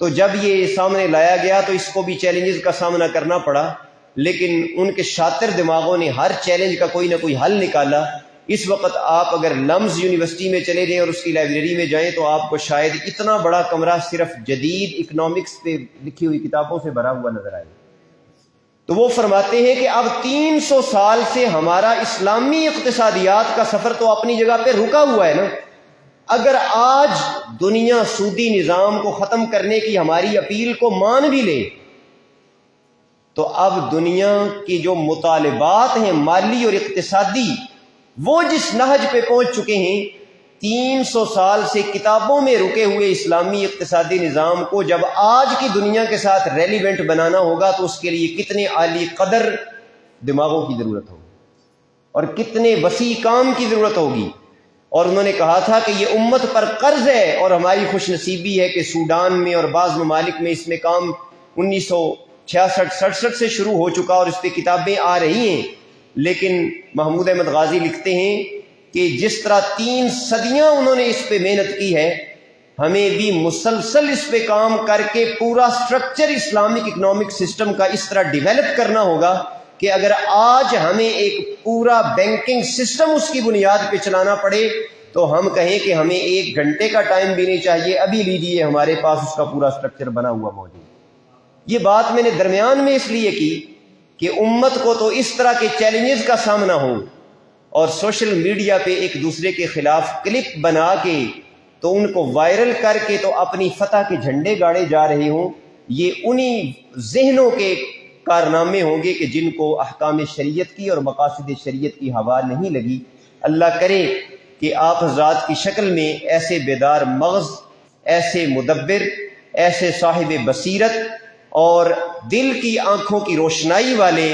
تو جب یہ سامنے لایا گیا تو اس کو بھی چیلنجز کا سامنا کرنا پڑا، لیکن ان کے شاطر دماغوں نے ہر چیلنج کا کوئی نہ کوئی حل نکالا۔ اس وقت آپ اگر لمز یونیورسٹی میں چلے جائیں اور اس کی لائبریری میں جائیں تو آپ کو شاید اتنا بڑا کمرہ صرف جدید اکنامکس پہ لکھی ہوئی کتابوں سے بھرا ہوا نظر آئے۔ تو وہ فرماتے ہیں کہ اب 300 سال سے ہمارا اسلامی اقتصادیات کا سفر تو اپنی جگہ پہ رکا ہوا ہے نا۔ اگر آج دنیا سودی نظام کو ختم کرنے کی ہماری اپیل کو مان بھی لے تو اب دنیا کی جو مطالبات ہیں مالی اور اقتصادی وہ جس نہج پہ پہنچ چکے ہیں، 300 سال سے کتابوں میں رکے ہوئے اسلامی اقتصادی نظام کو جب آج کی دنیا کے ساتھ ریلیونٹ بنانا ہوگا تو اس کے لیے کتنے عالی قدر دماغوں کی ضرورت ہوگی اور کتنے وسیع کام کی ضرورت ہوگی۔ اور انہوں نے کہا تھا کہ یہ امت پر قرض ہے، اور ہماری خوش نصیبی ہے کہ سوڈان میں اور بعض ممالک میں اس میں کام 1966-67 سے شروع ہو چکا اور اس پہ کتابیں آ رہی ہیں۔ لیکن محمود احمد غازی لکھتے ہیں کہ جس طرح 3 صدیاں انہوں نے اس پہ محنت کی ہے، ہمیں بھی مسلسل اس پہ کام کر کے پورا سٹرکچر اسلامک اکنامک سسٹم کا اس طرح ڈیولپ کرنا ہوگا کہ اگر آج ہمیں ایک پورا بینکنگ سسٹم اس کی بنیاد پہ چلانا پڑے تو ہم کہیں کہ ہمیں 1 گھنٹے کا ٹائم بھی نہیں چاہیے، ابھی لیجیے ہمارے پاس اس کا پورا سٹرکچر بنا ہوا موجود۔ یہ بات میں نے درمیان میں اس لیے کی کہ امت کو تو اس طرح کے چیلنجز کا سامنا ہو اور سوشل میڈیا پہ ایک دوسرے کے خلاف کلپ بنا کے تو ان کو وائرل کر کے تو اپنی فتح کے جھنڈے گاڑے جا رہے ہوں، یہ انہی ذہنوں کے کارنامے ہوں گے کہ جن کو احکام شریعت کی اور مقاصد شریعت کی ہوا نہیں لگی۔ اللہ کرے کہ آپ حضرات کی شکل میں ایسے بیدار مغز، ایسے مدبر، ایسے صاحب بصیرت اور دل کی آنکھوں کی روشنائی والے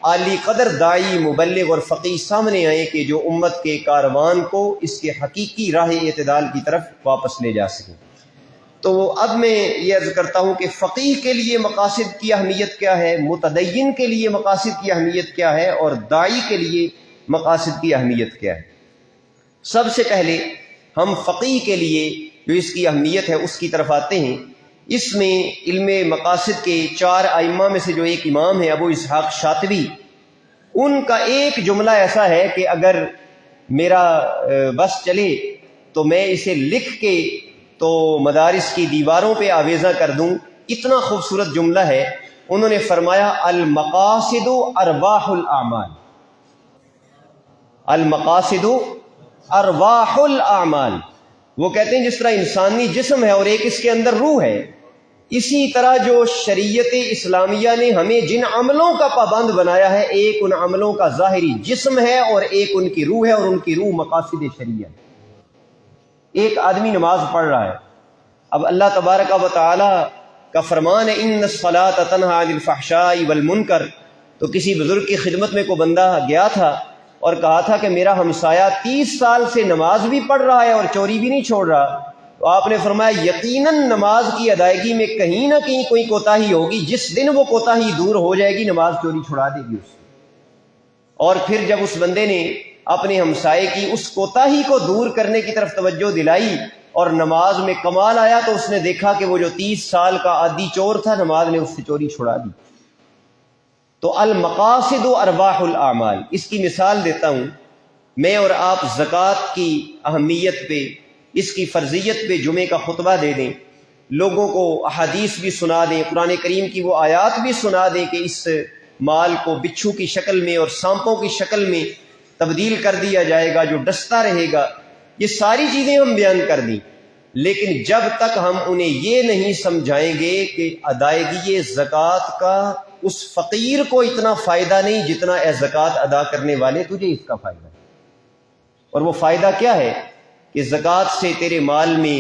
عالی قدر داعی، مبلغ اور فقیہ سامنے آئیں کہ جو امت کے کاروان کو اس کے حقیقی راہ اعتدال کی طرف واپس لے جا سکیں۔ تو اب میں یہ عرض کرتا ہوں کہ فقیہ کے لیے مقاصد کی اہمیت کیا ہے، متدین کے لیے مقاصد کی اہمیت کیا ہے، اور داعی کے لیے مقاصد کی اہمیت کیا ہے۔ سب سے پہلے ہم فقیہ کے لیے جو اس کی اہمیت ہے اس کی طرف آتے ہیں۔ اس میں علم مقاصد کے 4 ائمہ میں سے جو ایک امام ہے ابو اسحاق شاطبی، ان کا ایک جملہ ایسا ہے کہ اگر میرا بس چلے تو میں اسے لکھ کے تو مدارس کی دیواروں پہ آویزاں کر دوں۔ اتنا خوبصورت جملہ ہے۔ انہوں نے فرمایا المقاصد ارواح الاعمال، المقاصد ارواح الاعمال۔ وہ کہتے ہیں جس طرح انسانی جسم ہے اور ایک اس کے اندر روح ہے، اسی طرح جو شریعت اسلامیہ نے ہمیں جن عملوں کا پابند بنایا ہے، ایک ان عملوں کا ظاہری جسم ہے اور ایک ان کی روح ہے، اور ان کی روح مقاصد شریعہ۔ ایک آدمی نماز پڑھ رہا ہے، اب اللہ تبارک و تعالی کا فرمان ہے ان الصلاۃ تنہی عن الفحشاء والمنکر، تو کسی بزرگ کی خدمت میں کوئی بندہ گیا تھا اور کہا تھا کہ میرا ہمسایہ 30 سال سے نماز بھی پڑھ رہا ہے اور چوری بھی نہیں چھوڑ رہا، تو آپ نے فرمایا یقیناً نماز کی ادائیگی میں کہیں نہ کہیں کوئی کوتاہی ہوگی، جس دن وہ کوتاہی دور ہو جائے گی نماز چوری چھڑا دے گی اس سے۔ اور پھر جب اس بندے نے اپنے ہمسائے کی اس کوتاہی کو دور کرنے کی طرف توجہ دلائی اور نماز میں کمال آیا تو اس نے دیکھا کہ وہ جو 30 سال کا عادی چور تھا نماز نے اس سے چوری چھڑا دی۔ تو المقاصد و ارباح الاعمال، اس کی مثال دیتا ہوں، میں اور آپ زکوٰۃ کی اہمیت پہ، اس کی فرضیت پہ جمعے کا خطبہ دے دیں، لوگوں کو احادیث بھی سنا دیں، قرآن کریم کی وہ آیات بھی سنا دیں کہ اس مال کو بچھو کی شکل میں اور سانپوں کی شکل میں تبدیل کر دیا جائے گا جو ڈستا رہے گا، یہ ساری چیزیں ہم بیان کر دیں، لیکن جب تک ہم انہیں یہ نہیں سمجھائیں گے کہ ادائیگی زکوٰۃ کا اس فقیر کو اتنا فائدہ نہیں جتنا اے زکوٰۃ ادا کرنے والے تجھے اس کا فائدہ ہے۔ اور وہ فائدہ کیا ہے کہ زکوٰۃ سے تیرے مال میں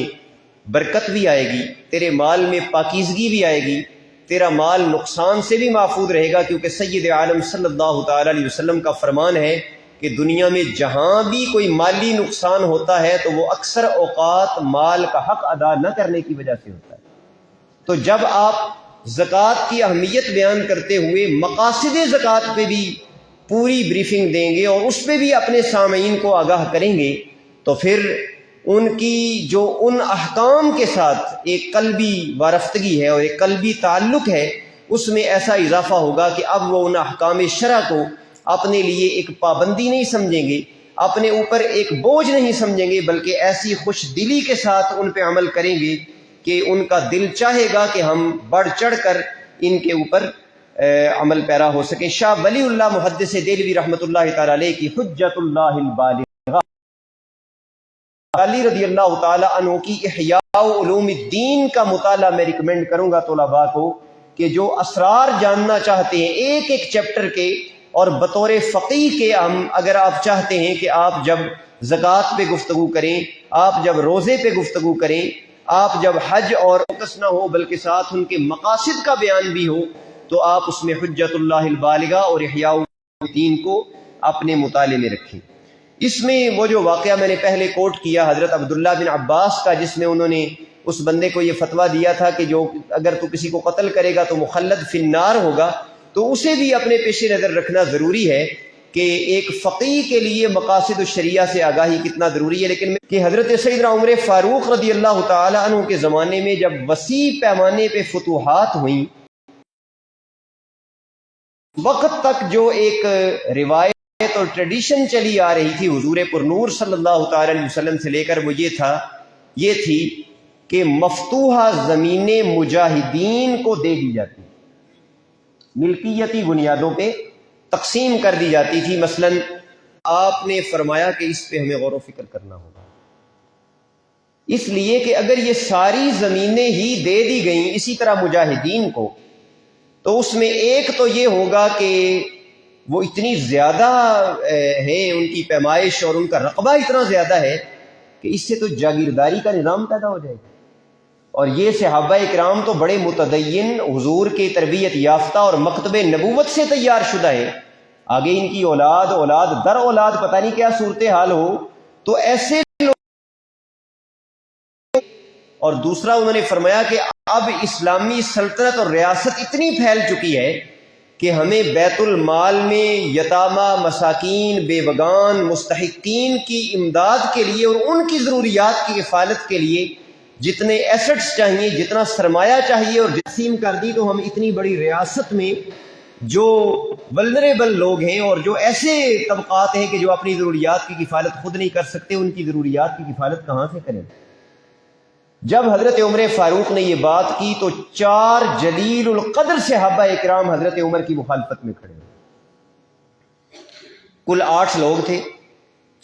برکت بھی آئے گی، تیرے مال میں پاکیزگی بھی آئے گی، تیرا مال نقصان سے بھی محفوظ رہے گا، کیونکہ سید عالم صلی اللہ تعالی علیہ وسلم کا فرمان ہے کہ دنیا میں جہاں بھی کوئی مالی نقصان ہوتا ہے تو وہ اکثر اوقات مال کا حق ادا نہ کرنے کی وجہ سے ہوتا ہے۔ تو جب آپ زکوٰۃ کی اہمیت بیان کرتے ہوئے مقاصد زکوٰۃ پہ بھی پوری بریفنگ دیں گے اور اس پہ بھی اپنے سامعین کو آگاہ کریں گے تو پھر ان کی جو ان احکام کے ساتھ ایک قلبی وارفتگی ہے اور ایک قلبی تعلق ہے، اس میں ایسا اضافہ ہوگا کہ اب وہ ان احکام شرع کو اپنے لیے ایک پابندی نہیں سمجھیں گے، اپنے اوپر ایک بوجھ نہیں سمجھیں گے، بلکہ ایسی خوش دلی کے ساتھ ان پہ عمل کریں گے کہ ان کا دل چاہے گا کہ ہم بڑھ چڑھ کر ان کے اوپر عمل پیرا ہو سکیں۔ شاہ ولی اللہ محدث دہلوی رحمۃ اللہ تعالی علیہ کی حجت اللہ البالغہ، علی رضی اللہ تعالی عنہ کی احیاء علوم الدین کا مطالعہ میں ریکمینڈ کروں گا طلباء کو کہ جو اسرار جاننا چاہتے ہیں ایک ایک چیپٹر کے، اور بطور فقیہ کے ہم اگر آپ چاہتے ہیں کہ آپ جب زکوٰۃ پہ گفتگو کریں، آپ جب روزے پہ گفتگو کریں، آپ جب حج اور فوکس نہ ہو بلکہ ساتھ ان کے مقاصد کا بیان بھی ہو، تو آپ اس میں حجت اللہ البالغہ اور احیاء الدین کو اپنے مطالعے میں رکھیں۔ اس میں وہ جو واقعہ میں نے پہلے کوٹ کیا حضرت عبداللہ بن عباس کا، جس میں انہوں نے اس بندے کو یہ فتویٰ دیا تھا کہ جو اگر تو کسی کو قتل کرے گا تو مخلد فی النار ہوگا، تو اسے بھی اپنے پیش نظر رکھنا ضروری ہے کہ ایک فقیہ کے لیے مقاصد الشریعہ سے آگاہی کتنا ضروری ہے۔ لیکن کہ حضرت سیدنا عمر فاروق رضی اللہ تعالی عنہ کے زمانے میں جب وسیع پیمانے پہ فتوحات ہوئیں، وقت تک جو ایک روایت اور ٹریڈیشن چلی آ رہی تھی حضور پرنور صلی اللہ تعالی علیہ وسلم سے لے کر، وہ یہ تھی کہ مفتوحہ زمینیں مجاہدین کو دے دی جاتی، ملکیتی بنیادوں پہ تقسیم کر دی جاتی تھی۔ مثلا آپ نے فرمایا کہ اس پہ ہمیں غور و فکر کرنا ہوگا، اس لیے کہ اگر یہ ساری زمینیں ہی دے دی گئیں اسی طرح مجاہدین کو، تو اس میں ایک تو یہ ہوگا کہ وہ اتنی زیادہ ہیں، ان کی پیمائش اور ان کا رقبہ اتنا زیادہ ہے کہ اس سے تو جاگیرداری کا نظام پیدا ہو جائے گا۔ اور یہ صحابہ اکرام تو بڑے متدین، حضور کی تربیت یافتہ اور مکتب نبوت سے تیار شدہ ہیں، آگے ان کی اولاد در اولاد پتہ نہیں کیا صورتحال ہو، تو ایسے لوگ۔ اور دوسرا انہوں نے فرمایا کہ اب اسلامی سلطنت اور ریاست اتنی پھیل چکی ہے کہ ہمیں بیت المال میں یتامى، مساکین، بیوگان، مستحقین کی امداد کے لیے اور ان کی ضروریات کی کفالت کے لیے جتنے ایسٹس چاہیے، جتنا سرمایہ چاہیے، اور تقسیم کر دی تو ہم اتنی بڑی ریاست میں جو ولنریبل لوگ ہیں اور جو ایسے طبقات ہیں کہ جو اپنی ضروریات کی کفالت خود نہیں کر سکتے، ان کی ضروریات کی کفالت کہاں سے کریں؟ جب حضرت عمر فاروق نے یہ بات کی تو 4 جلیل القدر صحابہ اکرام حضرت عمر کی مخالفت میں کھڑے، کل 8 لوگ تھے،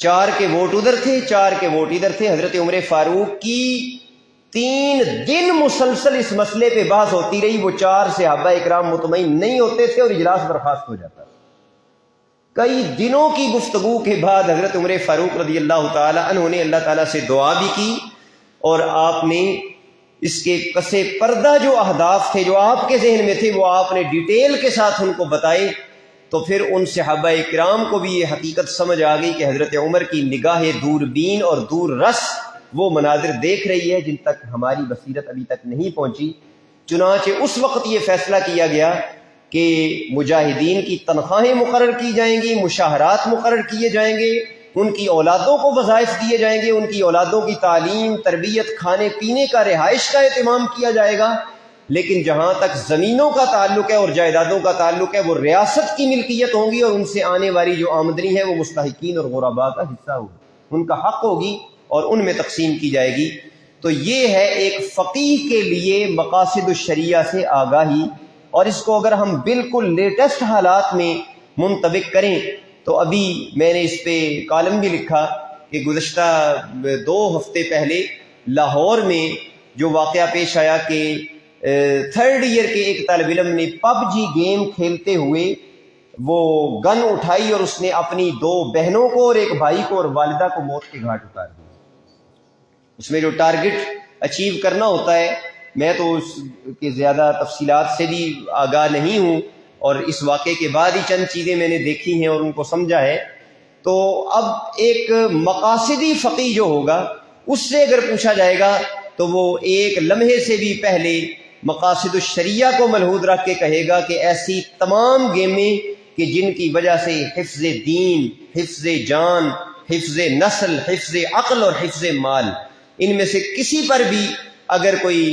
4 کے ووٹ ادھر تھے، 4 کے ووٹ ادھر تھے۔ حضرت عمر فاروق کی 3 دن مسلسل اس مسئلے پہ بحث ہوتی رہی، وہ 4 صحابہ اکرام مطمئن نہیں ہوتے تھے اور اجلاس برخاست ہو جاتا۔ کئی دنوں کی گفتگو کے بعد حضرت عمر فاروق رضی اللہ تعالی عنہ نے اللہ تعالیٰ سے دعا بھی کی، اور آپ نے اس کے پسِ پردہ جو اہداف تھے جو آپ کے ذہن میں تھے وہ آپ نے ڈیٹیل کے ساتھ ان کو بتائے۔ تو پھر ان صحابہ اکرام کو بھی یہ حقیقت سمجھ آ گئی کہ حضرت عمر کی نگاہ دوربین اور دور رس وہ مناظر دیکھ رہی ہے جن تک ہماری بصیرت ابھی تک نہیں پہنچی۔ چنانچہ اس وقت یہ فیصلہ کیا گیا کہ مجاہدین کی تنخواہیں مقرر کی جائیں گی، مشاہرات مقرر کیے جائیں گے، ان کی اولادوں کو وظائف دیے جائیں گے، ان کی اولادوں کی تعلیم، تربیت، کھانے پینے کا، رہائش کا اہتمام کیا جائے گا، لیکن جہاں تک زمینوں کا تعلق ہے اور جائیدادوں کا تعلق ہے وہ ریاست کی ملکیت ہوں گی، اور ان سے آنے والی جو آمدنی ہے وہ مستحقین اور غرباء کا حصہ ہوگی، ان کا حق ہوگی اور ان میں تقسیم کی جائے گی۔ تو یہ ہے ایک فقیہ کے لیے مقاصد الشریعہ سے آگاہی، اور اس کو اگر ہم بالکل لیٹسٹ حالات میں منطبق کریں تو ابھی میں نے اس پہ کالم بھی لکھا کہ گزشتہ 2 ہفتے پہلے لاہور میں جو واقعہ پیش آیا کہ 3rd ایئر کے ایک طالب علم نے پب جی گیم کھیلتے ہوئے وہ گن اٹھائی اور اس نے اپنی 2 بہنوں کو اور ایک بھائی کو اور والدہ کو موت کے گھاٹ اتار دیا۔ اس میں جو ٹارگٹ اچیو کرنا ہوتا ہے، میں تو اس کے زیادہ تفصیلات سے بھی آگاہ نہیں ہوں، اور اس واقعے کے بعد ہی چند چیزیں میں نے دیکھی ہیں اور ان کو سمجھا ہے۔ تو اب ایک مقاصدی فقیہ جو ہوگا اس سے اگر پوچھا جائے گا تو وہ ایک لمحے سے بھی پہلے مقاصد الشریعہ کو ملحوظ رکھ کے کہے گا کہ ایسی تمام گیمیں کہ جن کی وجہ سے حفظ دین، حفظ جان، حفظ نسل، حفظ عقل اور حفظ مال، ان میں سے کسی پر بھی اگر کوئی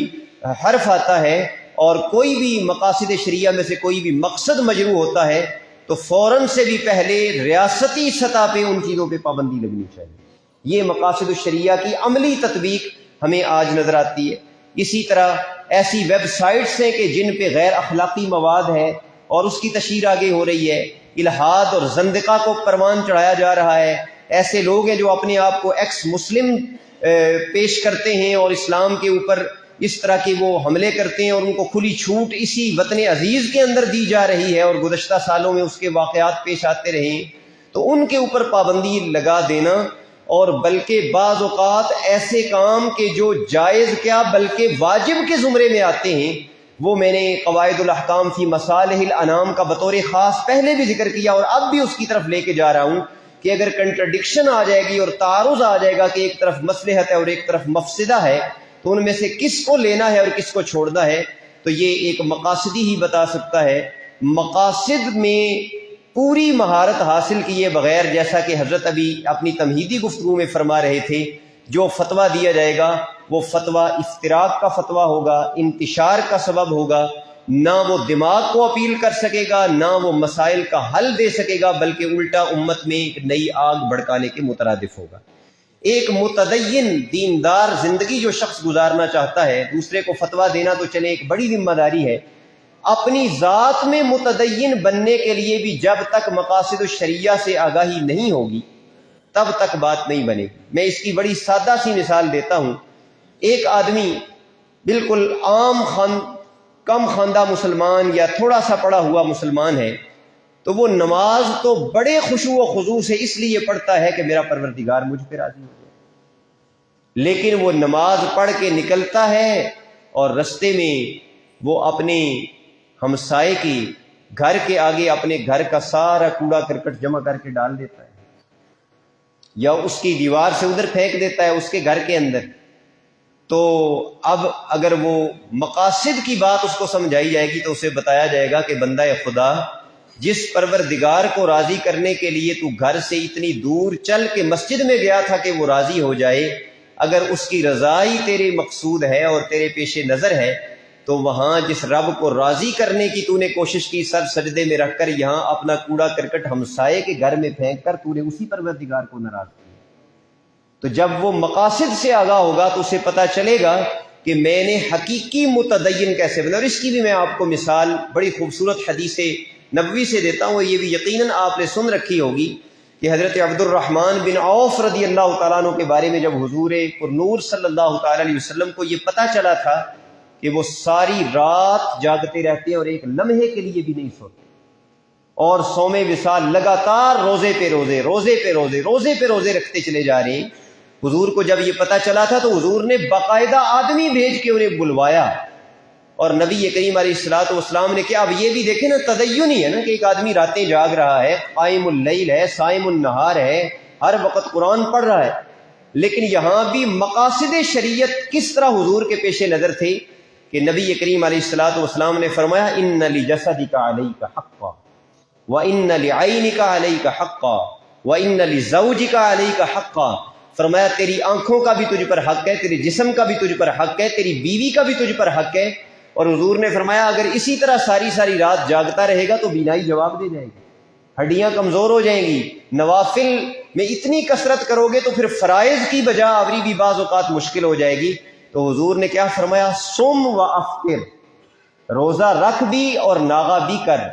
حرف آتا ہے اور کوئی بھی مقاصد شریعہ میں سے کوئی بھی مقصد مجروح ہوتا ہے تو فوراً سے بھی پہلے ریاستی سطح پہ ان چیزوں پہ پابندی لگنی چاہیے۔ یہ مقاصد الشریعہ کی عملی تطبیق ہمیں آج نظر آتی ہے۔ اسی طرح ایسی ویب سائٹس ہیں کہ جن پہ غیر اخلاقی مواد ہے اور اس کی تشہیر آگے ہو رہی ہے، الحاد اور زندقہ کو پروان چڑھایا جا رہا ہے۔ ایسے لوگ ہیں جو اپنے آپ کو ایکس مسلم پیش کرتے ہیں اور اسلام کے اوپر اس طرح کے وہ حملے کرتے ہیں، اور ان کو کھلی چھوٹ اسی وطن عزیز کے اندر دی جا رہی ہے اور گزشتہ سالوں میں اس کے واقعات پیش آتے رہے ہیں۔ تو ان کے اوپر پابندی لگا دینا، اور بلکہ بعض اوقات ایسے کام کہ جو جائز کیا بلکہ واجب کے زمرے میں آتے ہیں، وہ میں نے قواعد الاحکام فی مصالح الانام کا بطور خاص پہلے بھی ذکر کیا اور اب بھی اس کی طرف لے کے جا رہا ہوں کہ اگر کنٹرڈکشن آ جائے گی اور تعارض آ جائے گا کہ ایک طرف مصلحت ہے اور ایک طرف مفسدہ ہے تو ان میں سے کس کو لینا ہے اور کس کو چھوڑنا ہے، تو یہ ایک مقاصدی ہی بتا سکتا ہے۔ مقاصد میں پوری مہارت حاصل کیے بغیر، جیسا کہ حضرت ابھی اپنی تمہیدی گفتگو میں فرما رہے تھے، جو فتویٰ دیا جائے گا وہ فتویٰ افتراق کا فتویٰ ہوگا، انتشار کا سبب ہوگا، نہ وہ دماغ کو اپیل کر سکے گا، نہ وہ مسائل کا حل دے سکے گا، بلکہ الٹا امت میں ایک نئی آگ بھڑکانے کے مترادف ہوگا۔ ایک متدین دیندار زندگی جو شخص گزارنا چاہتا ہے، دوسرے کو فتویٰ دینا تو چلے ایک بڑی ذمہ داری ہے، اپنی ذات میں متدین بننے کے لیے بھی جب تک مقاصد الشریعہ سے آگاہی نہیں ہوگی تب تک بات نہیں بنے گی۔ میں اس کی بڑی سادہ سی مثال دیتا ہوں۔ ایک آدمی بالکل عام کم خواندہ مسلمان یا تھوڑا سا پڑھا ہوا مسلمان ہے، تو وہ نماز تو بڑے خشوع و خضوع سے اس لیے پڑھتا ہے کہ میرا پروردگار مجھ پہ راضی ہو جائے، لیکن وہ نماز پڑھ کے نکلتا ہے اور رستے میں وہ اپنے ہمسائے کی گھر کے آگے اپنے گھر کا سارا کوڑا کرکٹ جمع کر کے ڈال دیتا ہے، یا اس کی دیوار سے ادھر پھینک دیتا ہے اس کے گھر کے اندر۔ تو اب اگر وہ مقاصد کی بات اس کو سمجھائی جائے گی تو اسے بتایا جائے گا کہ بندہ خدا، جس پروردگار کو راضی کرنے کے لیے تو گھر سے اتنی دور چل کے مسجد میں گیا تھا کہ وہ راضی ہو جائے، اگر اس کی رضا ہی تیرے مقصود ہے اور تیرے پیش نظر ہے تو وہاں جس رب کو راضی کرنے کی تو نے کوشش کی سر سجدے میں رکھ کر، یہاں اپنا کوڑا کرکٹ ہمسائے کے گھر میں پھینک کر تو نے اسی پروردگار کو ناراض کیا۔ تو جب وہ مقاصد سے آگاہ ہوگا تو اسے پتہ چلے گا کہ میں نے حقیقی متدین کیسے بنا۔ اور اس کی بھی میں آپ کو مثال بڑی خوبصورت حدیث نبوی سے دیتا ہوں، یہ بھی یقیناً آپ نے سن رکھی ہوگی کہ حضرت عبد الرحمن بن عوف رضی اللہ تعالیٰ عنہ کے بارے میں جب حضور پر نور صلی اللہ تعالیٰ علیہ وسلم کو یہ پتہ چلا تھا کہ وہ ساری رات جاگتے رہتے ہیں اور ایک لمحے کے لیے بھی نہیں سوتے، اور صوم وصال لگاتار روزے پہ روزے رکھتے چلے جا رہے ہیں، حضور کو جب یہ پتہ چلا تھا تو حضور نے باقاعدہ آدمی بھیج کے انہیں بلوایا، اور نبی کریم علیہ الصلوۃ والسلام نے کیا، اب یہ بھی دیکھیں نا، تدین ہی ہے نا کہ ایک آدمی راتیں جاگ رہا ہے، قائم اللیل ہے، صائم النہار ہے، ہر وقت قرآن پڑھ رہا ہے، لیکن یہاں بھی مقاصد شریعت کس طرح حضور کے پیش نظر تھے کہ نبی کریم علیہ الصلوۃ والسلام نے فرمایا ان لجسدک علیک حقا وان لعینک علیک حقا وَإِنَّ لِزَوْجِكَ عَلَيْكَ حَقًّا، فرمایا تیری آنکھوں کا بھی تجھ پر حق ہے، تیرے جسم کا بھی تجھ پر حق ہے، تیری بیوی کا بھی تجھ پر حق ہے۔ اور حضور نے فرمایا اگر اسی طرح ساری ساری رات جاگتا رہے گا تو بینائی جواب دے جائے گی، ہڈیاں کمزور ہو جائیں گی۔ نوافل میں اتنی کثرت کرو گے تو پھر فرائض کی بجا آوری بھی بعض اوقات مشکل ہو جائے گی۔ تو حضور نے کیا فرمایا؟ صم و افطر، روزہ رکھ بھی اور ناغہ بھی کر،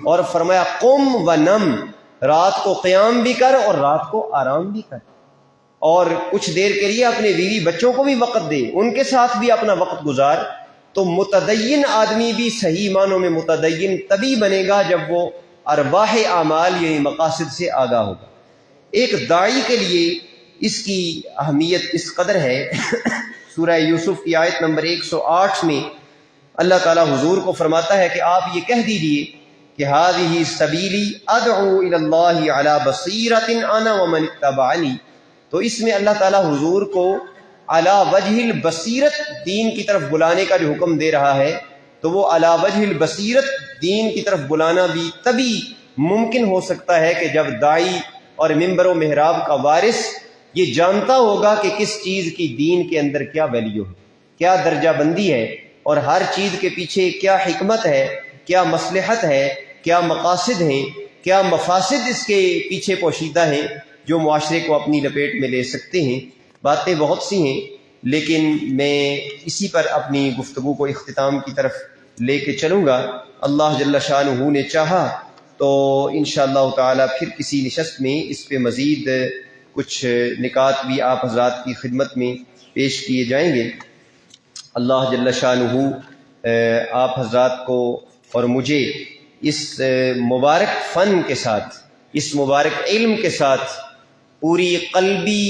اور فرمایا قم و نم، رات کو قیام بھی کر اور رات کو آرام بھی کر، اور کچھ دیر کے لیے اپنے بیوی بچوں کو بھی وقت دے، ان کے ساتھ بھی اپنا وقت گزار۔ تو متدین آدمی بھی صحیح معنوں میں متدین تبھی بنے گا جب وہ ارواح اعمال یعنی مقاصد سے آگاہ ہوگا۔ ایک داعی کے لیے اس کی اہمیت اس قدر ہے سورہ یوسف کی آیت نمبر 108 میں اللہ تعالیٰ حضور کو فرماتا ہے کہ آپ یہ کہہ دیجئے کہ هذه سبیلی ادعو الی اللہ علی بصیرۃ انا ومن اتبعنی، تو اس میں اللہ تعالیٰ حضور کو علی وجہ البصیرت دین کی طرف بلانے کا جو حکم دے رہا ہے، تو وہ علی وجہ البصیرت دین کی طرف بلانا بھی تبھی ممکن ہو سکتا ہے کہ جب داعی اور ممبر و محراب کا وارث یہ جانتا ہوگا کہ کس چیز کی دین کے اندر کیا ویلیو ہے، کیا درجہ بندی ہے، اور ہر چیز کے پیچھے کیا حکمت ہے، کیا مصلحت ہے، کیا مقاصد ہیں، کیا مفاسد اس کے پیچھے پوشیدہ ہیں جو معاشرے کو اپنی لپیٹ میں لے سکتے ہیں۔ باتیں بہت سی ہیں، لیکن میں اسی پر اپنی گفتگو کو اختتام کی طرف لے کے چلوں گا۔ اللہ جل شانہ نے چاہا تو انشاءاللہ تعالی پھر کسی نشست میں اس پہ مزید کچھ نکات بھی آپ حضرات کی خدمت میں پیش کیے جائیں گے۔ اللہ جل شانہ آپ حضرات کو اور مجھے اس مبارک فن کے ساتھ، اس مبارک علم کے ساتھ پوری قلبی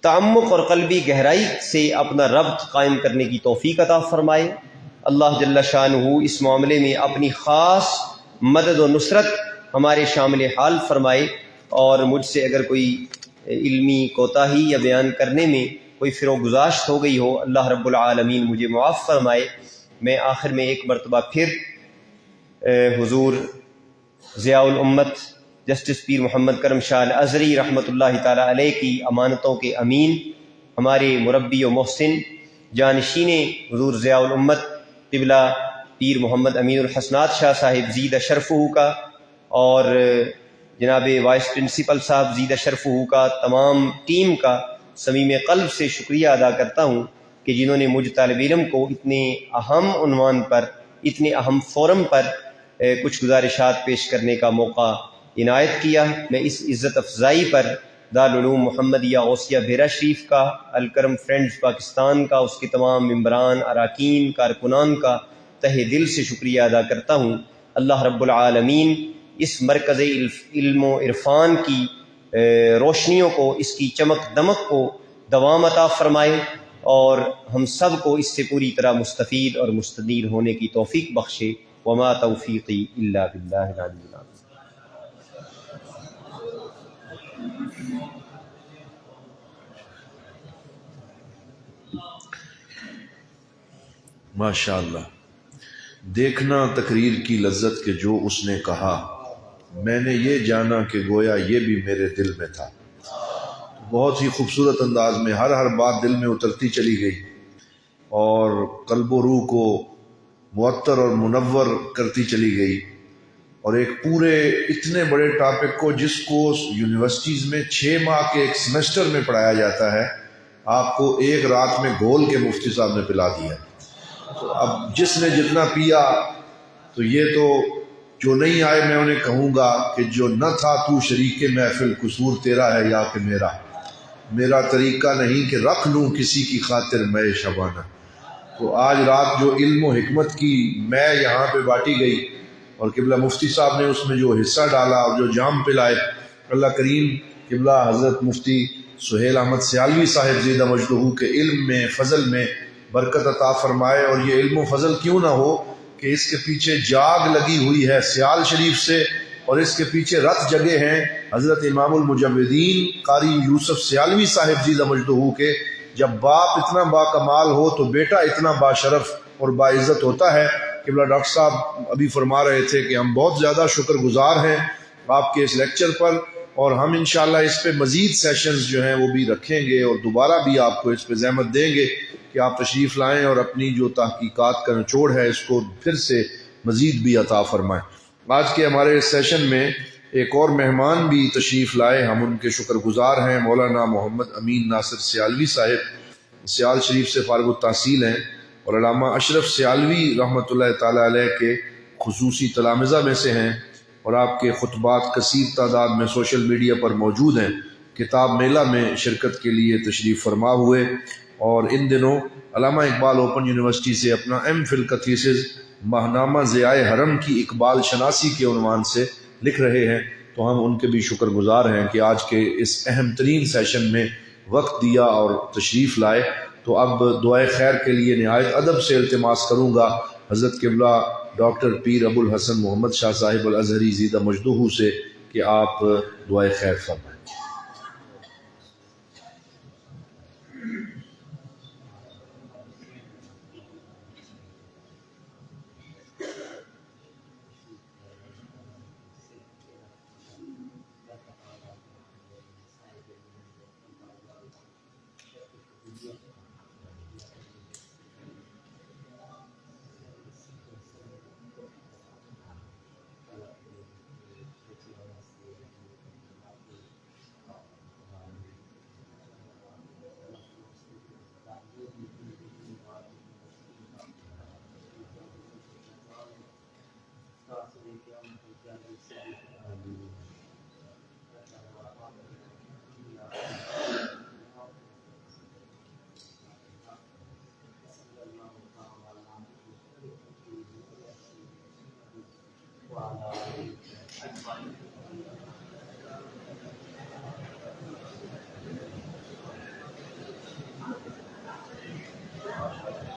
تعمق اور قلبی گہرائی سے اپنا ربط قائم کرنے کی توفیق عطا فرمائے۔ اللہ جل شانہ اس معاملے میں اپنی خاص مدد و نصرت ہمارے شامل حال فرمائے، اور مجھ سے اگر کوئی علمی کوتاہی یا بیان کرنے میں کوئی فروغ گزاشت ہو گئی ہو، اللہ رب العالمین مجھے معاف فرمائے۔ میں آخر میں ایک مرتبہ پھر حضور ضیاء الامت جسٹس پیر محمد کرم شاہ الازہری رحمۃ اللہ تعالی علیہ کی امانتوں کے امین، ہمارے مربی و محسن جانشین حضور ضیاء الامت قبلہ پیر محمد امین الحسنات شاہ صاحب زید شرفہ کا، اور جناب وائس پرنسپل صاحب زید شرفہ کا، تمام ٹیم کا صمیم قلب سے شکریہ ادا کرتا ہوں کہ جنہوں نے مجھ طالب علم کو اتنے اہم عنوان پر، اتنے اہم فورم پر کچھ گزارشات پیش کرنے کا موقع عنایت کیا۔ میں اس عزت افزائی پر دارالعلوم محمدیہ غوثیہ بھیرا شریف کا، الکرم فرینڈز پاکستان کا، اس کے تمام ممبران، اراکین، کارکنان کا تہہ دل سے شکریہ ادا کرتا ہوں۔ اللہ رب العالمین اس مرکز علم و عرفان کی روشنیوں کو، اس کی چمک دمک کو دوام عطا فرمائے، اور ہم سب کو اس سے پوری طرح مستفید اور مستنیر ہونے کی توفیق بخشے۔ وما توفیقی الا باللہ العلی العظیم۔ ماشاء اللہ، دیکھنا تقریر کی لذت کے جو اس نے کہا، میں نے یہ جانا کہ گویا یہ بھی میرے دل میں تھا۔ بہت ہی خوبصورت انداز میں ہر بات دل میں اترتی چلی گئی اور قلب و روح کو معطر اور منور کرتی چلی گئی، اور ایک پورے اتنے بڑے ٹاپک کو جس کو یونیورسٹیز میں 6 ماہ کے ایک سیمسٹر میں پڑھایا جاتا ہے، آپ کو ایک رات میں گھول کے مفتی صاحب نے پلا دیا۔ تو اب جس نے جتنا پیا، تو یہ تو جو نہیں آئے میں انہیں کہوں گا کہ جو نہ تھا تو شریک محفل، قصور تیرا ہے یا کہ میرا طریقہ نہیں کہ رکھ لوں کسی کی خاطر میں شبانہ۔ تو آج رات جو علم و حکمت کی میں یہاں پہ بانٹی گئی، اور قبلہ مفتی صاحب نے اس میں جو حصہ ڈالا اور جو جام پلائے، اللہ کریم قبلہ حضرت مفتی سہیل احمد سیالوی صاحب زیدہ مجدہ کے علم میں، فضل میں برکت عطا فرمائے۔ اور یہ علم و فضل کیوں نہ ہو کہ اس کے پیچھے جاگ لگی ہوئی ہے سیال شریف سے، اور اس کے پیچھے رت جگے ہیں حضرت امام المجودین قاری یوسف سیالوی صاحب زیدہ مجدہ کے۔ جب باپ اتنا با کمال ہو تو بیٹا اتنا باشرف اور باعزت ہوتا ہے۔ قبلہ ڈاکٹر صاحب ابھی فرما رہے تھے کہ ہم بہت زیادہ شکر گزار ہیں آپ کے اس لیکچر پر، اور ہم انشاءاللہ اس پہ مزید سیشنز جو ہیں وہ بھی رکھیں گے اور دوبارہ بھی آپ کو اس پہ زحمت دیں گے کہ آپ تشریف لائیں اور اپنی جو تحقیقات کا نچوڑ ہے اس کو پھر سے مزید بھی عطا فرمائیں۔ آج کے ہمارے اس سیشن میں ایک اور مہمان بھی تشریف لائے، ہم ان کے شکر گزار ہیں۔ مولانا محمد امین ناصر سیالوی صاحب سیال شریف سے فارغ التحصیل ہیں اور علامہ اشرف سیالوی رحمۃ اللہ تعالی علیہ کے خصوصی تلامذہ میں سے ہیں، اور آپ کے خطبات کثیر تعداد میں سوشل میڈیا پر موجود ہیں۔ کتاب میلہ میں شرکت کے لیے تشریف فرما ہوئے اور ان دنوں علامہ اقبال اوپن یونیورسٹی سے اپنا ایم فل کا تھیسز ماہنامہ ضیاء حرم کی اقبال شناسی کے عنوان سے لکھ رہے ہیں، تو ہم ان کے بھی شکر گزار ہیں کہ آج کے اس اہم ترین سیشن میں وقت دیا اور تشریف لائے۔ تو اب دعائے خیر کے لیے نہایت ادب سے التماس کروں گا حضرت قبلہ ڈاکٹر پیر ابو الحسن محمد شاہ صاحب الازہری زیدہ مجدہ سے کہ آپ دعائے خیر فرمائیں۔